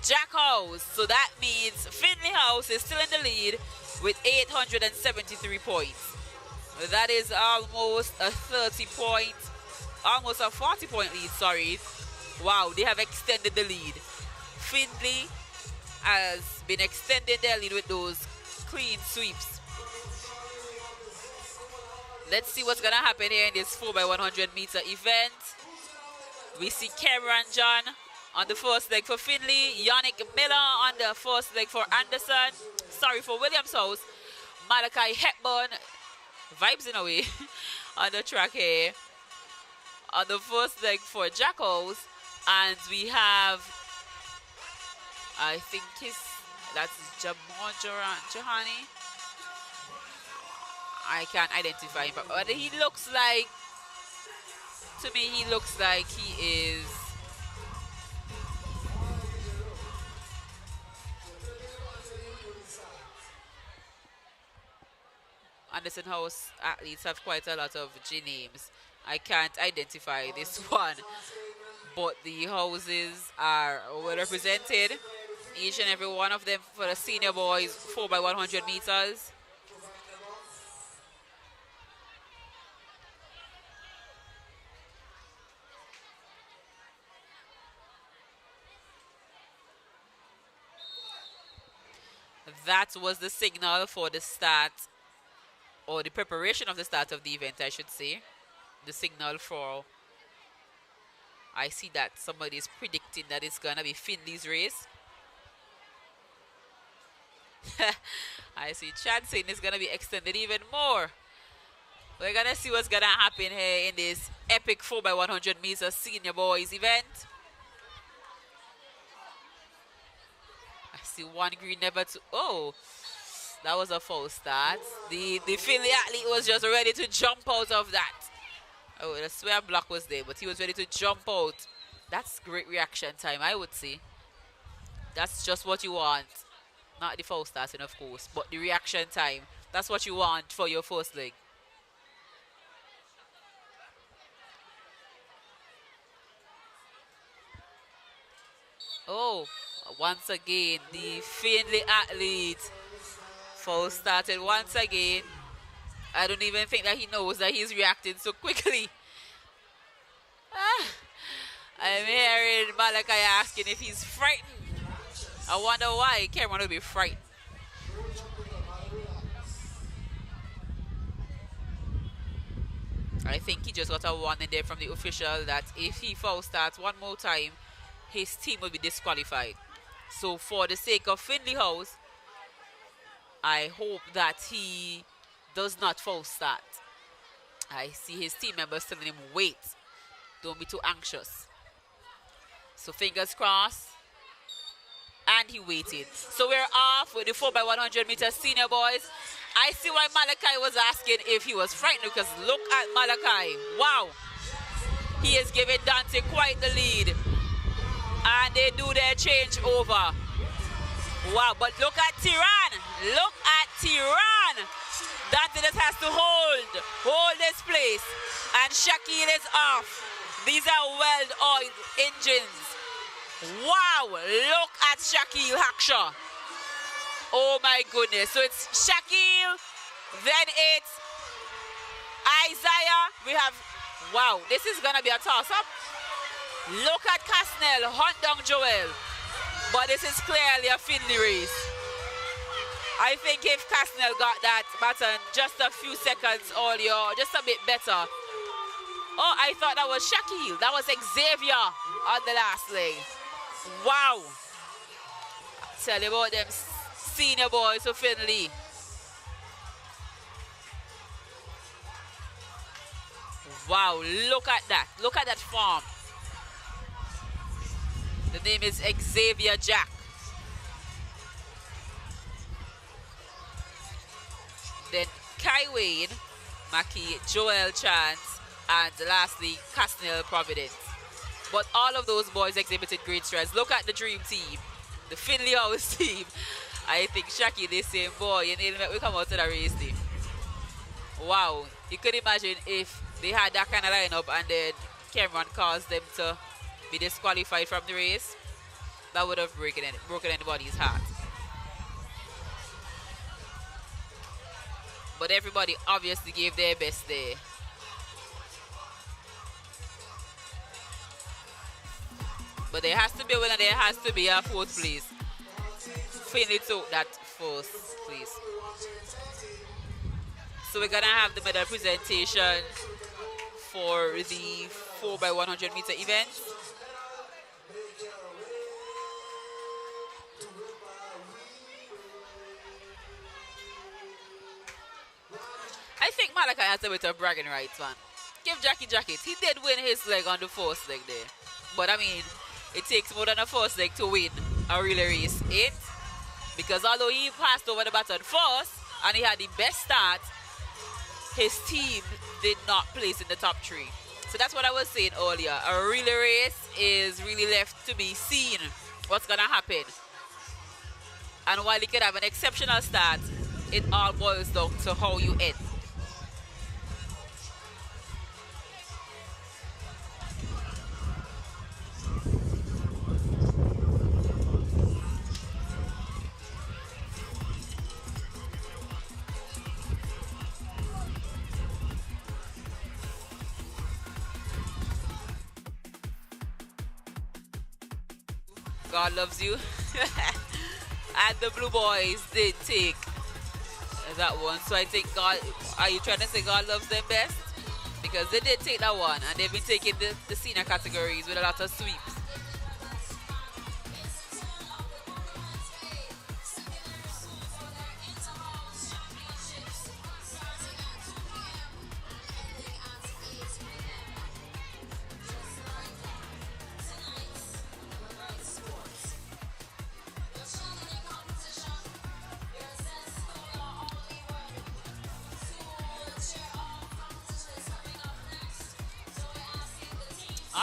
Jack House. So that means Finley House is still in the lead with 873 points. That is almost a 30-point, almost a 40-point lead, sorry. Wow, they have extended the lead. Finley has been extending their lead with those clean sweeps. Let's see what's going to happen here in this 4x100 meter event. We see Cameron John on the first leg for Finley. Yannick Miller on the first leg for Anderson. Sorry, for Williams House. Malachi Hepburn, vibes in a way, on the track here. On the first leg for Jack House. And we have, I think that's Jamon Johani. I can't identify him, but he looks like, to me, he looks like he is Anderson House athletes have quite a lot of G names. I can't identify this one, but the houses are well represented. Each and every one of them for the senior boys, 4x100 meters. That was the signal for the start, or the preparation of the start of the event, I should say. The signal for, I see that somebody is predicting that it's going to be Finley's race. I see Chad saying it's going to be extended even more. We're going to see what's going to happen here in this epic 4x100 meters senior boys event. I see one green never to, oh, that was a false start. The Finley athlete was just ready to jump out of that. Oh, the swear block was there, but he was ready to jump out. That's great reaction time, I would say. That's just what you want. Not the false starting, of course, but the reaction time. That's what you want for your first leg. Oh, once again, the Finley athlete false started once again. I don't even think that he knows that he's reacting so quickly. I'm hearing Malachi asking if he's frightened. I wonder why Cameron will be frightened. I think he just got a warning there from the official that if he false starts one more time, his team will be disqualified. So for the sake of Finley House, I hope that he does not false start. I see his team members telling him, wait, don't be too anxious. So fingers crossed. And he waited. So we're off with the 4x100 meters senior boys. I see why Malachi was asking if he was frightened, because look at Malachi. Wow. He is giving Dante quite the lead. And they do their change over. Wow, but look at Tiran. Look at Tiran. Dante just has to hold this place. And Shaquille is off. These are well-oiled engines. Wow, look at Shaquille Hackshaw. Oh my goodness. So it's Shaquille, then it's Isaiah. We have, wow, this is going to be a toss-up. Look at Casnell, hunt down Joel. But this is clearly a Finley race. I think if Casnell got that baton just a few seconds earlier, just a bit better. Oh, I thought that was Shaquille. That was Xavier on the last leg. Wow. tell you about them senior boys of Finley. Wow, look at that. Look at that form. The name is Xavier Jack. Then Kai Wayne, Maki, Joel Chance, and lastly, Casnell Providence. But all of those boys exhibited great strides. Look at the dream team, the Finley House team. I think Shaki, the same boy, you need to come out to the race team. Wow, you could imagine if they had that kind of lineup and then Cameron caused them to be disqualified from the race. That would have broken anybody's heart. But everybody obviously gave their best there. But there has to be a winner, there has to be a fourth place. Finley took that first place. So we're gonna have the medal presentation for the 4x100 meter event. I think Malachi has a bit of bragging rights, man. Give Jackie jacket. He did win his leg on the first leg there. But I mean, it takes more than a first leg to win a relay race. Because although he passed over the baton first and he had the best start, his team did not place in the top 3. So that's what I was saying earlier. A relay race is really left to be seen what's going to happen. And while he could have an exceptional start, it all boils down to how you end. God loves you. And the Blue Boys did take that one. So I think God, are you trying to say God loves them best? Because they did take that one and they've been taking the senior categories with a lot of sweeps.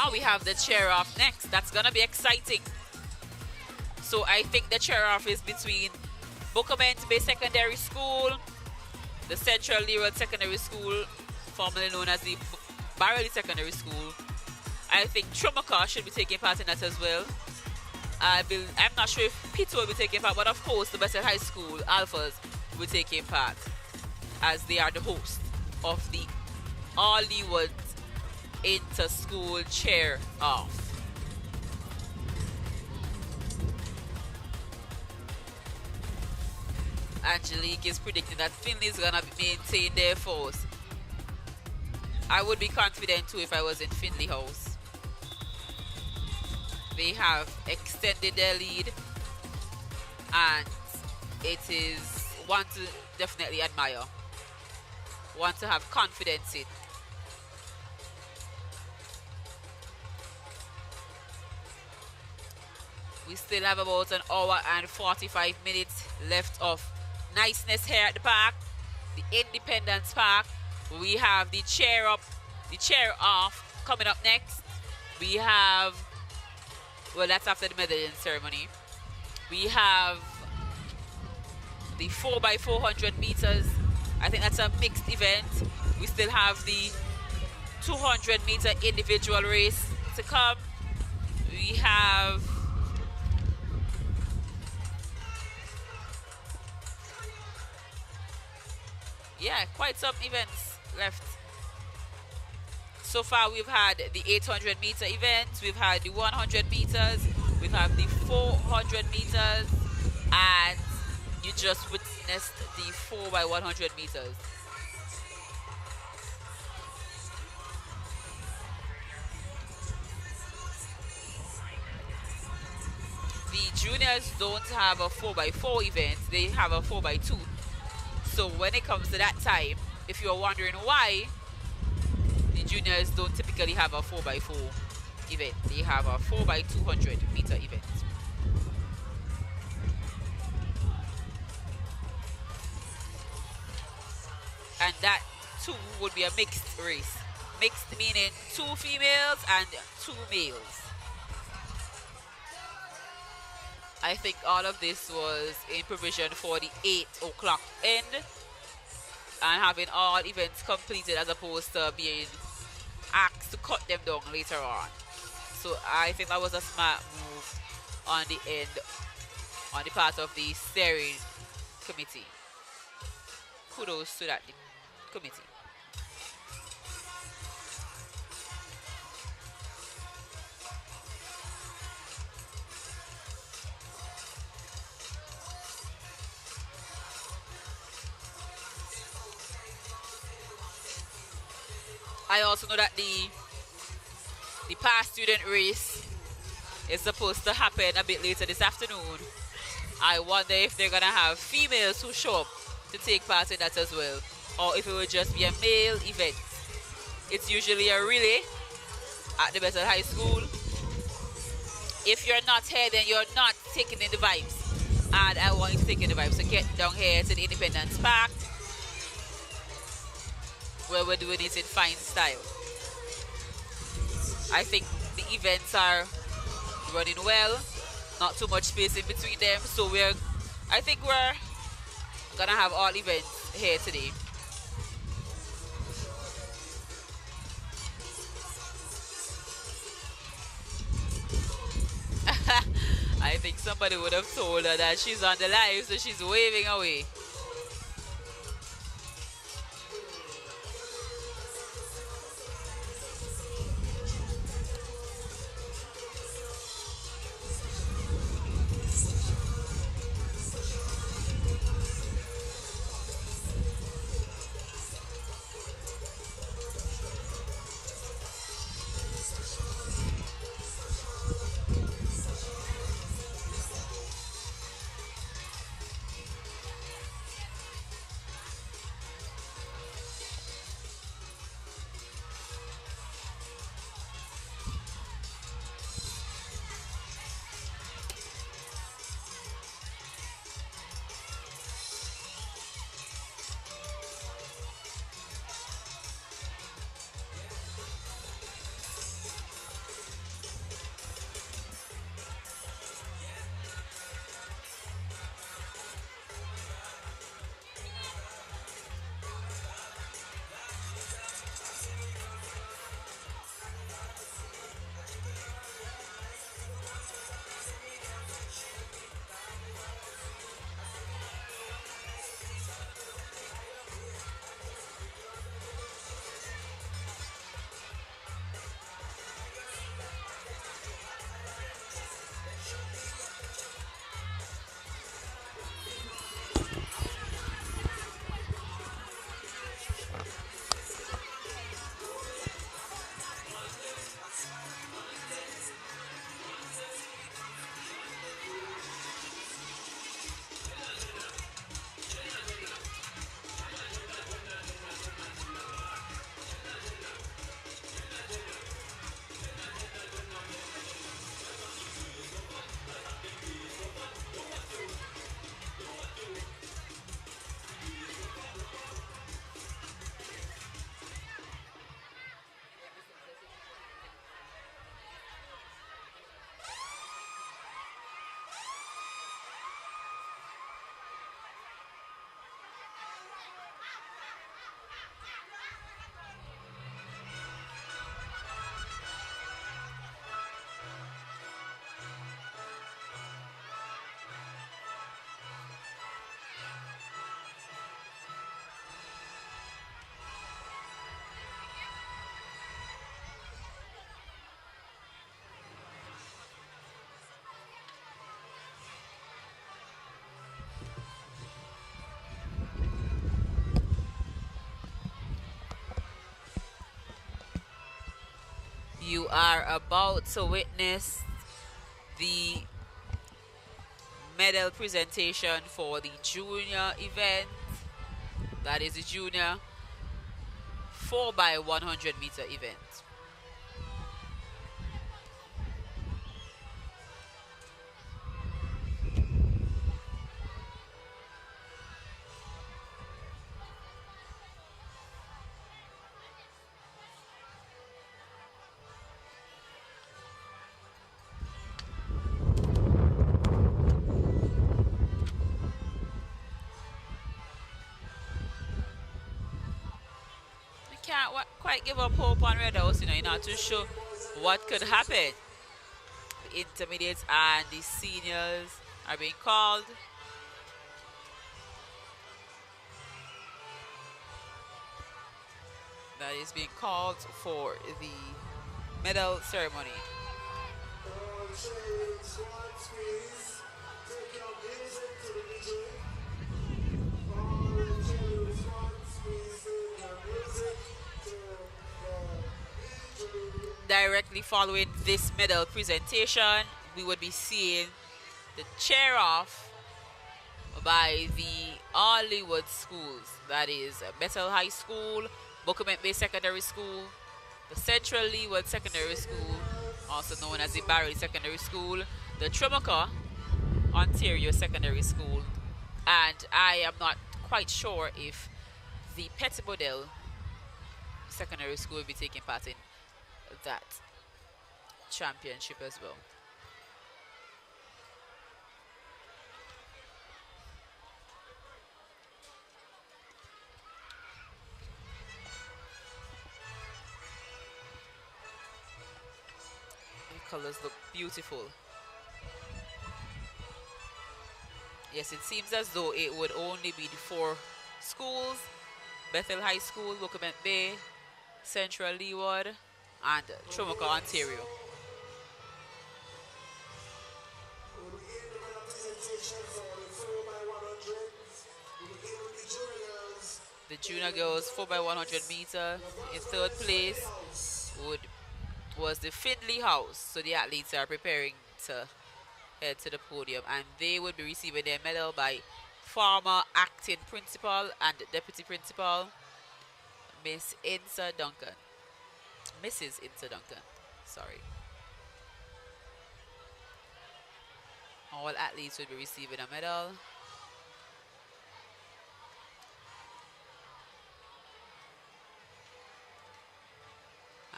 We have the chair off next. That's gonna be exciting. So I think the chair off is between Bookament Bay Secondary School, the Central Leroy Secondary School, formerly known as the Barrelly Secondary School. I think Trumaka should be taking part in that as well. I'm not sure if Pito will be taking part, but of course the Bethel High School Alphas will be taking part as they are the host of the Hollywood Inter-School Chair Off. Angelique is predicting that Finley is gonna maintain their force. I would be confident too if I was in Finley House. They have extended their lead and it is one to definitely admire, one to have confidence in. We still have about an hour and 45 minutes left of niceness here at the park, the Independence Park. We have the chair up, the chair off coming up next. We have, well, that's after the medallion ceremony. We have the 4x400 meters. I think that's a mixed event. We still have the 200 meter individual race to come. We have quite some events left. So far we've had the 800 meter event, we've had the 100 meters, we've had the 400 meters, and you just witnessed the 4x100 meters. The juniors don't have a 4x4 event, they have a 4x2. So when it comes to that time, if you're wondering why the juniors don't typically have a 4x4 event, they have a 4x200 meter event. And that too would be a mixed race. Mixed meaning 2 females and 2 males. I think all of this was in provision for the 8 o'clock end and having all events completed as opposed to being asked to cut them down later on. So I think that was a smart move on the end, on the part of the steering committee. Kudos to that committee. I also know that the past student race is supposed to happen a bit later this afternoon. I wonder if they're gonna have females who show up to take part in that as well, or if it will just be a male event. It's usually a relay at the Bethel High School. If you're not here, then you're not taking in the vibes. And I want you to take in the vibes. So get down here to the Independence Park, where we're doing it in fine style. I think the events are running well, not too much space in between them, so I think we're gonna have all events here today. I think somebody would have told her that she's on the live, so she's waving away. You are about to witness the medal presentation for the junior event. That is the junior 4x100 meter event. Can't quite give up hope on Red House, you're not too sure what could happen. The intermediates and the seniors are being called. That is being called for the medal ceremony. Directly following this medal presentation, we would be seeing the chair off by the Hollywood schools. That is Bethel High School, Bokumet Bay Secondary School, the Central Leeward Secondary School, also known as the Barry Secondary School, the Trumaka, Ontario Secondary School, and I am not quite sure if the Pettibodale Secondary School will be taking part in that championship as well. The colors look beautiful. Yes, it seems as though it would only be the 4 schools: Bethel High School, Bokumet Bay, Central Leeward, and Trumaka, Ontario. The junior girls 4x100 meter. In third place was the Findlay House. So the athletes are preparing to head to the podium, and they would be receiving their medal by former acting principal and deputy principal, Miss Insa Duncan. Mrs. Insa Duncan, sorry. All athletes will be receiving a medal.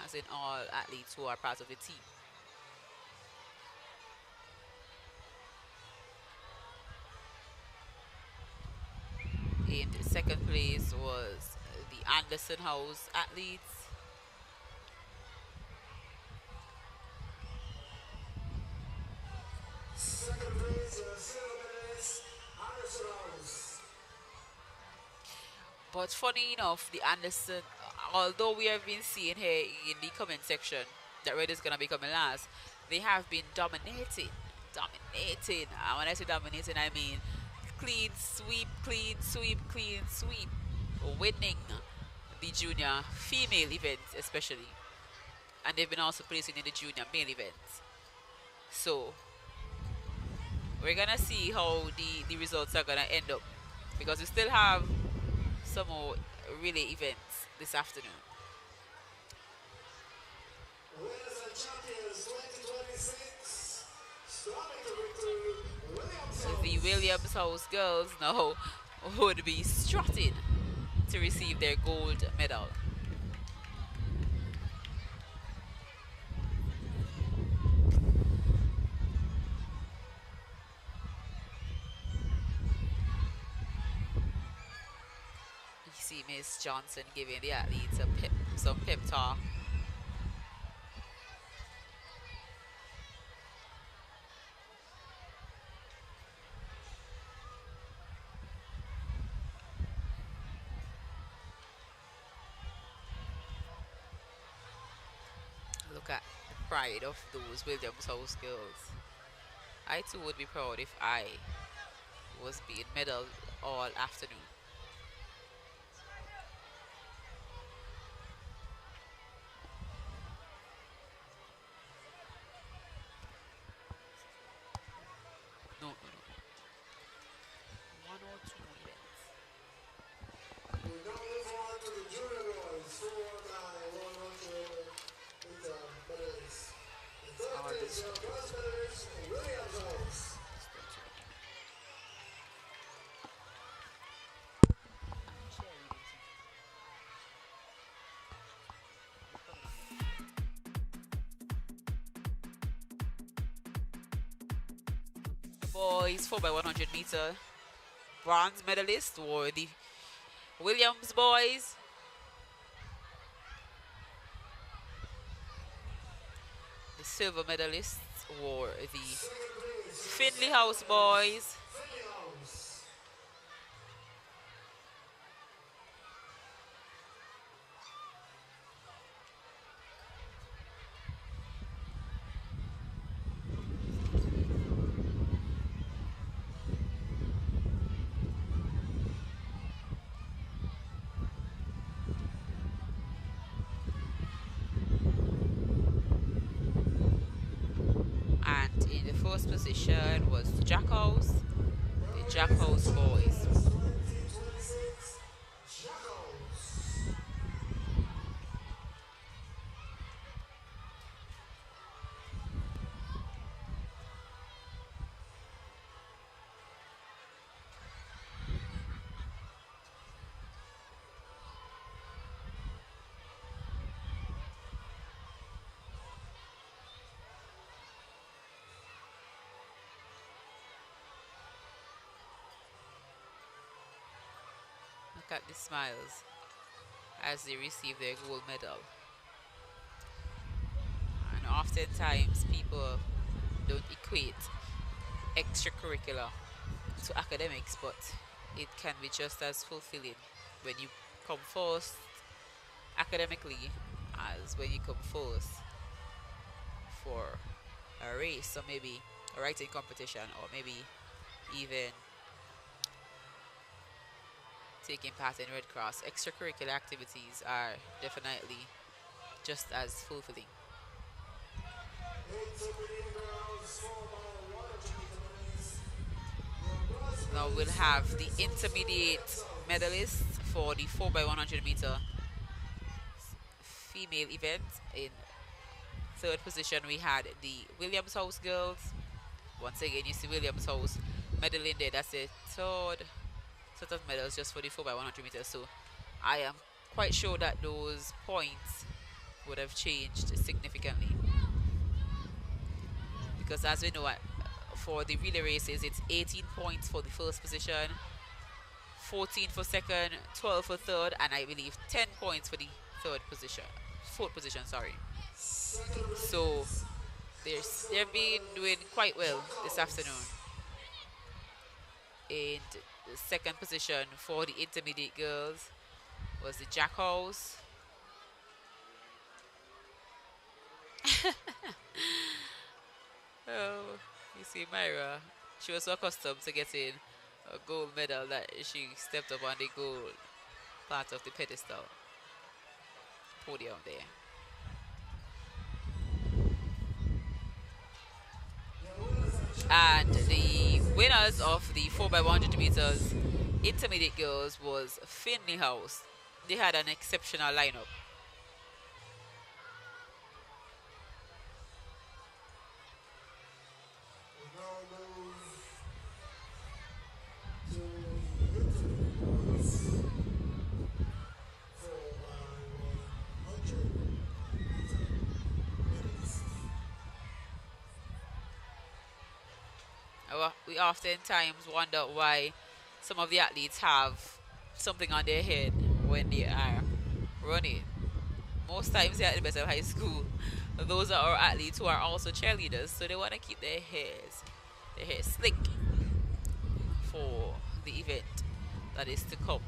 As in all athletes who are part of the team. In the second place was the Anderson House athletes. Second place, Anderson House. But funny enough, the Anderson, although we have been seeing here in the comment section that Red is going to be coming last, they have been dominating. And when I say dominating, I mean clean sweep, winning the junior female events especially. And they've been also placing in the junior male events. So we're gonna see how the results are gonna end up, because we still have some more relay events this afternoon. Winners and champions 2026. Storming the victory, Williams House. The Williams House girls now would be strutting to receive their gold medal. You see Miss Johnson giving the athletes some pep talk. Look at the pride of those Williams House girls. I too would be proud if I was being medaled all afternoon. No. boys 4x100 meter bronze medalists were the Williams boys. The silver medalists were the Findlay House boys. And in the first position was the Jack House boys. Look at the smiles as they receive their gold medal. And oftentimes people don't equate extracurricular to academics, but it can be just as fulfilling when you come first academically as when you come first for a race, or maybe a writing competition, or maybe even taking part in Red Cross. Extracurricular activities are definitely just as fulfilling. Now we'll have the intermediate medalists for the 4x100 meter female event. In third position we had the Williams House girls. Once again, you see Williams House medal in there. That's the third set of medals just for the 4x100 meters. So I am quite sure that those points would have changed significantly, because as we know, for the relay races, it's 18 points for the first position, 14 for second, 12 for third, and I believe 10 points for the fourth position, sorry. So they've been doing quite well this afternoon. And the second position for the intermediate girls was the Jack House. Oh, you see Myra, she was so accustomed to getting a gold medal that she stepped up on the gold part of the pedestal podium there. And the winners of the 4x100 meters intermediate girls was Findlay House. They had an exceptional lineup. We oftentimes wonder why some of the athletes have something on their head when they are running. Most times they're at the Bethel High School. Those are our athletes who are also cheerleaders, so they want to keep their hair slick for the event that is to come.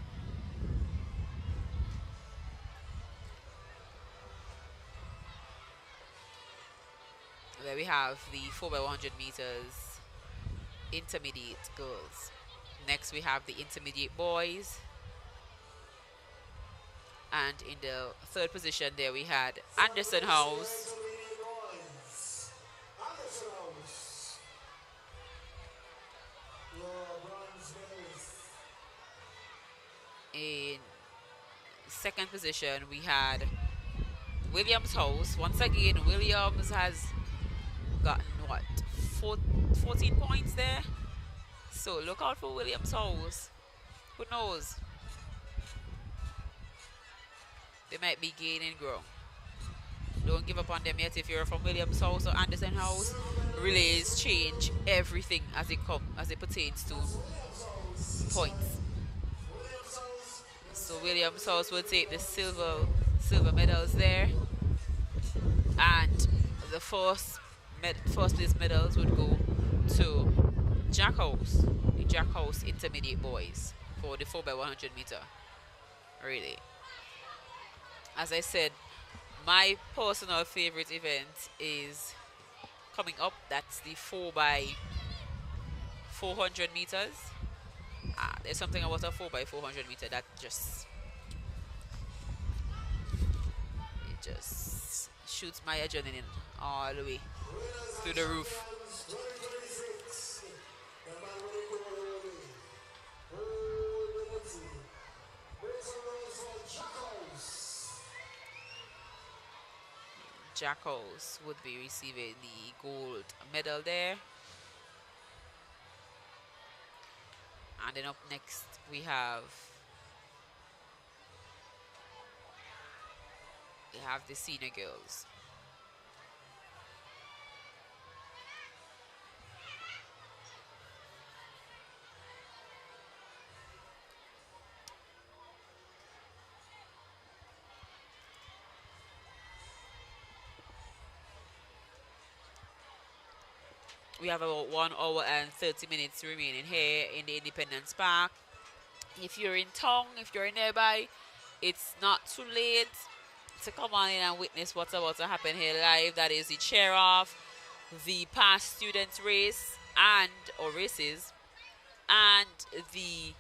There we have the 4x100 meters intermediate girls. Next we have the intermediate boys, and in the third position there we had Anderson House. In second position we had Williams House. Once again, Williams has gotten what, 14 points there. So look out for Williams House. Who knows? They might be gaining ground. Don't give up on them yet if you're from Williams House or Anderson House. relays change everything as it pertains to points. So Williams House will take the silver medals there, and the first place medals would go to Jack House, the Jack House Intermediate Boys for the 4x100 meter. Really, as I said, my personal favorite event is coming up. That's the 4x400 meters. There's something about a 4x400 meter that just shoots my adrenaline all the way through the roof. Jackals would be receiving the gold medal there. And then up next we have the senior girls. We have about 1 hour and 30 minutes remaining here in the Independence Park. If you're in town, if you're nearby, it's not too late to come on in and witness what's about to happen here live. That is the chair off, the past students race or races, and the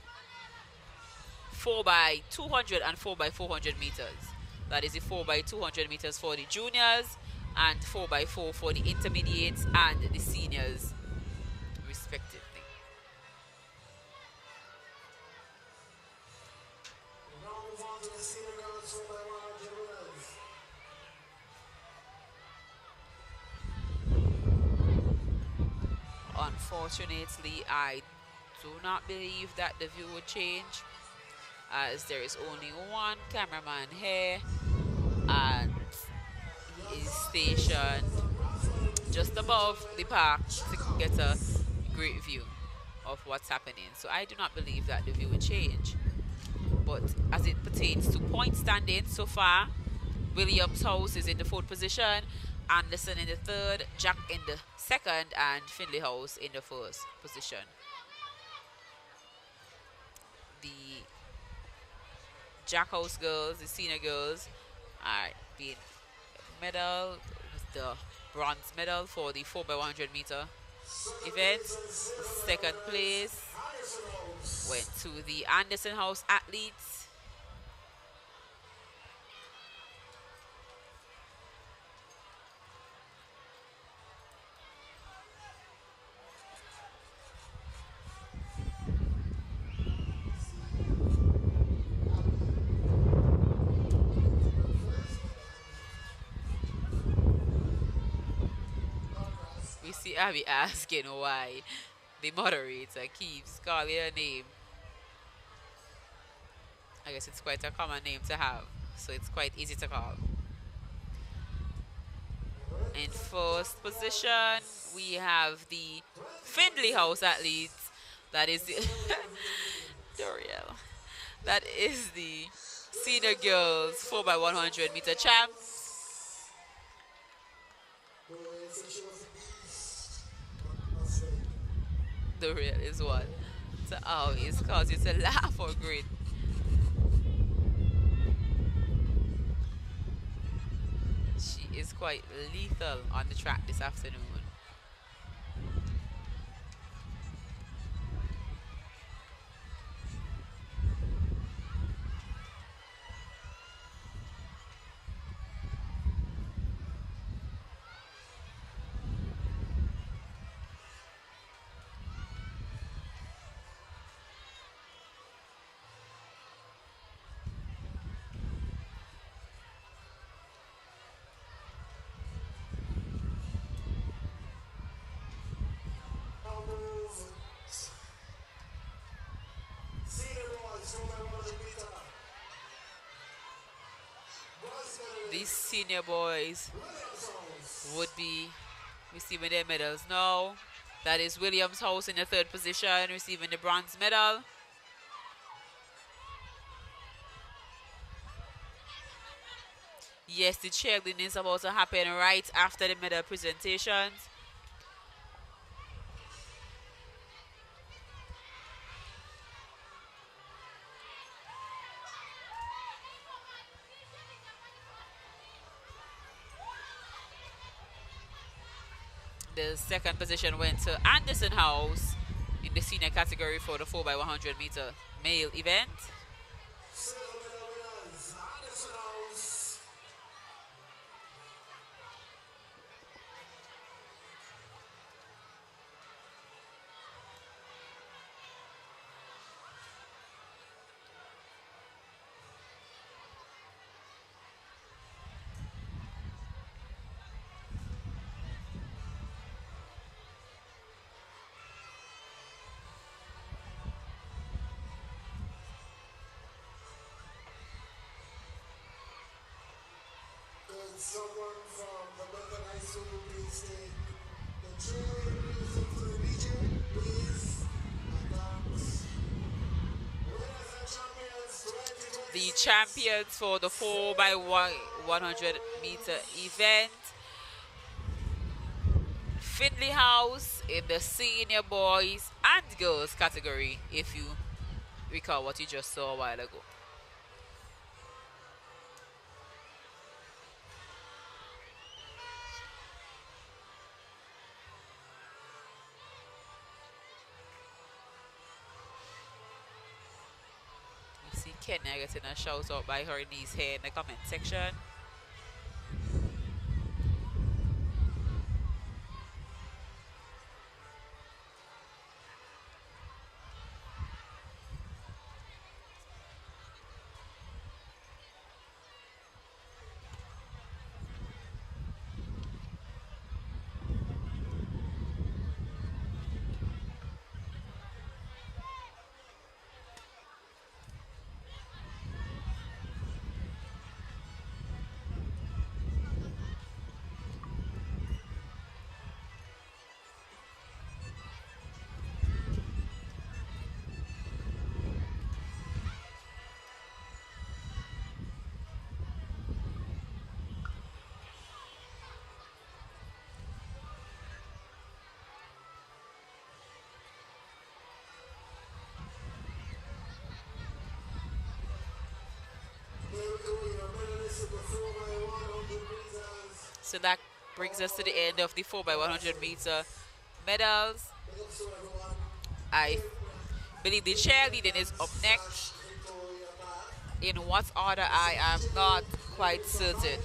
4x200 and 4x400 meters. That is the 4x200 meters for the juniors and 4x4 for the intermediates and the seniors respectively. Unfortunately, I do not believe that the view would change, as there is only one cameraman here and he is stationed just above the park to get a great view of what's happening. So I do not believe that the view will change. But as it pertains to point standing, so far Williams House is in the 4th position, Anderson in the 3rd, Jack in the 2nd, and Finley House in the 1st position. The Jack House girls, the senior girls, are being medal with the bronze medal for the 4x100 meter event. The 2nd place went to the Anderson House athletes. We see Abby asking why the moderator keeps calling her name. I guess it's quite a common name to have, so it's quite easy to call. In 1st position, we have the Findlay House athletes. That is the Doriel. That is the senior girls 4x100 meter champs. Doriel is one to always cause you to laugh or grin. She is quite lethal on the track this afternoon. These senior boys would be receiving their medals now. That is Williams House in the third position, receiving the bronze medal. Yes, the cheerleading is about to happen right after the medal presentations. The second position went to Anderson House in the senior category for the 4x100 meter male event. Could someone from the Bethel High School please take the cheerleading music to the DJ, please? Announce winners and champions 2020. The champions for the 4x100 meter event, Finley House in the senior boys and girls category, if you recall what you just saw a while ago. You see Kenya getting a shout out by her niece here in the comment section. So that brings us to the end of the 4x100 meter medals. I believe the cheerleading is up next. In what order, I am not quite certain.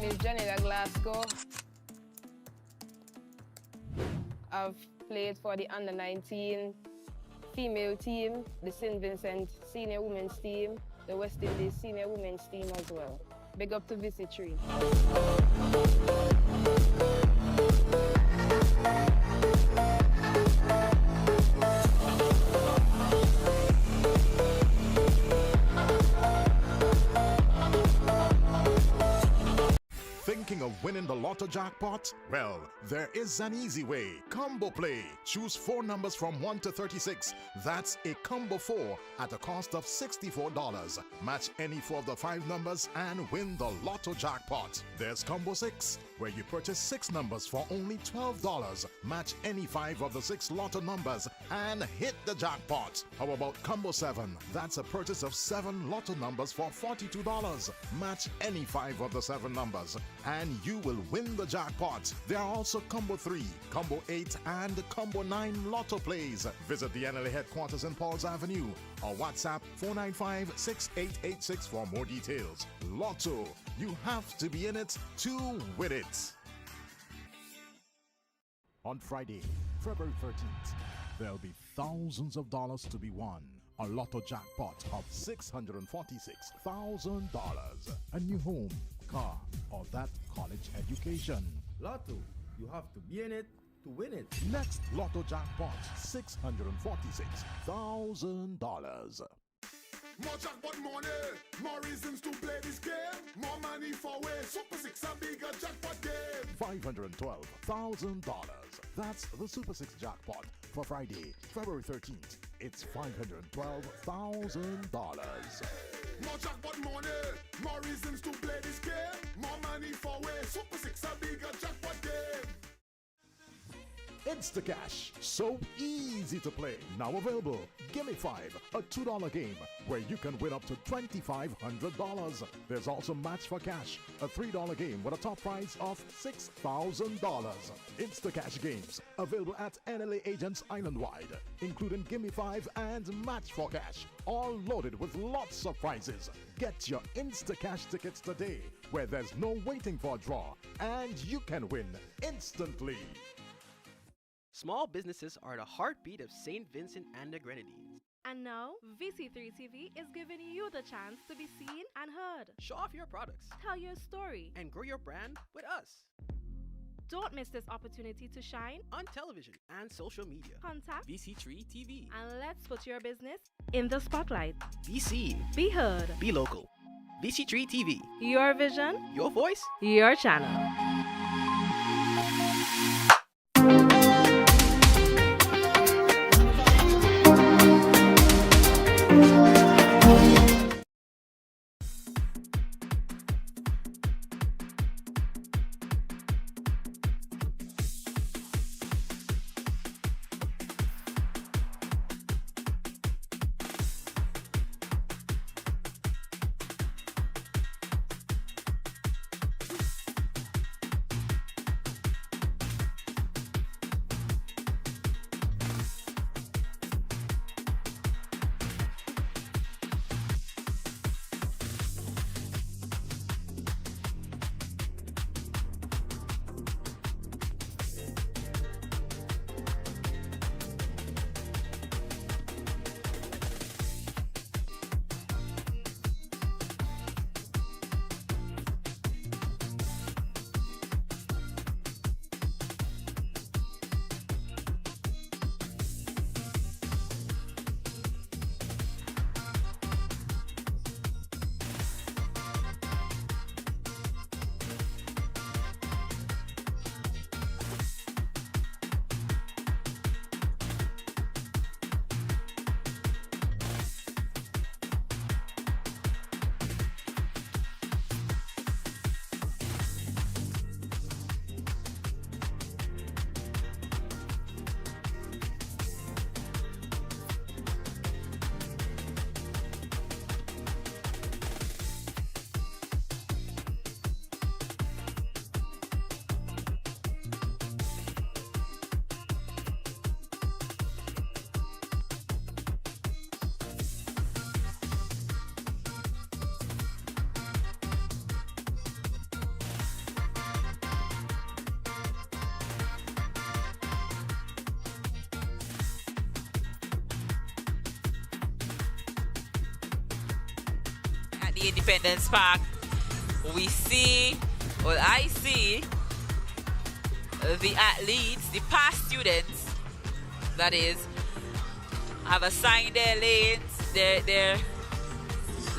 is Janela Glasgow. I've played for the under-19 female team, the St. Vincent senior women's team, the West Indies senior women's team as well. Big up to VC3. Thinking of winning the lotto jackpot? Well, there is an easy way. Combo Play. Choose 4 numbers from 1 to 36. That's a combo 4 at a cost of $64. Match any 4 of the 5 numbers and win the lotto jackpot. There's Combo 6, where you purchase 6 numbers for only $12. Match any 5 of the 6 lotto numbers and hit the jackpot. How about Combo 7? That's a purchase of 7 lotto numbers for $42. Match any 5 of the 7 numbers and you will win the jackpot. There are also Combo 3, Combo 8 and Combo 9 lotto plays. Visit the NLA headquarters in Pauls Avenue or WhatsApp 495-6886 for more details. Lotto, you have to be in it to win it. On Friday, February 13th, there'll be thousands of dollars to be won. A lotto jackpot of $646,000. A new home, car, or that college education. Lotto, you have to be in it to win it. Next lotto jackpot, $646,000. More jackpot money, more reasons to play this game. More money for way, Super 6 a bigger jackpot game. $512,000. That's the Super 6 jackpot for Friday, February 13th. It's $512,000. More jackpot money, more reasons to play this game. More money for way, Super 6 a bigger jackpot game. Instacash, so easy to play. Now available. Gimme 5, a $2 game where you can win up to $2,500. There's also Match for Cash, a $3 game with a top prize of $6,000. Instacash games available at NLA agents island-wide, including Gimme 5 and Match for Cash, all loaded with lots of prizes. Get your Instacash tickets today, where there's no waiting for a draw, and you can win instantly. Small businesses are the heartbeat of St. Vincent and the Grenadines. And now, VC3 TV is giving you the chance to be seen and heard. Show off your products. Tell your story. And grow your brand with us. Don't miss this opportunity to shine on television and social media. Contact VC3 TV. And let's put your business in the spotlight. Be seen. Be heard. Be local. VC3 TV. Your vision. Your voice. Your channel. the Independence Park, we see, well, I see the athletes, the past students, that is, have assigned their lanes, their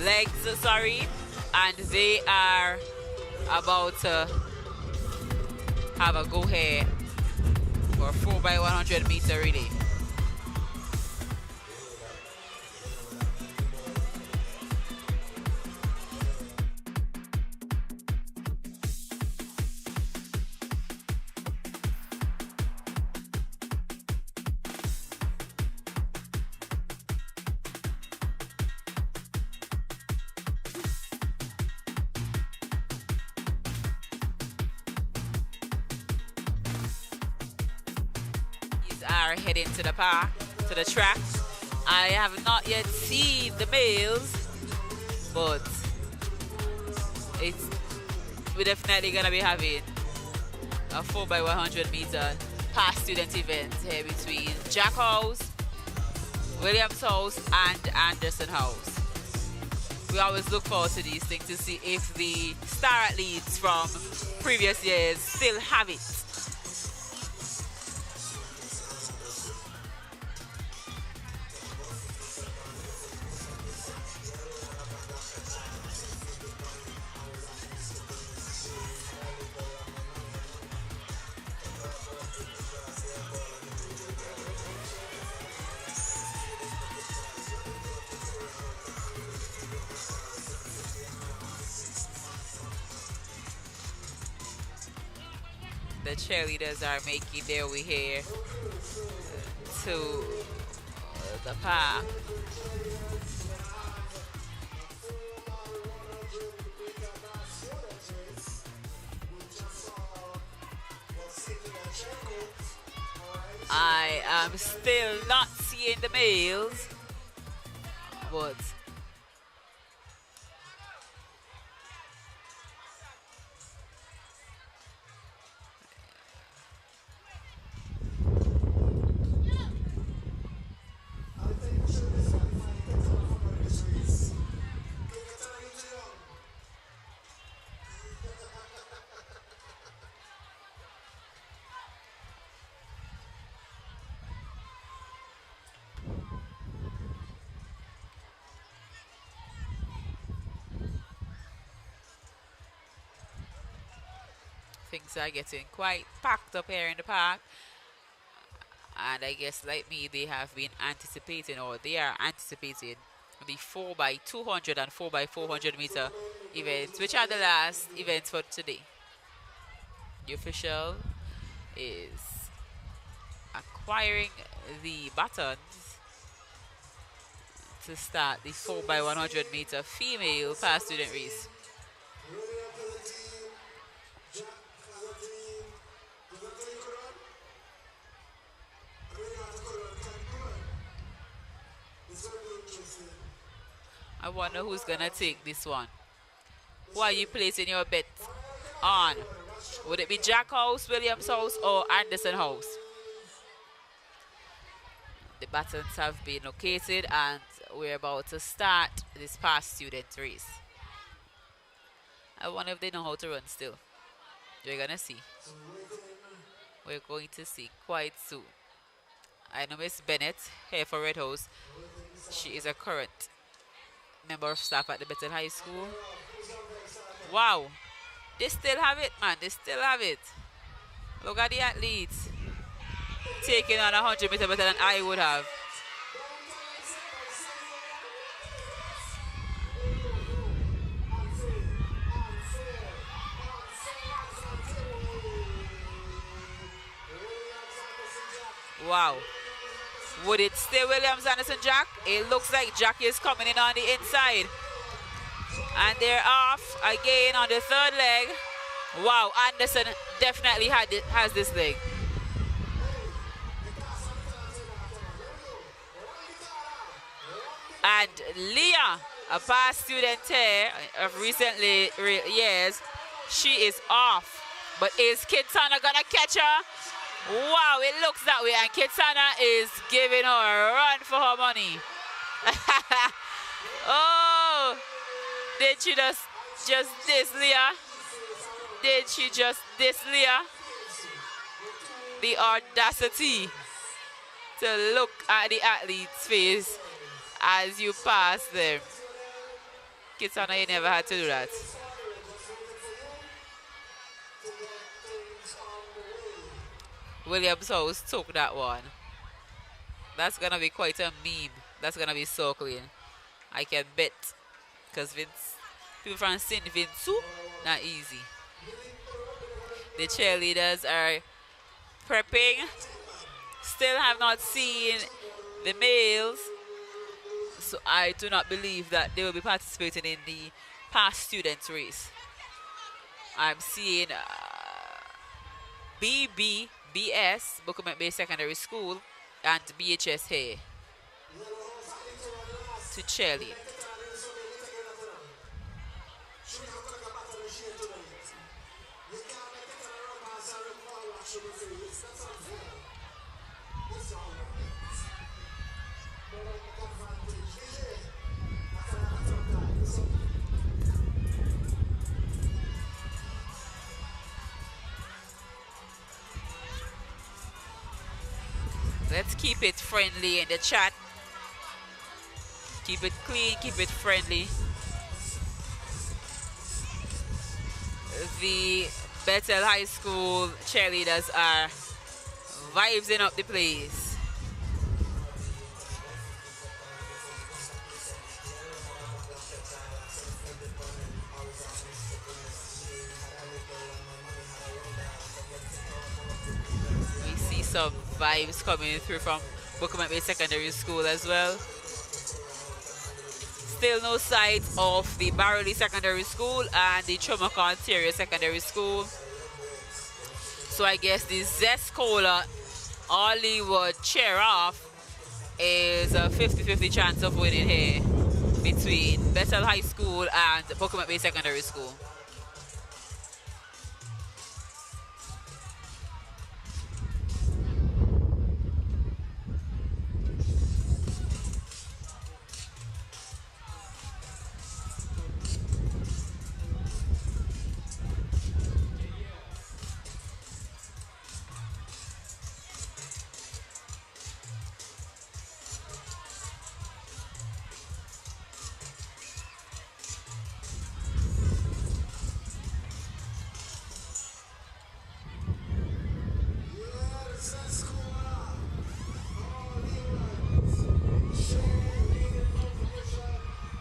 legs, sorry, and they are about to have a go ahead for 4x100 meter relay. Are heading to the park, to the track. I have not yet seen the males, but we're definitely gonna be having a 4x100 meter past student event here between Jack House, Williams House, and Anderson House. We always look forward to these things to see if the star athletes from previous years still have it. The cheerleaders are making their way here to the park. I am still not seeing the males, but things are getting quite packed up here in the park. And I guess like me, they have been anticipating, or they are anticipating, the 4x200 and 4x400 meter events, which are the last events for today. The official is acquiring the batons to start the 4x100 meter female past student race. I wonder who's gonna take this one. Who are you placing your bet on? Would it be Jack House, Williams House, or Anderson House? The batons have been located and we're about to start this past student race. I wonder if they know how to run still. We're gonna see. We're going to see quite soon. I know Miss Bennett here for Red House. She is a current member of staff at the Bethel High School. Wow, they still have it, man. They still have it. Look at the athletes taking on 100 meters better than I would have. Wow. Would it stay Williams, Anderson, Jack? It looks like Jack is coming in on the inside. And they're off again on the third leg. Wow, Anderson definitely has this leg. And Leah, a past student here of recently years, she is off. But is Kitsana gonna catch her? Wow, it looks that way. And Kitsana is giving her a run for her money. Oh, Did she just diss Leah? Did she just diss Leah? The audacity to look at the athlete's face as you pass them. Kitana, you never had to do that. Williams House took that one. That's gonna be quite a meme. That's gonna be so clean. I can bet. Because people from St. Vincent, not easy. The cheerleaders are prepping. Still have not seen the males. So I do not believe that they will be participating in the past students race. I'm seeing BBS, Bukumet Bay Secondary School, and BHS here to cheerlead. Let's keep it friendly in the chat. Keep it clean, keep it friendly. The Bethel High School cheerleaders are vibing up the place. We see some vibes coming through from Bukumet Bay Secondary School as well. Still no sight of the Barrowley Secondary School and the Chomaka Ontario Secondary School. So I guess the Zescola Hollywood cheer off is a 50-50 chance of winning here between Bethel High School and Bukumet Bay Secondary School.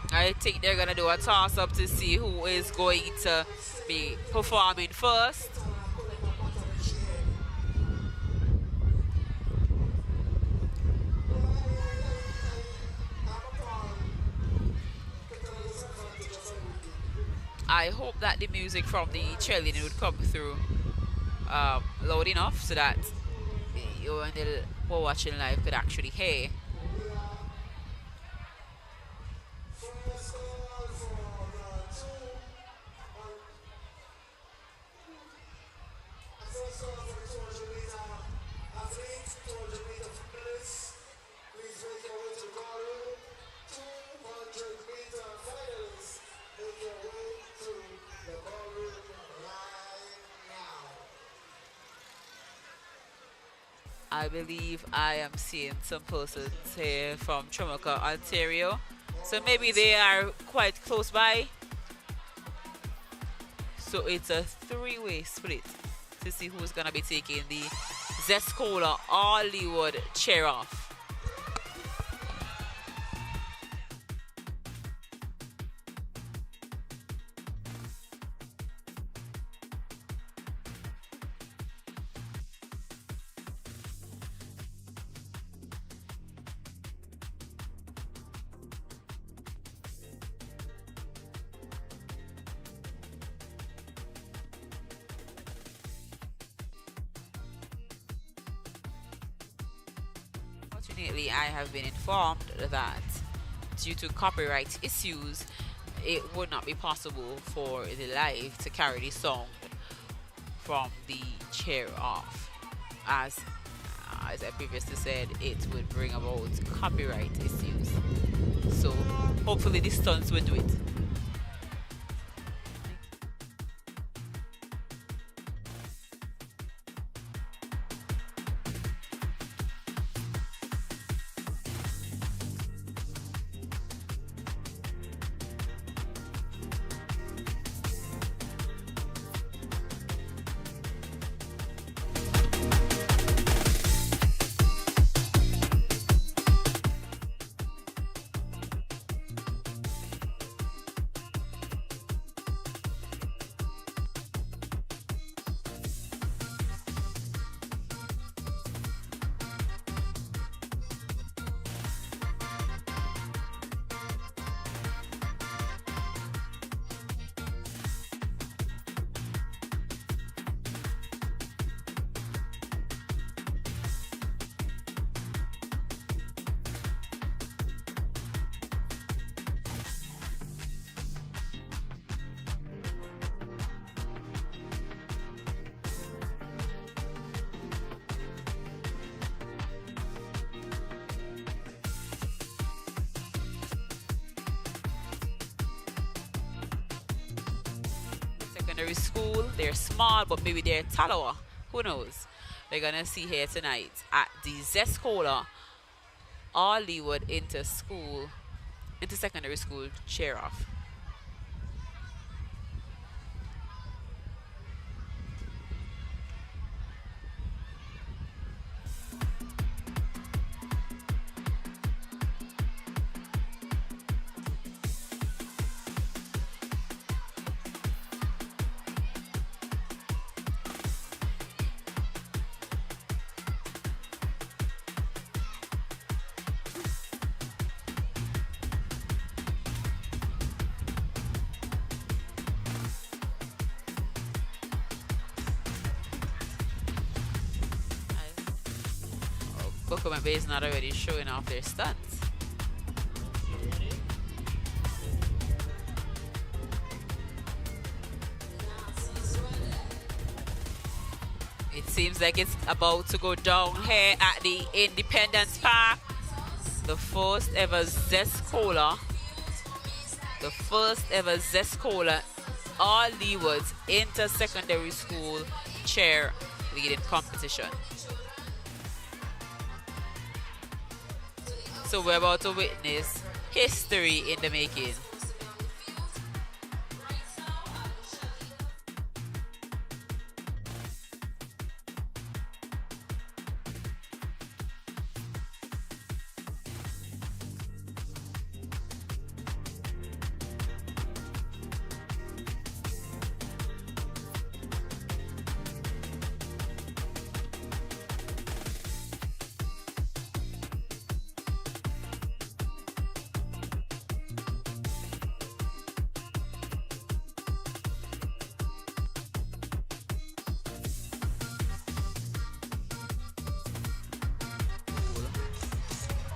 I think they're going to do a toss-up to see who is going to be performing first. I hope that the music from the cheerleading would come through loud enough so that you and the who are watching live could actually hear. I believe I am seeing some persons here from Chomaka, Ontario. So maybe they are quite close by. So it's a three-way split to see who's going to be taking the Zescola Hollywood chair off. Unfortunately, I have been informed that due to copyright issues, it would not be possible for the live to carry the song from the chair off. As I previously said, it would bring about copyright issues. So hopefully the stunts will do it. secondary school. They're small, but maybe they're taller. Who knows? We're gonna see here tonight at the Zescola all Leeward into secondary school cheer off. Bookman Bay is not already showing off their stunts. It seems like it's about to go down here at the Independence Park. The first ever Zescola. The first ever Zescola all Leewards inter-secondary school cheer leading competition. So we're about to witness history in the making.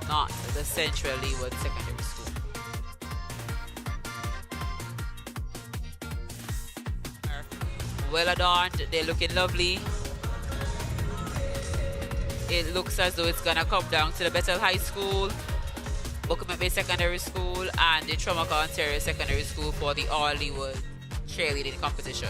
Not the Central Leeward Secondary School. Well adorned, they're looking lovely. It looks as though it's gonna come down to the Bethel High School, Bookman Bay Secondary School, and the Trumaka Ontario Secondary School for the all Leeward cheerleading competition.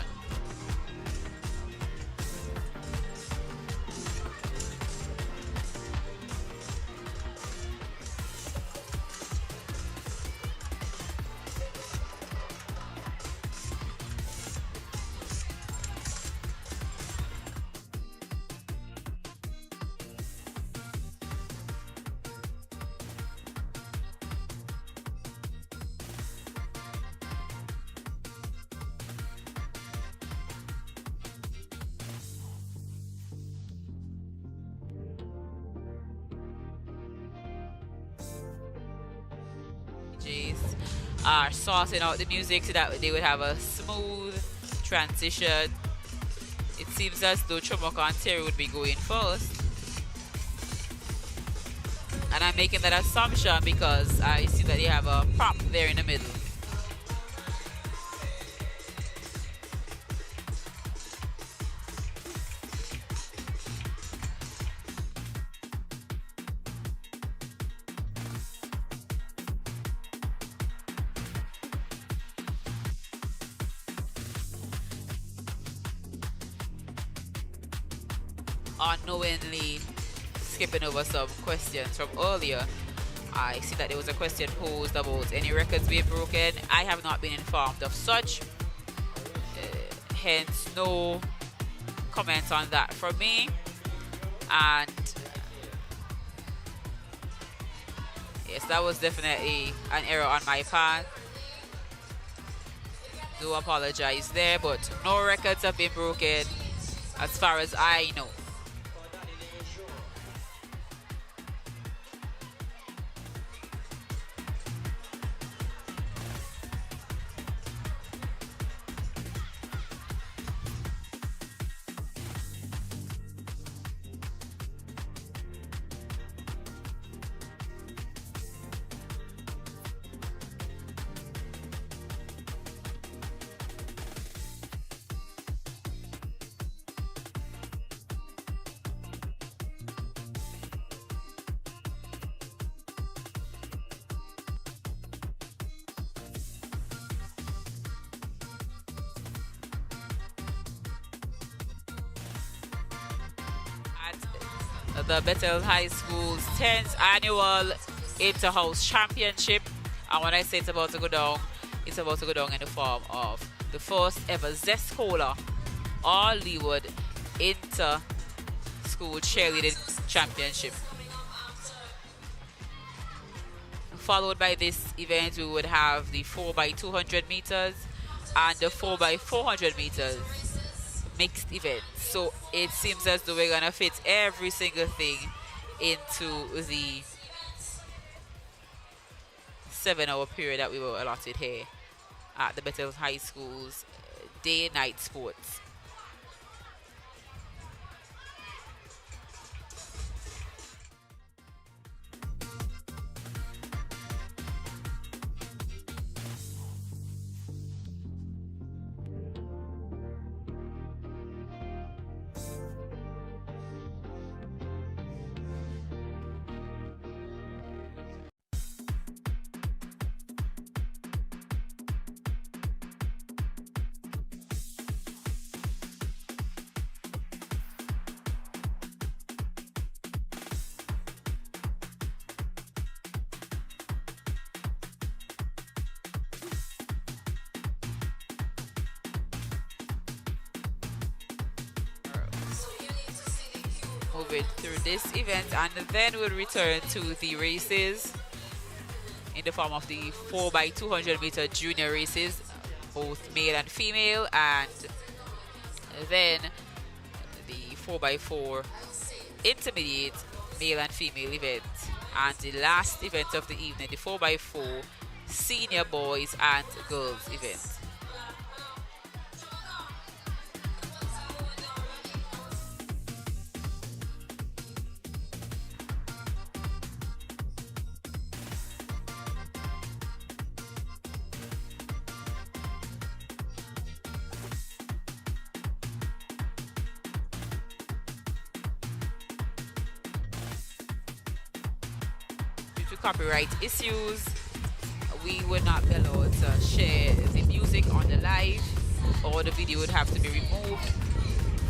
Are sorting out the music so that they would have a smooth transition. It seems as though Trumaka Ontario would be going first. And I'm making that assumption because I see that they have a prop there in the middle. Unknowingly skipping over some questions from earlier. I see that there was a question posed about any records being broken. I have not been informed of such. Hence, no comments on that from me. And yes, that was definitely an error on my part. Do apologize there, but no records have been broken as far as I know. the Bethel High School's 10th annual Inter-House Championship. And when I say it's about to go down, it's about to go down in the form of the first ever Zest Cola All Leeward Inter-School Cheerleading Championship. Followed by this event, we would have the 4x200 meters and the 4x400 meters mixed event. So it seems as though we're going to fit every single thing into the 7-hour period that we were allotted here at the Bethel High School's day-night sports. Moving through this event, and then we'll return to the races in the form of the 4x200 meter junior races, both male and female, and then the 4x4 intermediate male and female event, and the last event of the evening, the 4x4 senior boys and girls event. Copyright issues, we would not be allowed to share the music on the live, or the video would have to be removed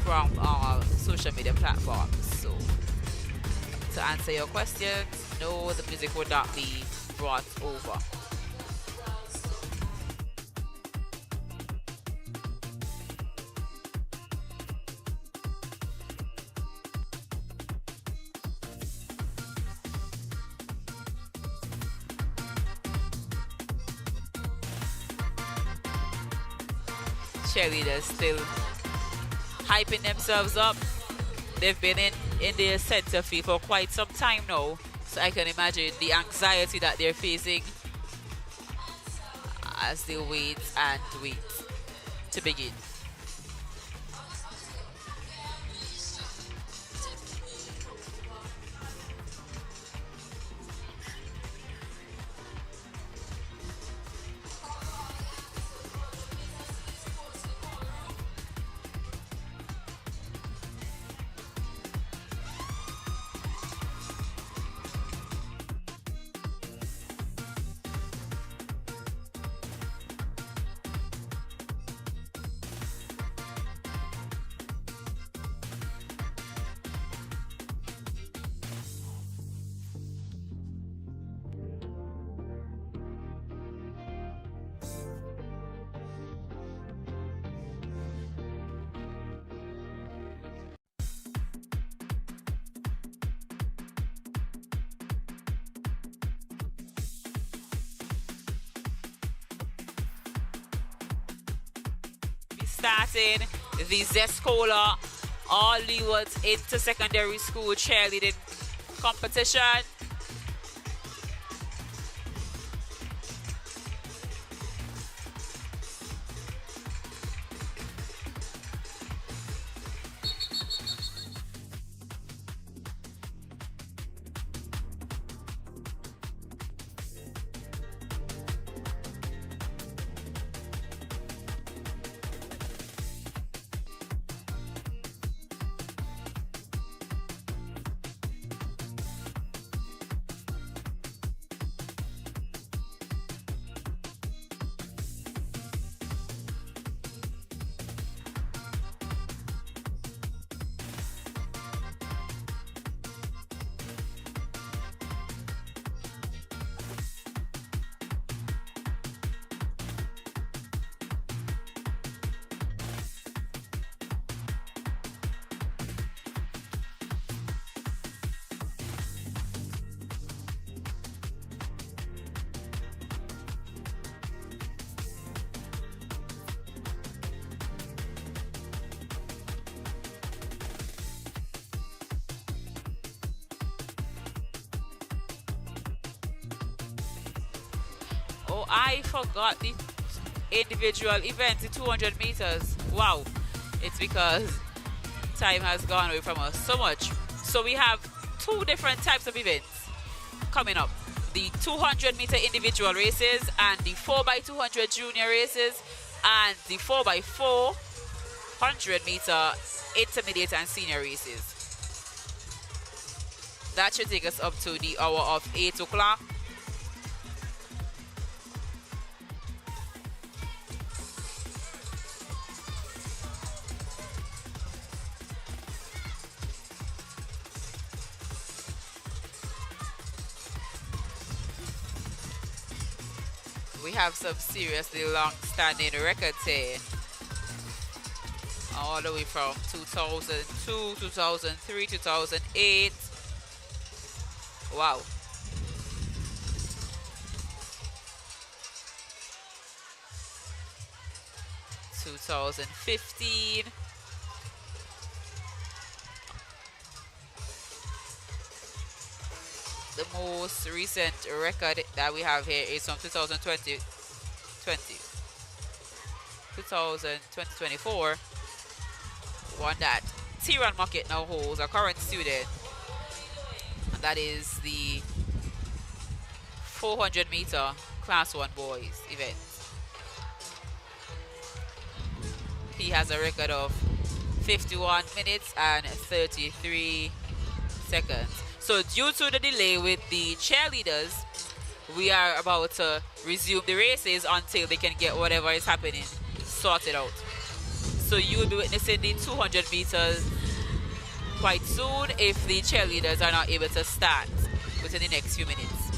from our social media platforms. So to answer your questions, no, the music would not be brought over. Cheerleaders still hyping themselves up. They've been in their center field for quite some time now, so I can imagine the anxiety that they're facing as they wait and wait to begin. Starting the Zest Cola All Leeward Inter-Secondary School Cheerleading Competition. Oh, I forgot the individual event, the 200 meters. Wow. It's because time has gone away from us so much. So we have two different types of events coming up. The 200-meter individual races and the 4x200 junior races and the 4x400-meter intermediate and senior races. That should take us up to the hour of 8 o'clock. We have some seriously long-standing records here. All the way from 2002, 2003, 2008. Wow. (2015). The most recent record that we have here is from 2024. One that Tyron Muckett now holds, a current student. And that is the 400-meter Class 1 boys event. He has a record of 51 minutes and 33 seconds. So due to the delay with the cheerleaders, we are about to resume the races until they can get whatever is happening sorted out. So you will be witnessing the 200 meters quite soon if the cheerleaders are not able to start within the next few minutes.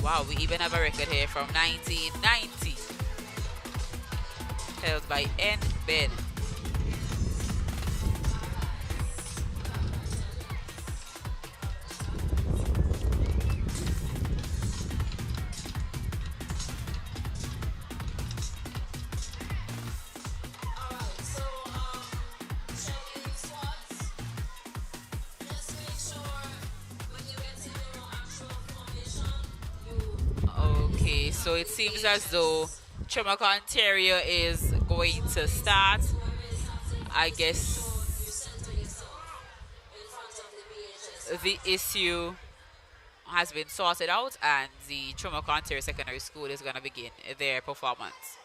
Wow, we even have a record here from 1990, held by N. Ben. Okay, so it seems as though Chumaka, Ontario is going to start. I guess the issue has been sorted out and the Chumaka, Ontario Secondary School is going to begin their performance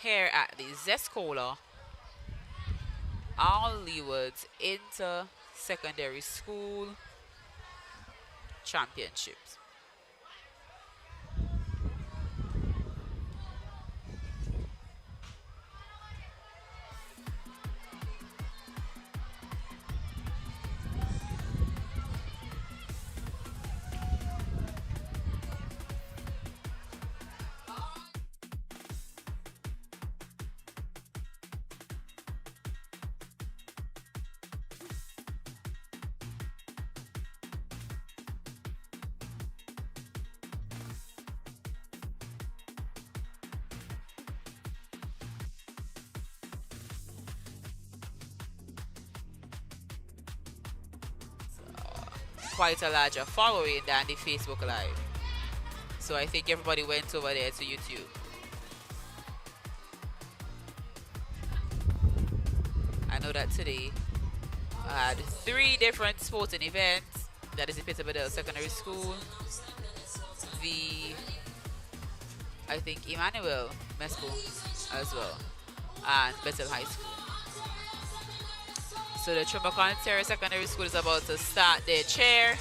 here at the Zescola Hollywood Inter-Secondary School Championships. Quite a larger following than the Facebook Live. So I think everybody went over there to YouTube. I know that today I had 3 different sporting events. That is the Bethel Secondary School, I think Emmanuel Mesco as well, and Bethel High School. So the Chumaka, Ontario Secondary School is about to start their chair.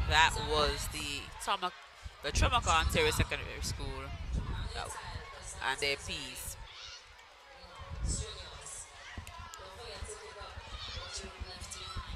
That was the Trumacon Ontario Secondary School and their piece. Strenuous. Don't forget to pick up what you've left behind.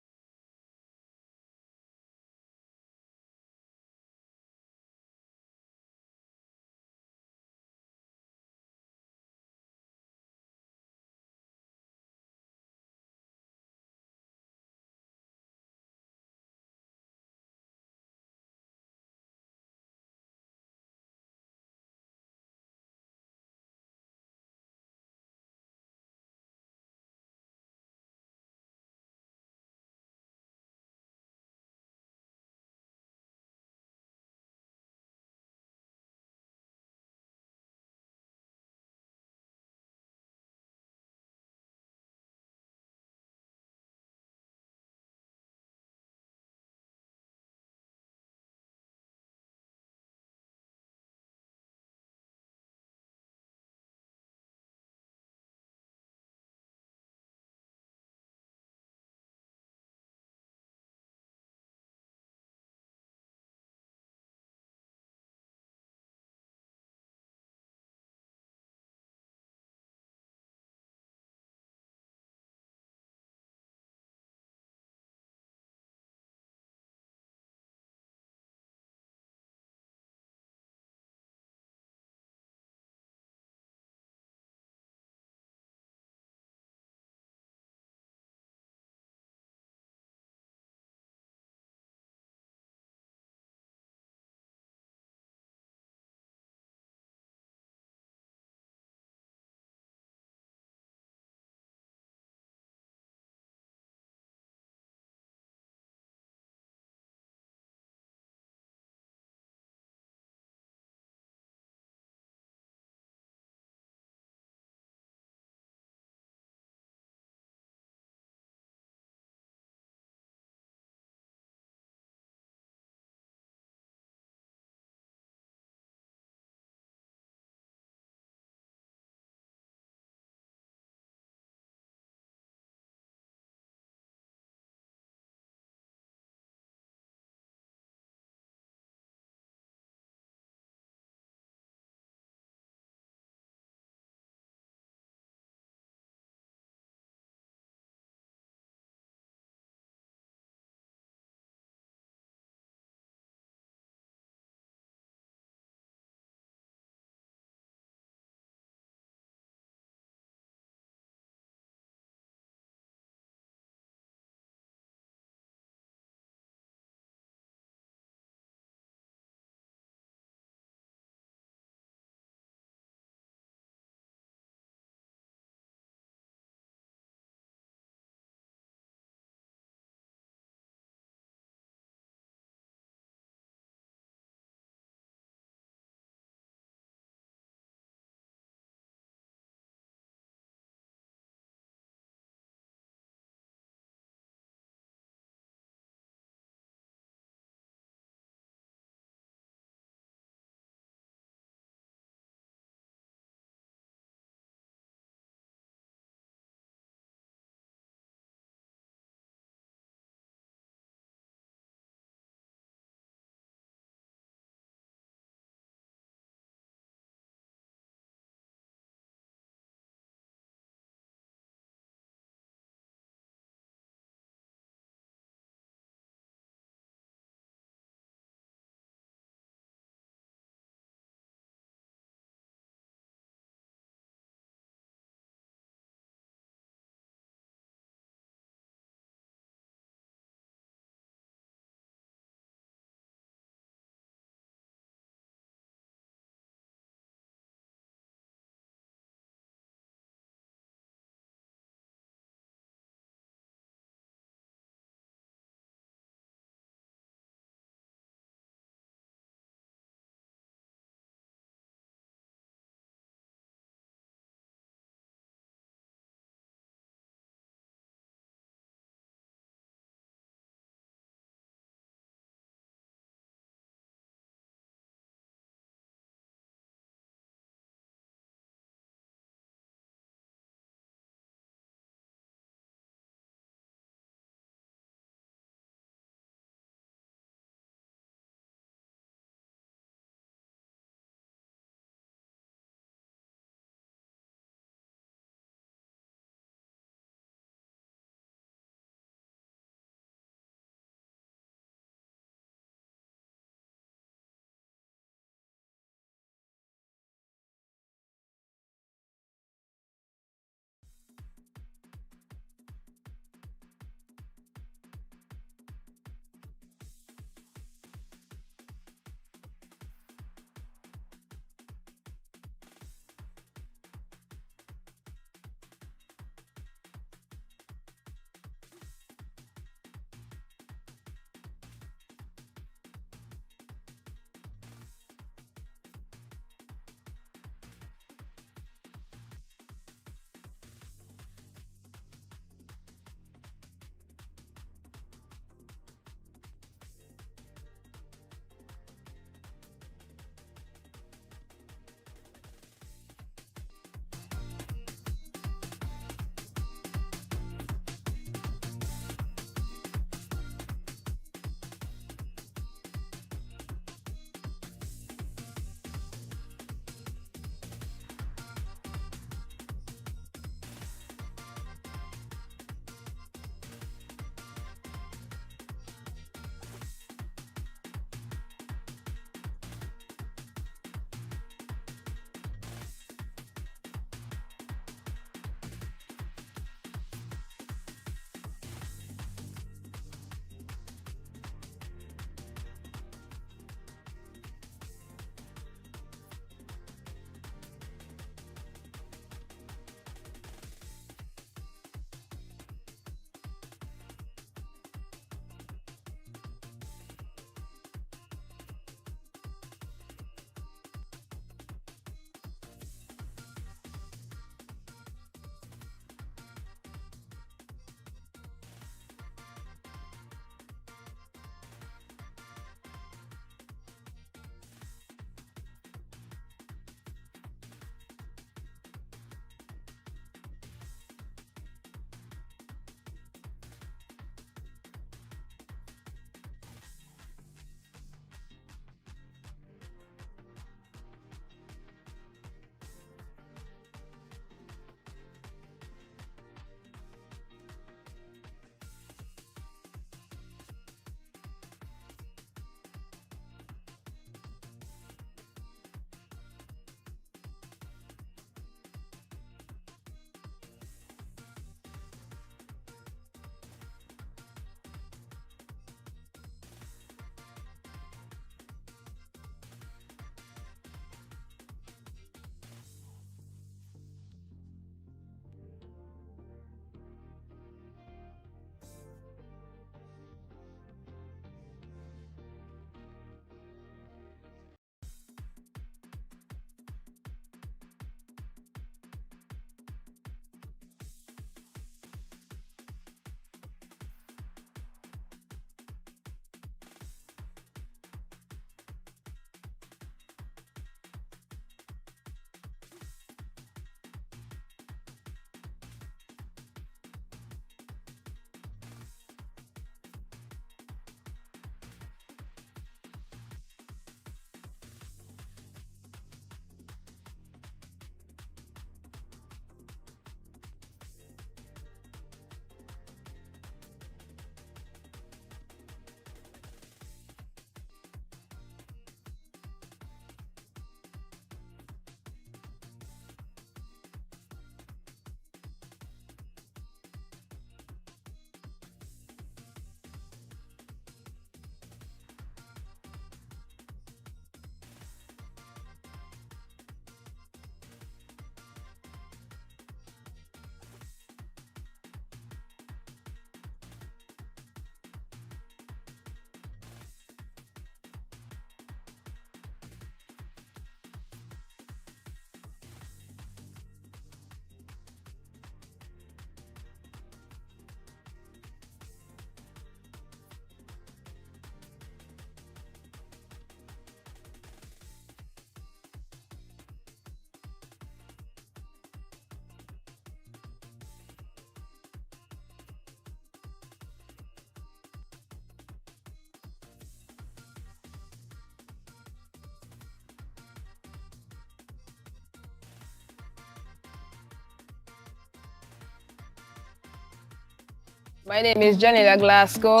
My name is Janela Glasgow.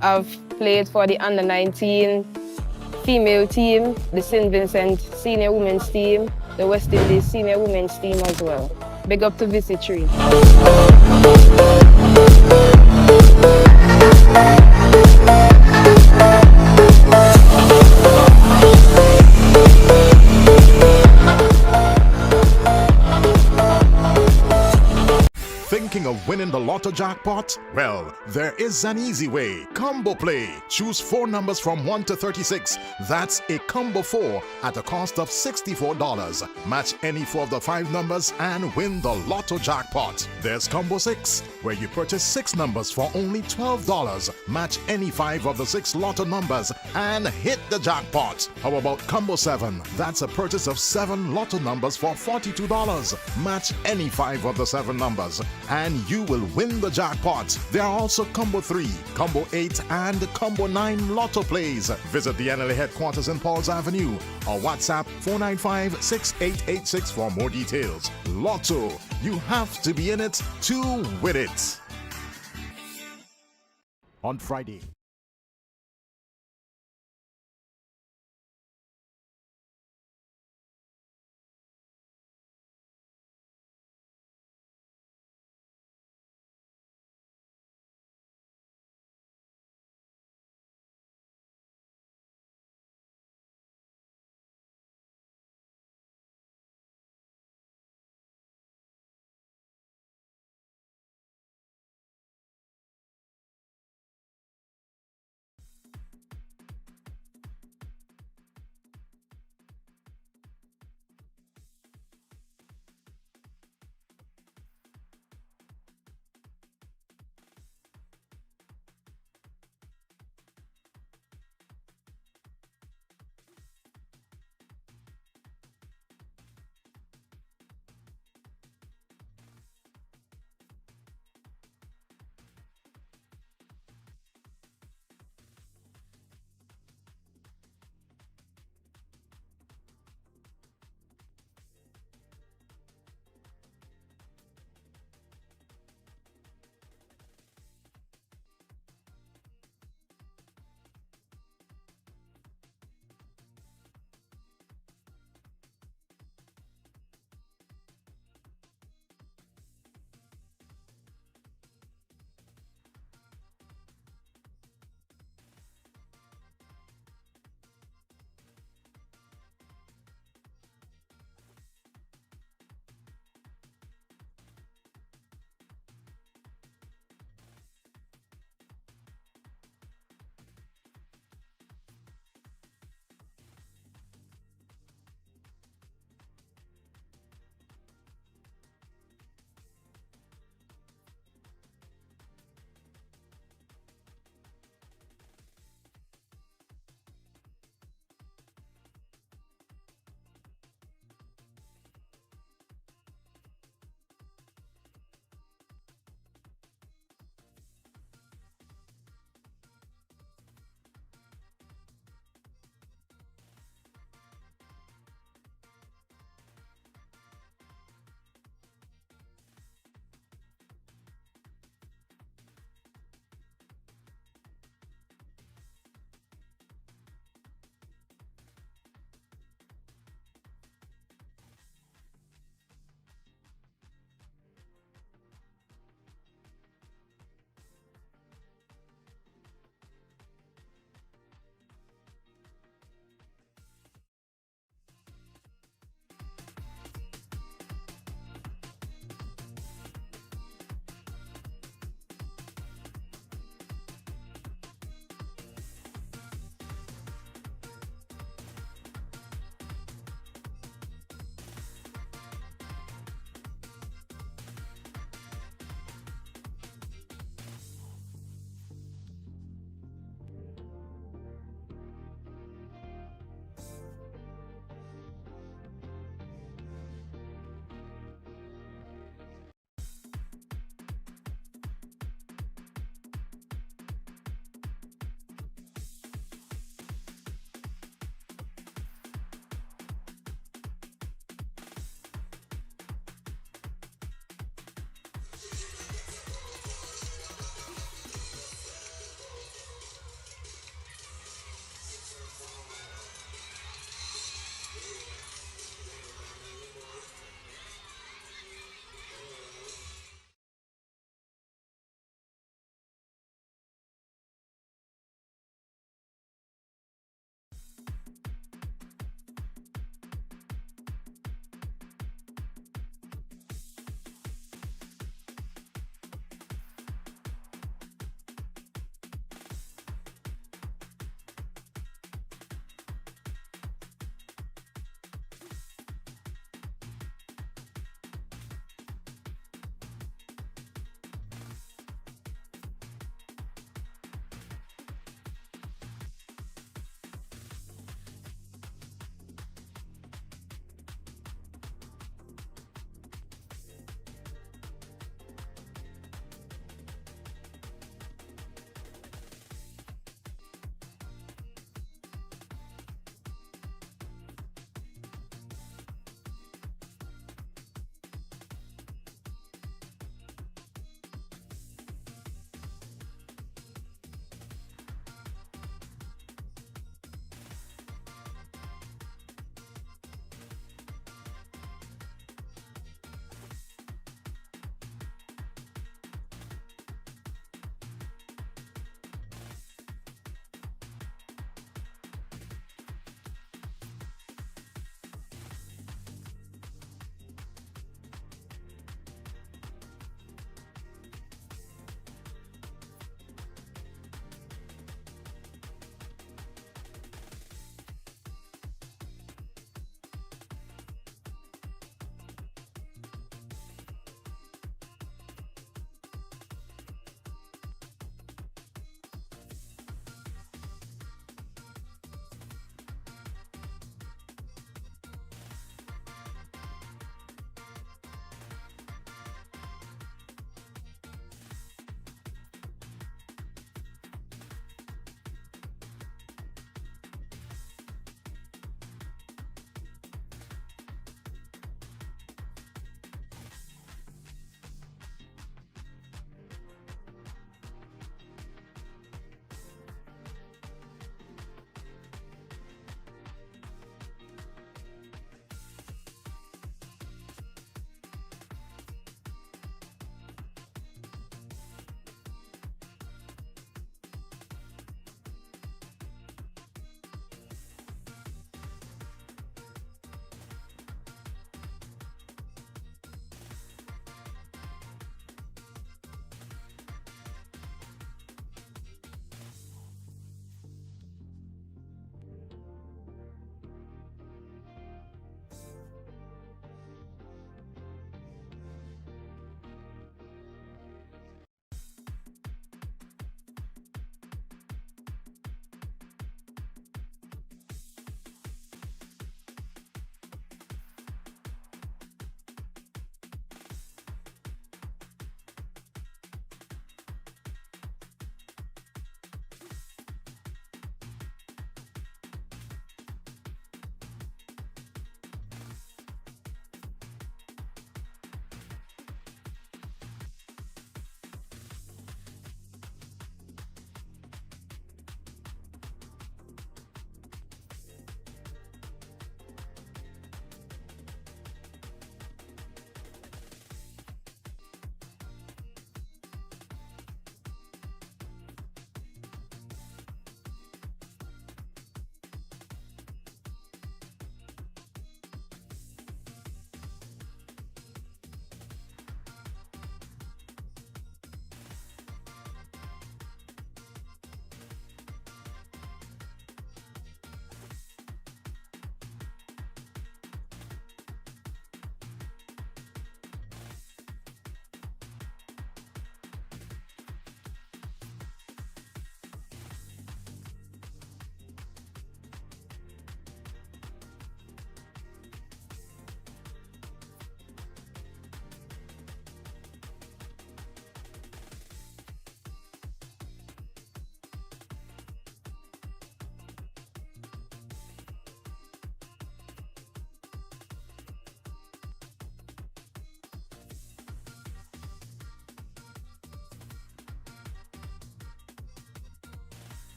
I've played for the under-19 female team, the St. Vincent senior women's team, the West Indies senior women's team as well. Big up to VINCENT. Thinking of winning the lotto jackpot? Well, there is an easy way. Combo Play. Choose 4 numbers from 1 to 36. That's a combo 4 at a cost of $64. Match any 4 of the 5 numbers and win the lotto jackpot. There's Combo 6, where you purchase 6 numbers for only $12. Match any 5 of the 6 lotto numbers and hit the jackpot. How about Combo 7? That's a purchase of 7 lotto numbers for $42. Match any 5 of the 7 numbers and you will win the jackpot. There are also Combo 3, Combo 8, and Combo 9 lotto plays. Visit the NLA headquarters in Pauls Avenue or WhatsApp 495-6886 for more details. Lotto, you have to be in it to win it. On Friday.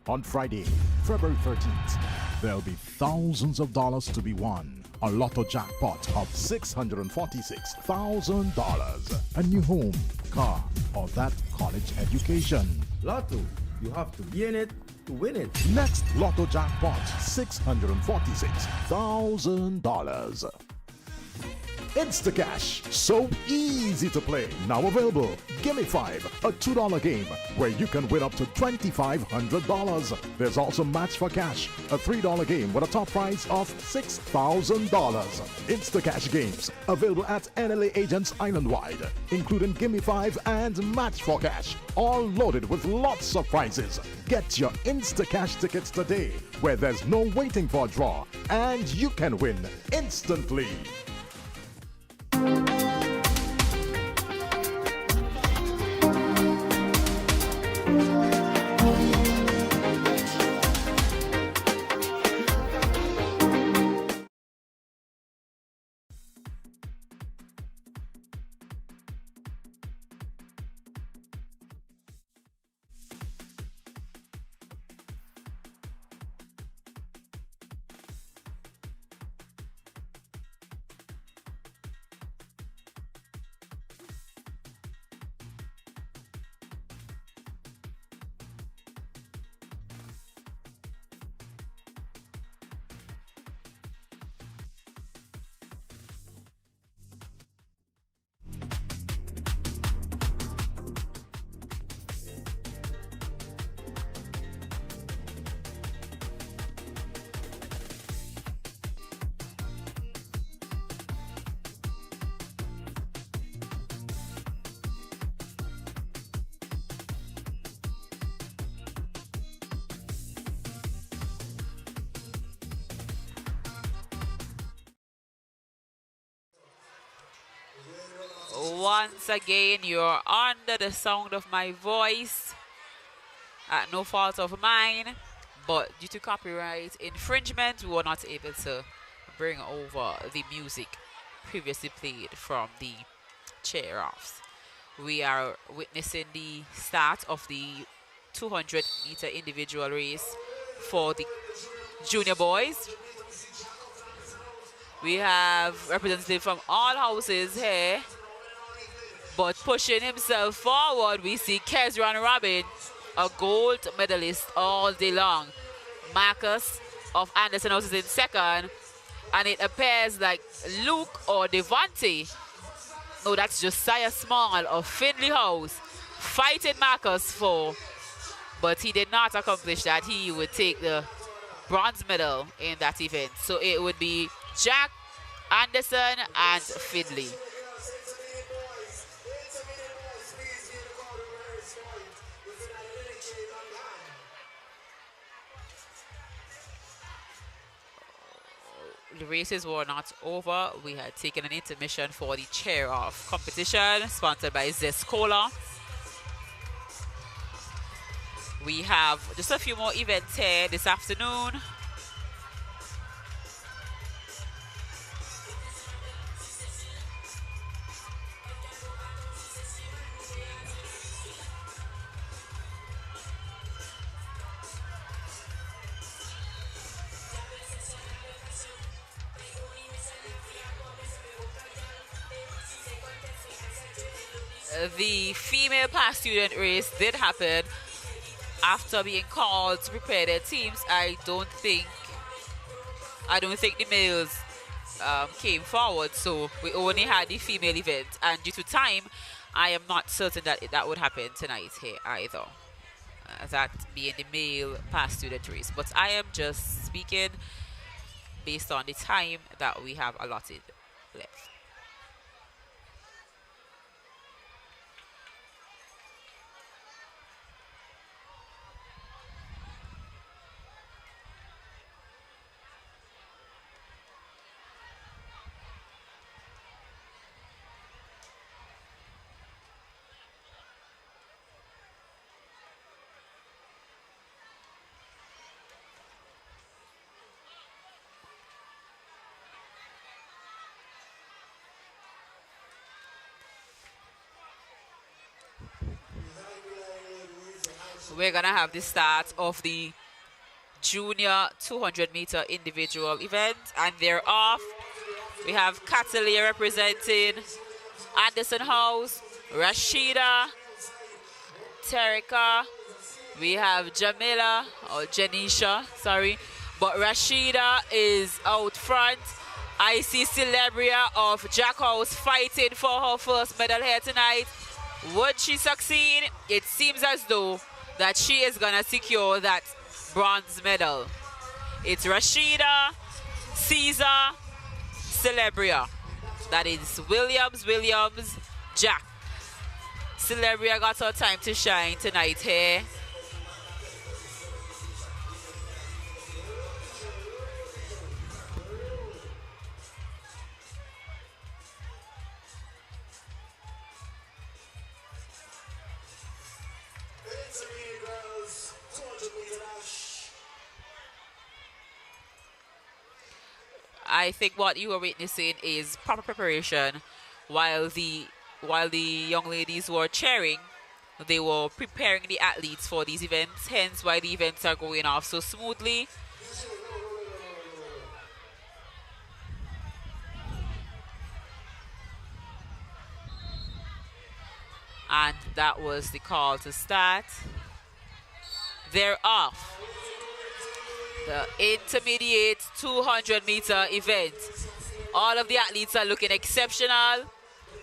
On Friday, February 13th, there'll be thousands of dollars to be won. A lotto jackpot of $646,000. A new home, car, or that college education. Lotto, you have to be in it to win it. Next lotto jackpot, $646,000. Instacash, so easy to play. Now available. Gimme 5, a $2 game where you can win up to $2,500. There's also Match for Cash, a $3 game with a top prize of $6,000. Instacash games available at NLA agents island-wide, including Gimme 5 and Match for Cash, all loaded with lots of prizes. Get your Instacash tickets today, where there's no waiting for a draw, and you can win instantly. Once again, you're under the sound of my voice at no fault of mine, but due to copyright infringement, we were not able to bring over the music previously played from the chair-offs. We are witnessing the start of the 200-meter individual race for the junior boys. We have representatives from all houses here, but pushing himself forward, we see Kezran Robin, a gold medalist all day long. Marcus of Anderson House is in second, and it appears like Luke or Devante, no, that's Josiah Small of Finley House, fighting Marcus for, but he did not accomplish that. He would take the bronze medal in that event. So it would be Jack, Anderson, and Finley. The races were not over. We had taken an intermission for the chair-off competition sponsored by Zescola. We have just a few more events here this afternoon. The female past student race did happen after being called to prepare their teams. I don't think the males came forward, so we only had the female event, and due to time I am not certain that that would happen tonight here either, that being the male past student race. But I am just speaking based on the time that we have allotted left. we're gonna have the start of the junior 200-meter individual event, and they're off. We have Catalia representing Anderson House, Rashida, Terika. We have Jamila, or Janisha, sorry. But Rashida is out front. I see Celebria of Jack House fighting for her first medal here tonight. Would she succeed? It seems as though that she is gonna secure that bronze medal. It's Rashida, Caesar, Celebria. That is Williams, Jack. Celebria got her time to shine tonight here. I think what you are witnessing is proper preparation. While the young ladies were cheering, they were preparing the athletes for these events, hence why the events are going off so smoothly. And that was the call to start. They're off. The intermediate 200-meter event. All of the athletes are looking exceptional.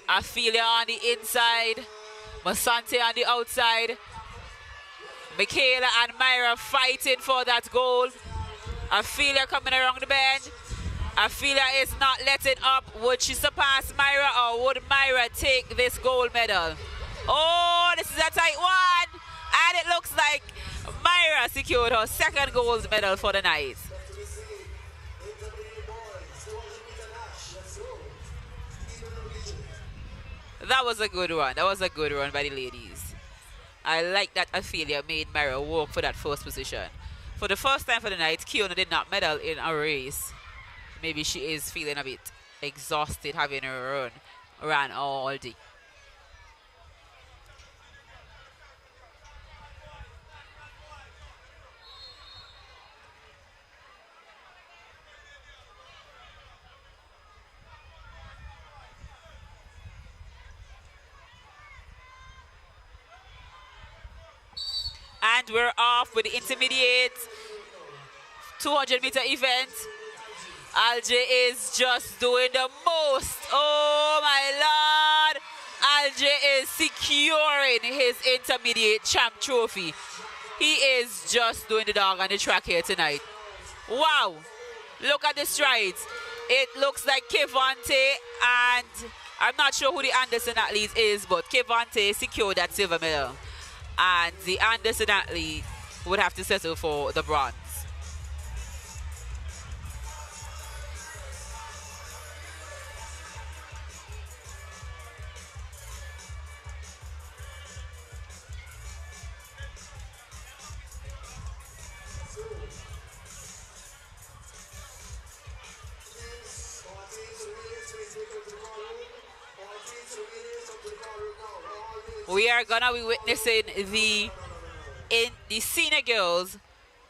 Ophelia on the inside, Masante on the outside. Michaela and Myra fighting for that goal. Ophelia coming around the bend. Ophelia is not letting up. Would she surpass Myra, or would Myra take this gold medal? Oh, this is a tight one. And it looks like Myra secured her second gold medal for the night. That was a good one. That was a good run by the ladies. I like that Ophelia made Myra work for that first position. For the first time for the night, Kiona did not medal in a race. Maybe she is feeling a bit exhausted having her run all day. And we're off with the intermediate 200-meter event. Alge is just doing the most. Oh my Lord. Alge is securing his intermediate champ trophy. He is just doing the dog on the track here tonight. Wow. Look at the strides. It looks like Kevante, and I'm not sure who the Anderson athlete is, but Kevante secured that silver medal. And the Anderson athlete would have to settle for the bronze. We are gonna be witnessing the senior girls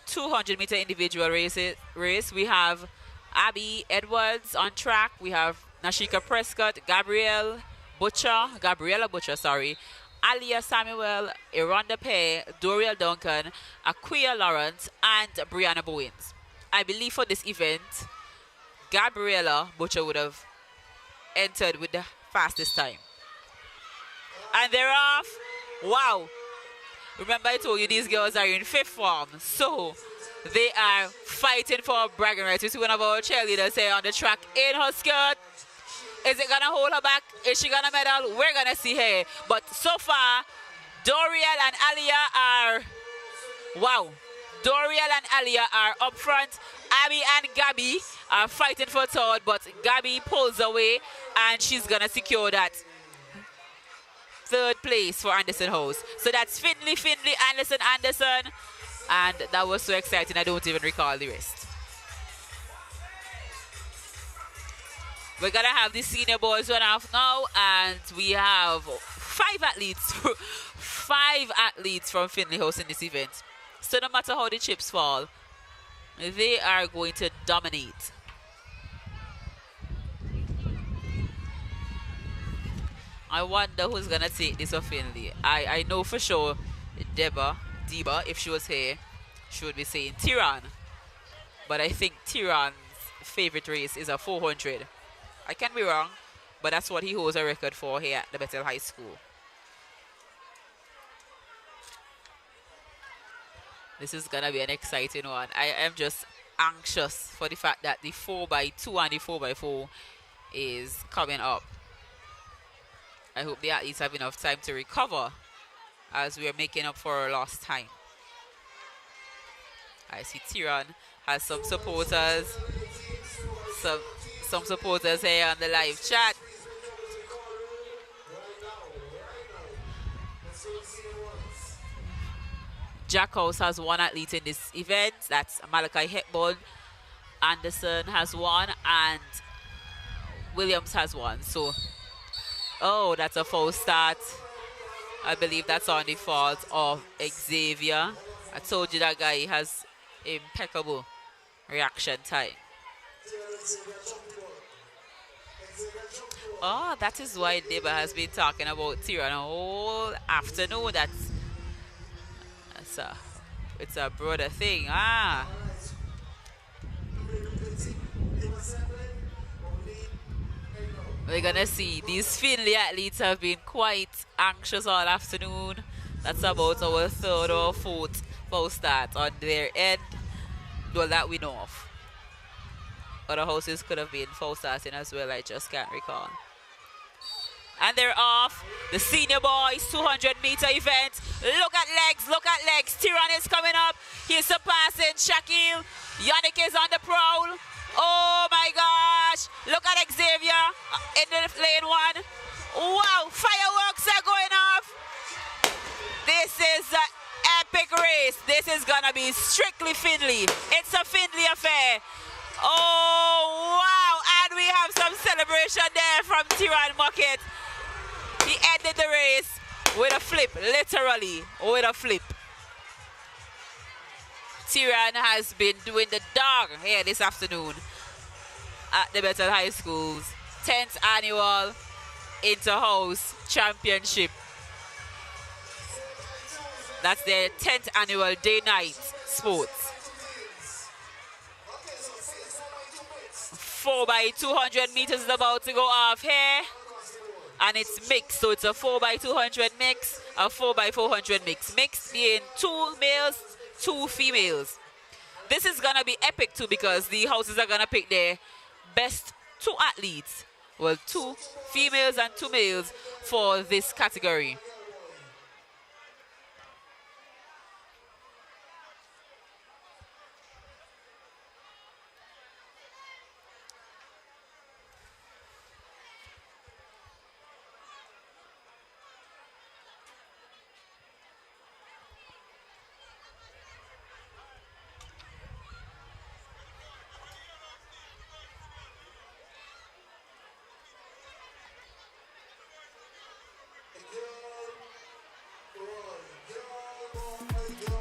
200-meter individual race. We have Abby Edwards on track. We have Nashika Prescott, Gabriella Butcher, Alia Samuel, Ironda Pay, Doriel Duncan, Aquia Lawrence, and Brianna Bowens. I believe for this event, Gabriella Butcher would have entered with the fastest time. And they're off. Wow. Remember I told you these girls are in fifth form. So they are fighting for bragging rights. We see one of our cheerleaders here on the track in her skirt. Is it going to hold her back? Is she going to medal? We're going to see her. But so far, Doriel and Alia are... Wow. Doriel and Alia are up front. Abby and Gabby are fighting for third. But Gabby pulls away and she's going to secure that third place for Anderson House. So that's Finley, Anderson. And that was so exciting, I don't even recall the rest. We're going to have the senior boys run off now, and we have 5 athletes 5 athletes from Finley hosting this event. So no matter how the chips fall, they are going to dominate. I wonder who's going to take this of Finley. I know for sure Deba, if she was here, she would be saying Tiran. But I think Tiran's favorite race is a 400. I can be wrong, but that's what he holds a record for here at the Bethel High School. This is going to be an exciting one. I am just anxious for the fact that the 4x2 and the 4x4 is coming up. I hope the athletes have enough time to recover as we are making up for our lost time. I see Tiran has some supporters. Some supporters here on the live chat. Jack House has 1 athlete in this event. That's Malachi Hepburn. Anderson has 1 and Williams has 1. So, oh, that's a false start. I believe that's on the fault of Xavier. I told you that guy has impeccable reaction time. Oh, that is why Deba has been talking about Tiran a whole afternoon. It's a broader thing. We're gonna see. These Finley athletes have been quite anxious all afternoon. That's about our 3rd or 4th false start on their end. Well, that we know of. Other houses could have been false starting as well. I just can't recall. And they're off. The senior boys 200-meter event. Look at legs, look at legs. Tiran is coming up. He's surpassing Shaquille. Yannick is on the prowl. Oh my gosh. Look at Xavier in the lane 1. Wow, fireworks are going off. This is an epic race. This is going to be strictly Finley. It's a Finley affair. Oh, wow. And we have some celebration there from Tiran Muckett. He ended the race with a flip, literally with a flip. Tiran has been doing the dog here this afternoon at the Bethel High School's 10th annual Inter-House Championship. That's their 10th annual day-night sports. 4x200 meters is about to go off here. And it's mixed, so it's a 4x200 mix, a 4x400 mix. Mixed being 2 males, 2 females. This is going to be epic too because the houses are going to pick their best 2 athletes. Well, 2 females and 2 males for this category.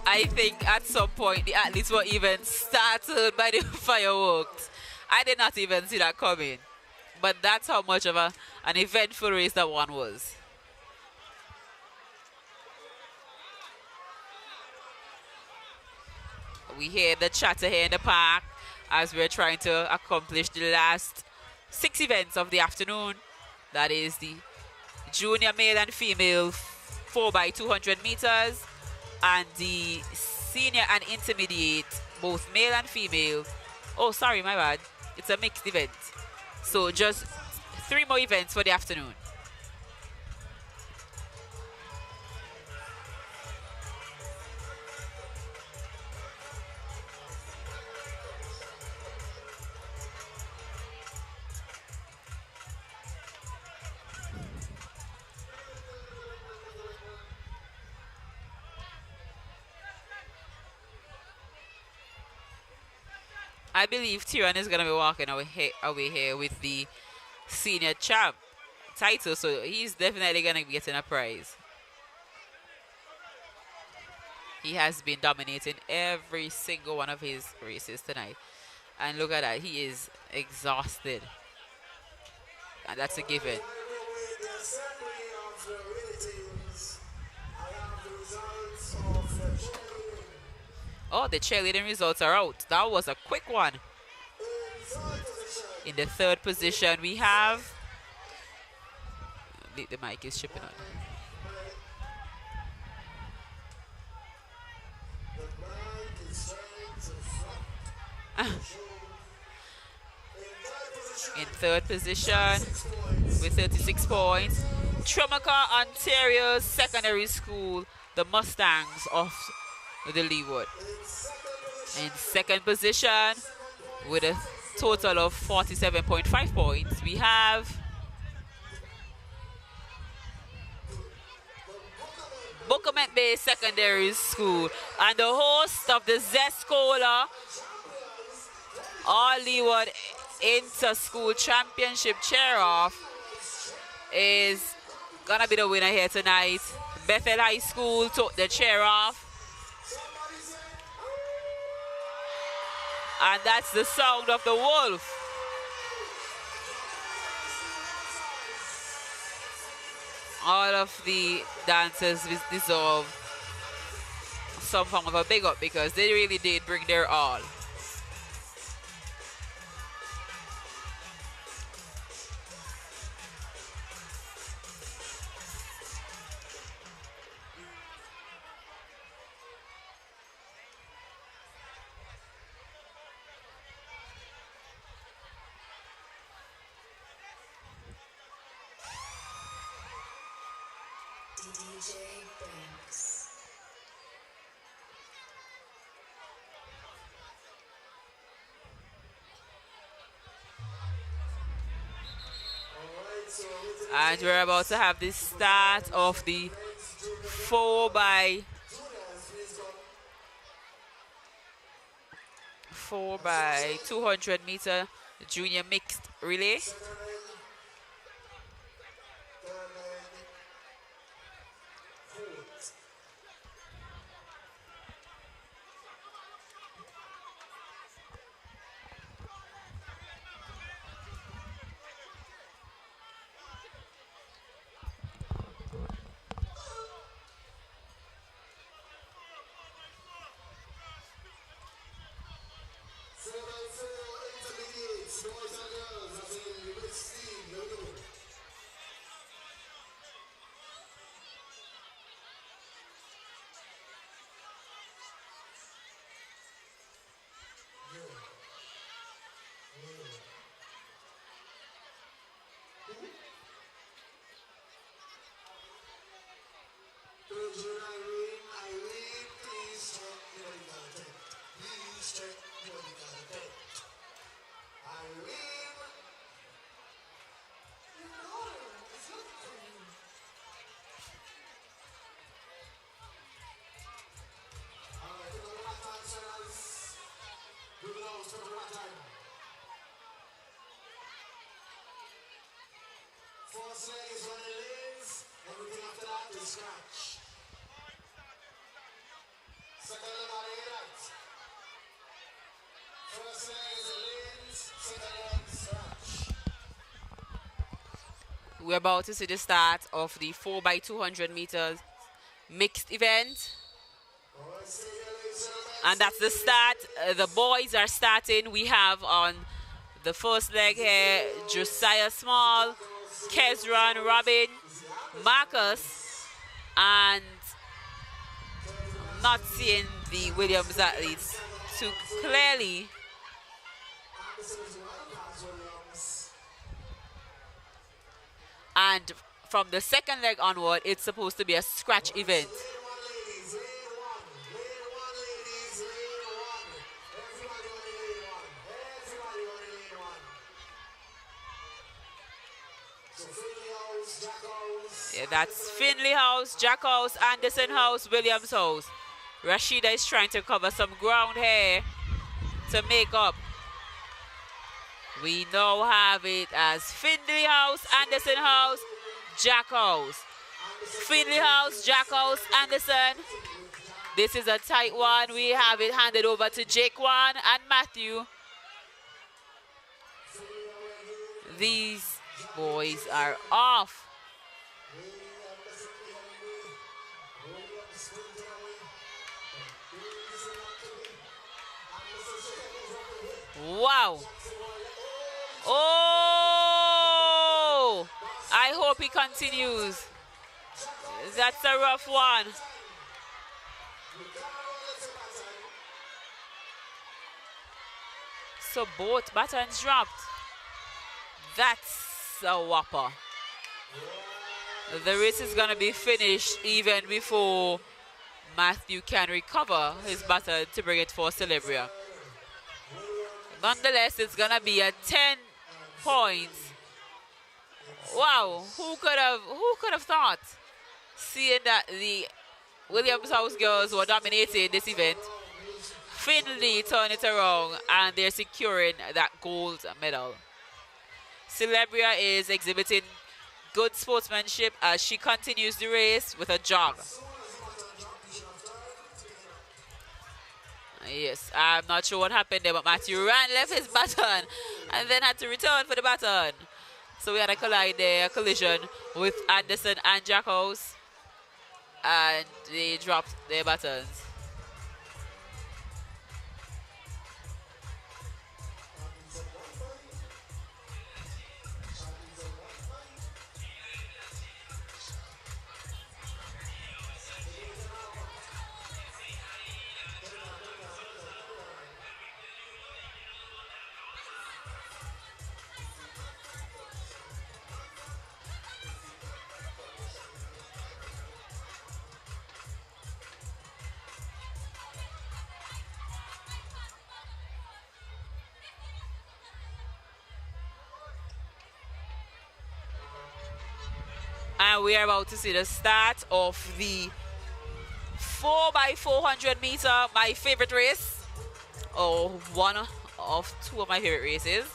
I think at some point the athletes were even startled by the fireworks. I did not even see that coming. But that's how much of an eventful race that one was. We hear the chatter here in the park as we're trying to accomplish the last 6 events of the afternoon. That is the junior male and female 4x200 meters and the senior and intermediate, both male and female. Oh, sorry, my bad. It's a mixed event. So just 3 more events for the afternoon. I believe Tiran is going to be walking away here with the senior champ title, so he's definitely going to be getting a prize. He has been dominating every single one of his races tonight. And look at that, he is exhausted. And that's a given. Oh, the cheerleading results are out. That was a quick one. In the third position, we have... The mic is chipping on. In third position with 36 points, Trumaka, Ontario's secondary school, the Mustangs of the Leewood. In second position with a total of 47.5 points, we have Bookament Bay Secondary School, and the host of the Zest Cola All Leewood Inter-School Championship Cheer-Off is gonna be the winner here tonight. Bethel High School took the cheer-off, and that's the sound of the wolf. All of the dancers deserve some form of a big up because they really did bring their all. DJ Banks. And we're about to have the start of the 4 by 200 meter junior mixed relay. First leg is when it lays, everything after that is scratch. Second leg on the right. First leg is it lays, second leg scratch. We're about to see the start of the 4 by 200 meters mixed event. And that's the start. The boys are starting. We have on the first leg here Josiah Small, Kezran, Robin, Marcus, and not seeing the Williams athletes too clearly. And from the second leg onward, it's supposed to be a scratch event. Yeah, that's Finley House, Jack House, Anderson House, Williams House. Rashida is trying to cover some ground here to make up. We now have it as Finley House, Anderson House, Jack House. Finley House, Jack House, Anderson. This is a tight one. We have it handed over to Jaquan and Matthew. These boys are off. Wow. Oh! I hope he continues. That's a rough one. So both buttons dropped. That's a whopper. The race is going to be finished even before Matthew can recover his baton to bring it for Celebria. Nonetheless, it's going to be a 10 points. Wow, who could have thought, seeing that the Williams House girls were dominating this event, Finley turned it around and they're securing that gold medal. Celebria is exhibiting good sportsmanship as she continues the race with a jog. Yes, I'm not sure what happened there, but Matthew ran, left his baton, and then had to return for the baton. So we had a collide there, a collision with Anderson and Jackhouse, and they dropped their batons. And we are about to see the start of the 4x400 meter, my favorite race, or one of two of my favorite races.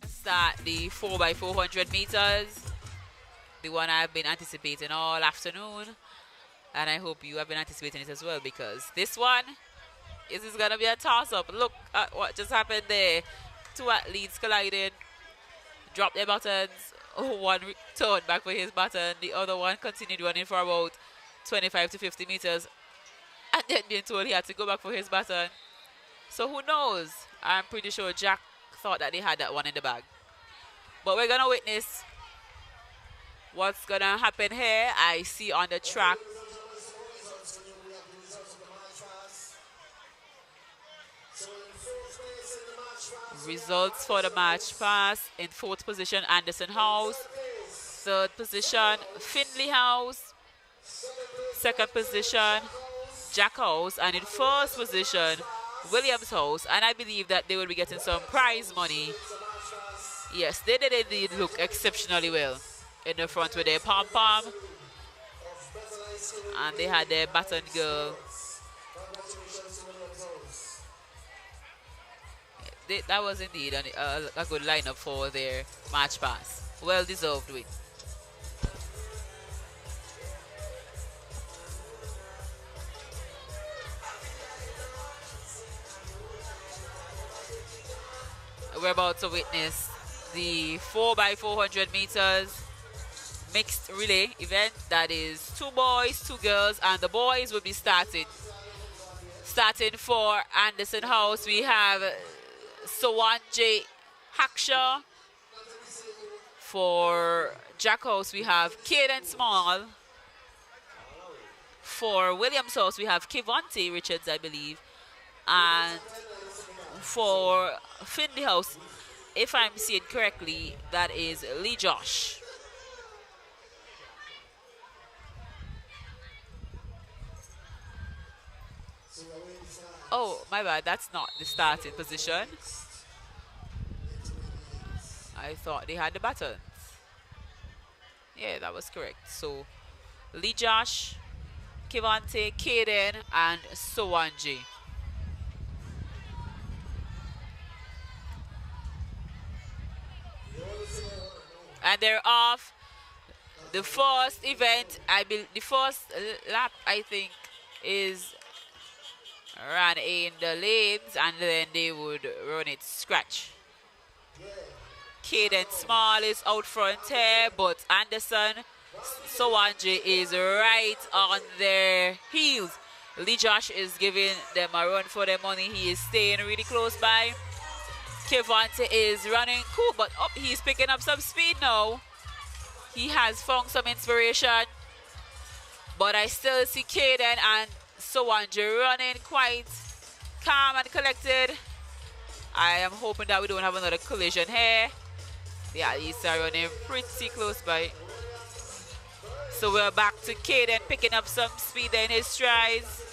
Start the 4x400 meters. The one I've been anticipating all afternoon, and I hope you have been anticipating it as well, because this one is going to be a toss-up. Look at what just happened there. Two athletes collided, dropped their buttons. One turned back for his button. The other one continued running for about 25 to 50 meters, and then being told he had to go back for his button. So who knows? I'm pretty sure Jack thought that they had that one in the bag. But we're going to witness what's going to happen here. I see on the track results for the match pass. In fourth position, Anderson House. Third position, Finley House. Second position, Jack House. And in first position, Williams House. And I believe that they will be getting some prize money. Yes, they did indeed look exceptionally well in the front with their pom-pom, and they had their baton girl. That was indeed a good lineup for their match pass. Well deserved win. We're about to witness the 4x400 meters mixed relay event. That is 2 boys, 2 girls, and the boys will be starting for Anderson House. We have Sawanje Hakshaw. For Jack House, we have Caden Small. For Williams House, we have Kivante Richards, I believe. And for Finley House, if I'm seeing correctly, that is Lee Josh. Oh, my bad, that's not the starting position. I thought they had the buttons. Yeah, that was correct. So, Lee Josh, Kivante, Kaden, and Sowanji. And they're off. The first event, the first lap, I think, is run in the lanes, and then they would run it scratch. Caden Small is out front here, but Anderson Sowanji is right on their heels. Lee Josh is giving them a run for their money. He is staying really close by. Kevante is running cool, but he's picking up some speed now. He has found some inspiration. But I still see Caden and Sowanji running quite calm and collected. I am hoping that we don't have another collision here. The athletes are running pretty close by. So we're back to Caden picking up some speed in his strides.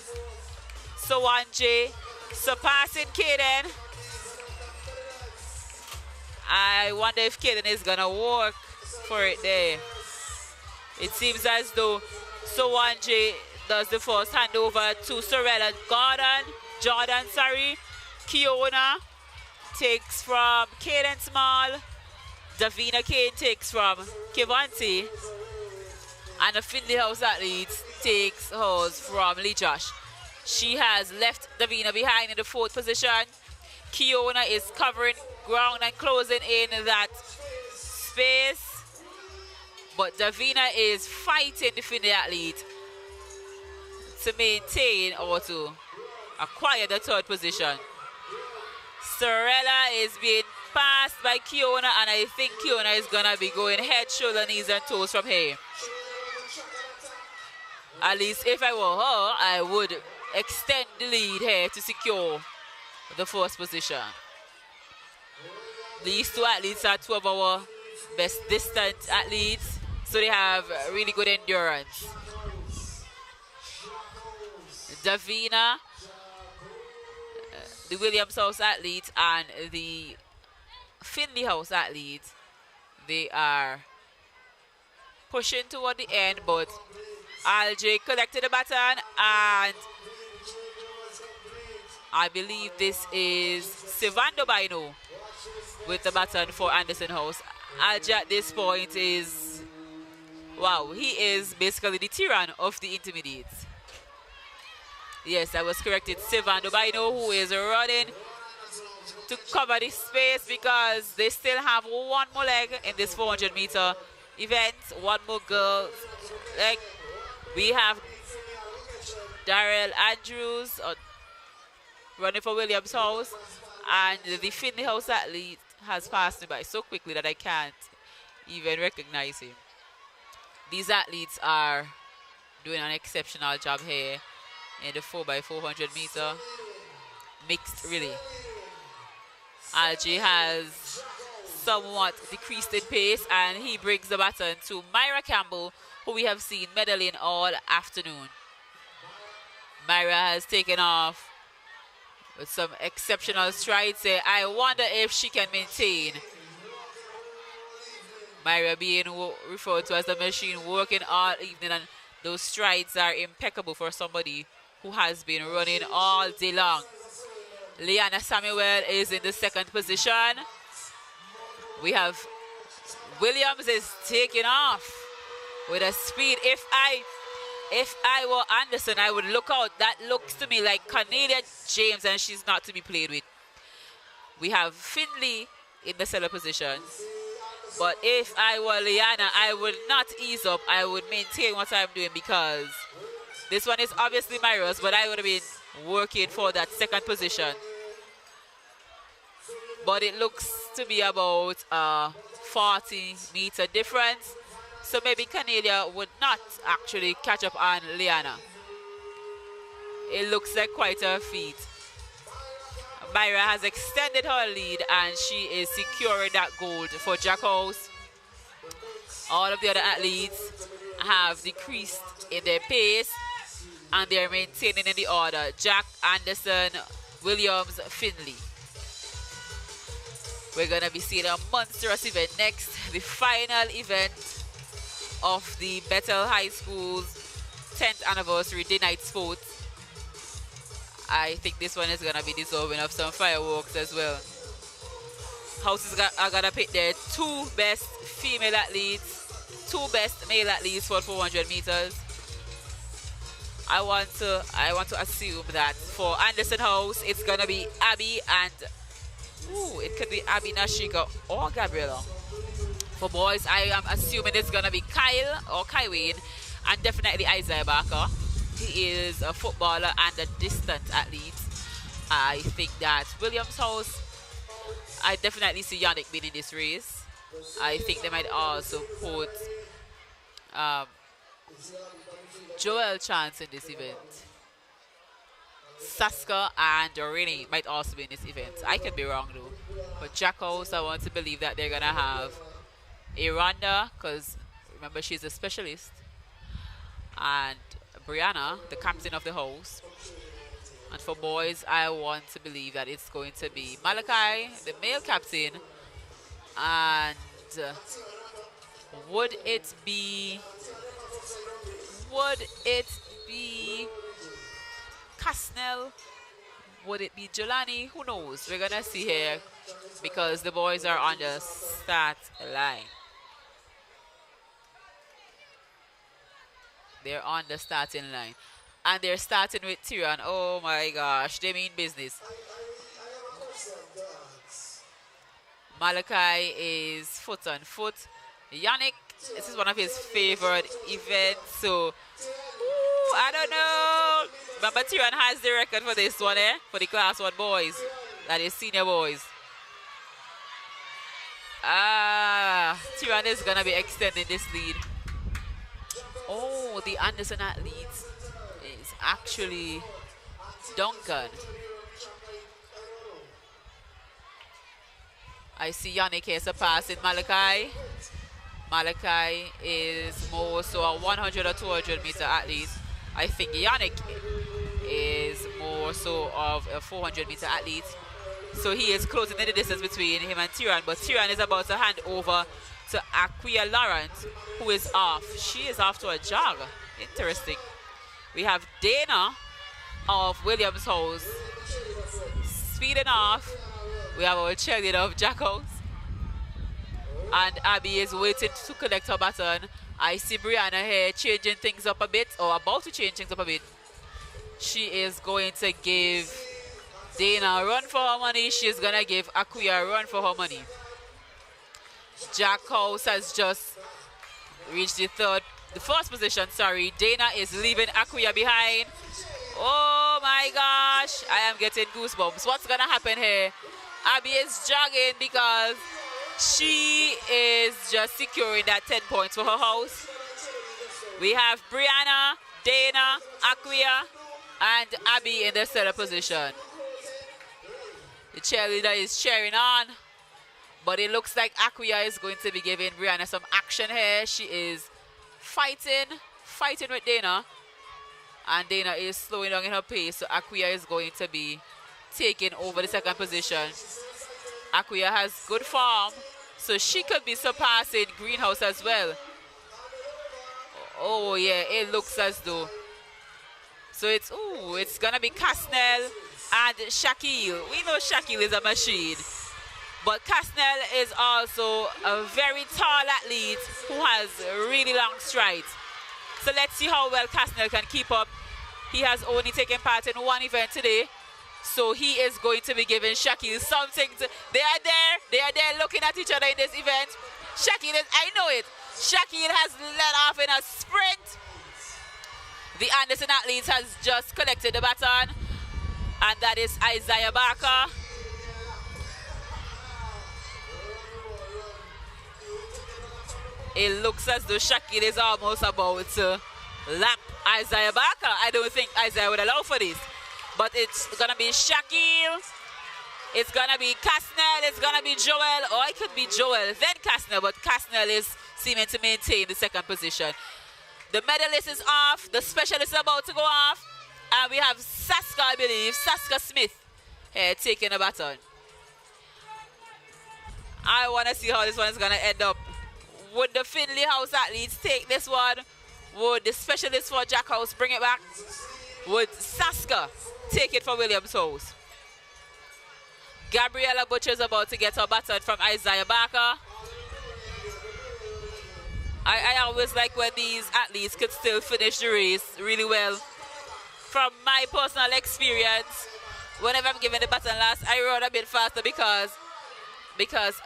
Sowanji surpassing Caden. I wonder if Caden is gonna work for it there. It seems as though Sowanji does the first handover to Sorella Jordan, Kiona takes from Caden Small. Davina Kane takes from Kevante. And the Finley House athletes takes hers from Lee Josh. She has left Davina behind in the 4th position. Kiona is covering ground and closing in that space. But Davina is fighting the Finley athlete to maintain or to acquire the 3rd position. Sorella is being passed by Kiona, and I think Kiona is going to be going head, shoulder, knees, and toes from here. At least if I were her, I would extend the lead here to secure the 1st position. These 2 athletes are 2 of our best distant athletes, so they have really good endurance. Davina, the Williams House athlete, and the Finley House athlete, they are pushing toward the end, but Alj collected the baton, and I believe this is Sivando Bino with the baton for Anderson House. Alj at this point is, wow, he is basically the tyrann of the intermediates. Yes, I was corrected. Sivando Bino, who is running to cover this space because they still have 1 more leg in this 400-meter event. 1 more girl leg. We have Darrell Andrews running for Williams House, and the Finley House athlete has passed me by so quickly that I can't even recognize him. These athletes are doing an exceptional job here in the 4x400 meter mixed relay. Alj has somewhat decreased in pace, and he brings the baton to Myra Campbell, who we have seen medaling all afternoon. Myra has taken off with some exceptional strides there. I wonder if she can maintain. Myra being referred to as the machine, working all evening, and those strides are impeccable for somebody who has been running all day long. Liana Samuel is in the 2nd position. We have Williams is taking off with a speed. If I were Anderson, I would look out. That looks to me like Cornelia James, and she's not to be played with. We have Finley in the cellar position. But if I were Liana, I would not ease up. I would maintain what I'm doing, because this one is obviously Myra's, but I would have been working for that 2nd position. But it looks to be about a 40-meter difference. So maybe Cornelia would not actually catch up on Liana. It looks like quite a feat. Myra has extended her lead, and she is securing that gold for Jack House. All of the other athletes have decreased in their pace, and they're maintaining in the order. Jack, Anderson, Williams, Finley. We're going to be seeing a monstrous event next, the final event of the Bethel High School's 10th anniversary day night sports. I think this one is gonna be deserving of some fireworks as well. Houses are gonna pick their 2 best female athletes, 2 best male athletes for 400 meters. I want to assume that for Anderson House it's gonna be Abby and it could be Abby, Nashika, or Gabriela. For boys, I am assuming it's gonna be Kyle or Kywayne, and definitely Isaiah Barker. He is a footballer and a distant athlete. I think that Williams House, I definitely see Yannick being in this race. I think they might also put Joel Chance in this event. Saska and Renee might also be in this event. I could be wrong though. But Jack House, I want to believe that they're gonna have Rhonda, because remember she's a specialist, and Brianna, the captain of the house. And for boys, I want to believe that it's going to be Malachi, the male captain, and would it be Casnell? Would it be Jelani? Who knows? We're gonna see here because the boys are on the start line. They're on the starting line. And they're starting with Tyrion. Oh my gosh, they mean business. Malachi is foot on foot. Yannick, this is one of his favorite events. So, I don't know. Remember, Tyrion has the record for this one, for the class 1 boys. That is senior boys. Tyrion is going to be extending this lead. Oh, the Anderson athletes is actually Duncan. I see Yannick here surpassing Malachi. Malachi is more so a 100 or 200 meter athlete. I think Yannick is more so of a 400 meter athlete. So he is closing the distance between him and Tyrion. But Tyrion is about to hand over to Aquia Lawrence, who is off. She is off to a jog. Interesting. We have Dana of Williams House speeding off. We have our cheerleader of Jack House. And Abby is waiting to collect her baton. I see Brianna here changing things up a bit, or about to change things up a bit. She is going to give Dana a run for her money. She's going to give Aquia a run for her money. Jack House has just reached the first position, sorry. Dana is leaving Aquia behind. Oh my gosh, I am getting goosebumps. What's going to happen here? Abby is jogging because she is just securing that 10 points for her house. We have Brianna, Dana, Aquia, and Abby in the center position. The cheerleader is cheering on, but it looks like Aquia is going to be giving Brianna some action here. She is fighting with Dana, and Dana is slowing down in her pace, so Aquia is going to be taking over the second position. Aquia has good form, so she could be surpassing Greenhouse as well. Oh yeah, it looks as though. So it's gonna be Casnell and Shaquille. We know Shaquille is a machine, but Casnell is also a very tall athlete who has really long strides. So let's see how well Casnell can keep up. He has only taken part in one event today, so he is going to be giving Shaquille something to. They are there looking at each other in this event. Shaquille is, I know it. Shaquille has let off in a sprint. The Anderson athletes has just collected the baton, and that is Isaiah Barker. It looks as though Shaquille is almost about to lap Isaiah Barker. I don't think Isaiah would allow for this, but it's gonna be Shaquille. It's gonna be Casnell. It's gonna be Joel, or it could be Joel then Casnell, but Casnell is seeming to maintain the second position. The medalist is off. The specialist is about to go off. And we have Saska, I believe, Saska Smith here taking a baton. I want to see how this one is going to end up. Would the Finley House athletes take this one, Would the specialist for Jack House bring it back? Would Saska take it for Williams House? Gabriella Butcher is about to get her baton from Isaiah Barker. I always like when these athletes could still finish the race really well. From my personal experience, whenever I'm given the baton last, I run a bit faster because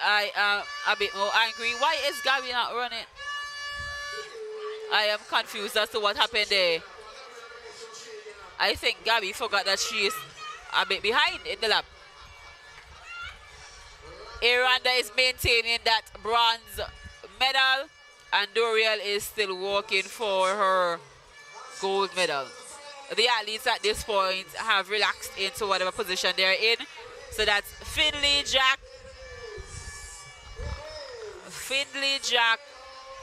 I am a bit more angry. Why is Gabby not running? I am confused as to what happened there. I think Gabby forgot that she is a bit behind in the lap. Aranda is maintaining that bronze medal, and Doriel is still working for her gold medal. The athletes at this point have relaxed into whatever position they're in. So that's Finley, Jack,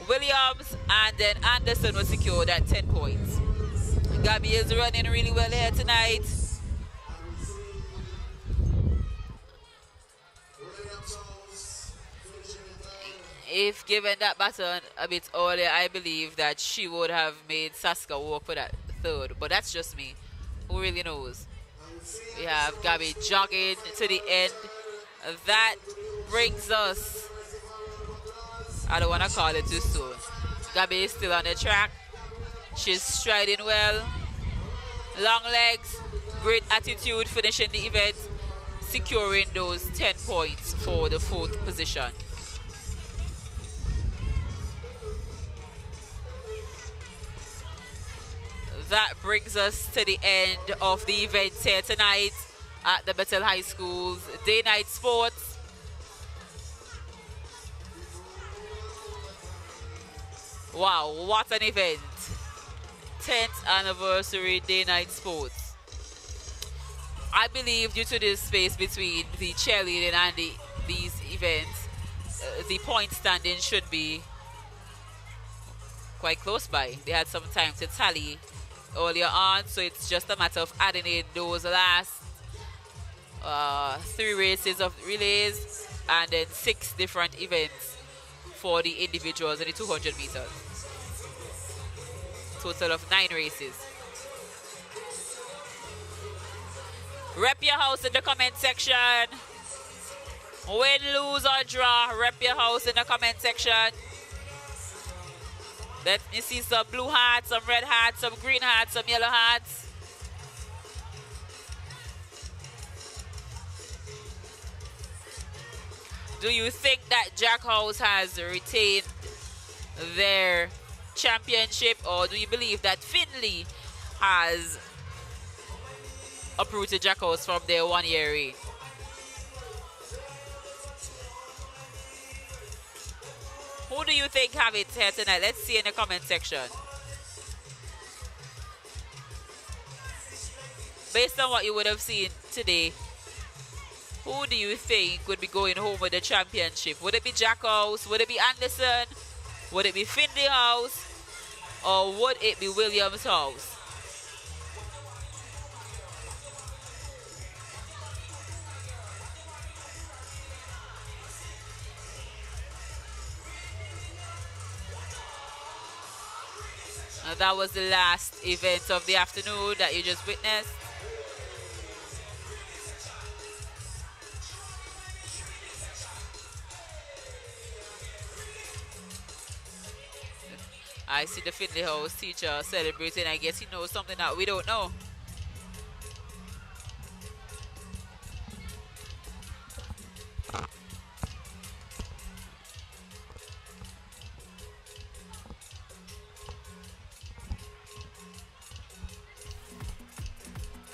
Williams, and then Anderson was secured at 10 points. Gabby is running really well here tonight. If given that baton a bit earlier, I believe that she would have made Saska walk for that third. But that's just me. Who really knows? We have Gabby jogging to the end. That brings us, I don't want to call it too soon. Gabby is still on the track. She's striding well. Long legs, great attitude, finishing the event, securing those 10 points for the 4th position. That brings us to the end of the event here tonight at the Bethel High School's day-night sports. Wow, what an event. 10th anniversary day-night sports. I believe due to this space between the cheerleading and these events, the point standing should be quite close by. They had some time to tally earlier on, so it's just a matter of adding in those last 3 races of relays and then 6 different events for the individuals in the 200 meters. Total of 9 races. Rep your house in the comment section. Win, lose or draw, rep your house in the comment section. Let me see some blue hats, some red hats, some green hats, some yellow hats. Do you think that Jack House has retained their championship, or do you believe that Finley has uprooted Jack House from their 1-year reign? Who do you think have it here tonight? Let's see in the comment section. Based on what you would have seen today, who do you think would be going home with the championship? Would it be Jack House? Would it be Anderson? Would it be Finley House? Or would it be Williams House? That was the last event of the afternoon that you just witnessed. I see the Finley House teacher celebrating. I guess he knows something that we don't know.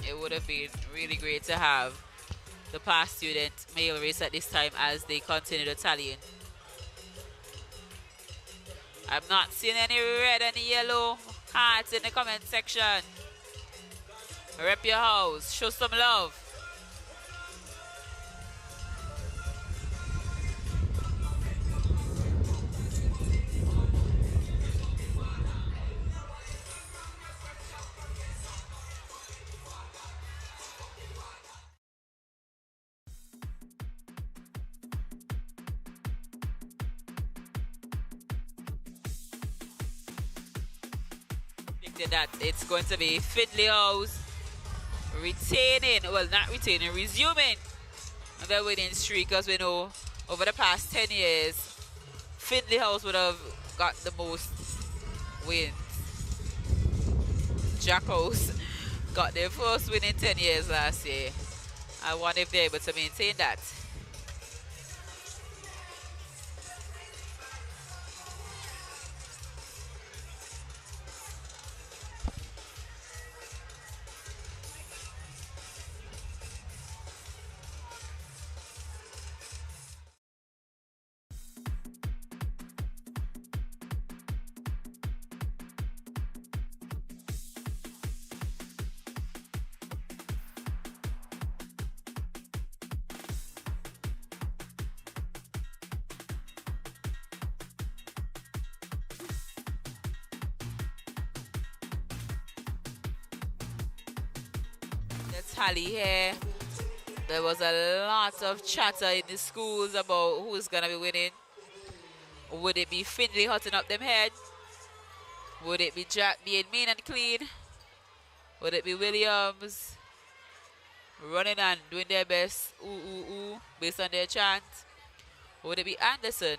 It would have been really great to have the past student male race at this time as they continue the tallying. I'm not seeing any red and yellow hearts in the comment section. Rep your house. Show some love. predicted that it's going to be Findlay House retaining, well, not retaining, resuming the winning streak, because we know over the past 10 years, Findlay House would have got the most wins. Jack House got their first win in 10 years last year. I wonder if they're able to maintain that. Tally here. There was a lot of chatter in the schools about who's gonna be winning. Would it be Findlay hotting up them head? Would it be Jack being mean and clean? Would it be Williams running and doing their best ooh ooh ooh based on their chant? Would it be Anderson?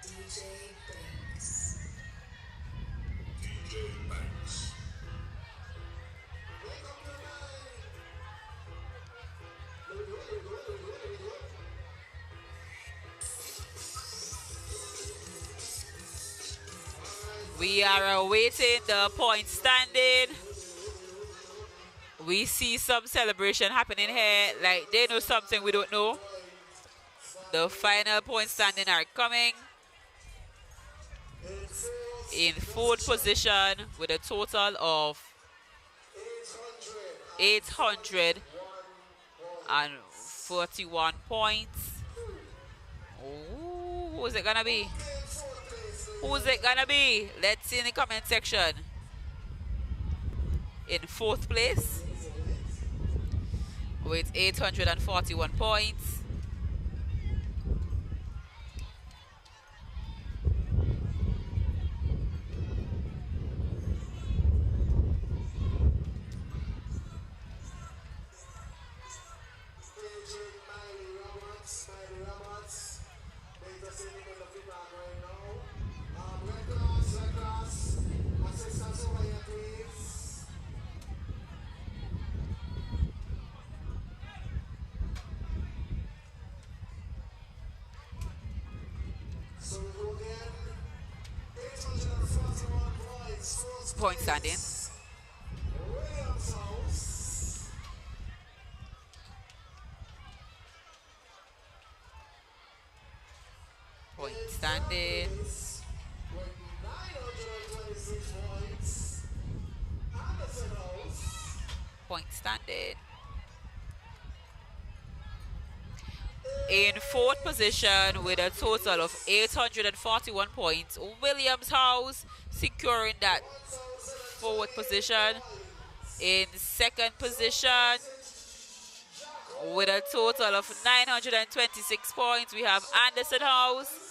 DJ Banks. We are awaiting the point standing. We see some celebration happening here, like they know something we don't know. The final point standing are coming. In fourth position with a total of 841 points. Ooh, who is it gonna be? Who's it gonna be? Let's see in the comment section. In fourth place with 841 points. Point standing. Point standing. Point standing. In fourth position with a total of 841 points, Williams House securing that fourth position. In second position with a total of 926 points, we have Anderson House.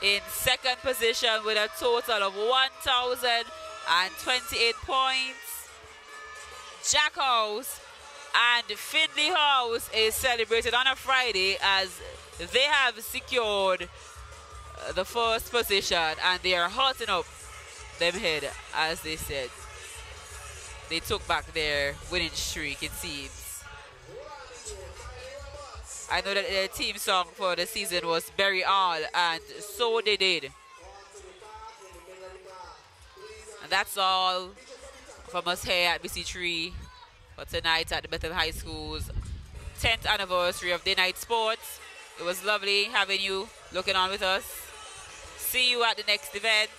In second position with a total of 1,028 points, Jack House. And Findlay House is celebrated on a Friday as they have secured the first position and they are hotting up them head, as they said. They took back their winning streak, it seems. I know that the team song for the season was Bury All, and so they did. And that's all from us here at BC3 for tonight at the Bethel High School's 10th anniversary of Day Night Sports. It was lovely having you looking on with us. See you at the next event.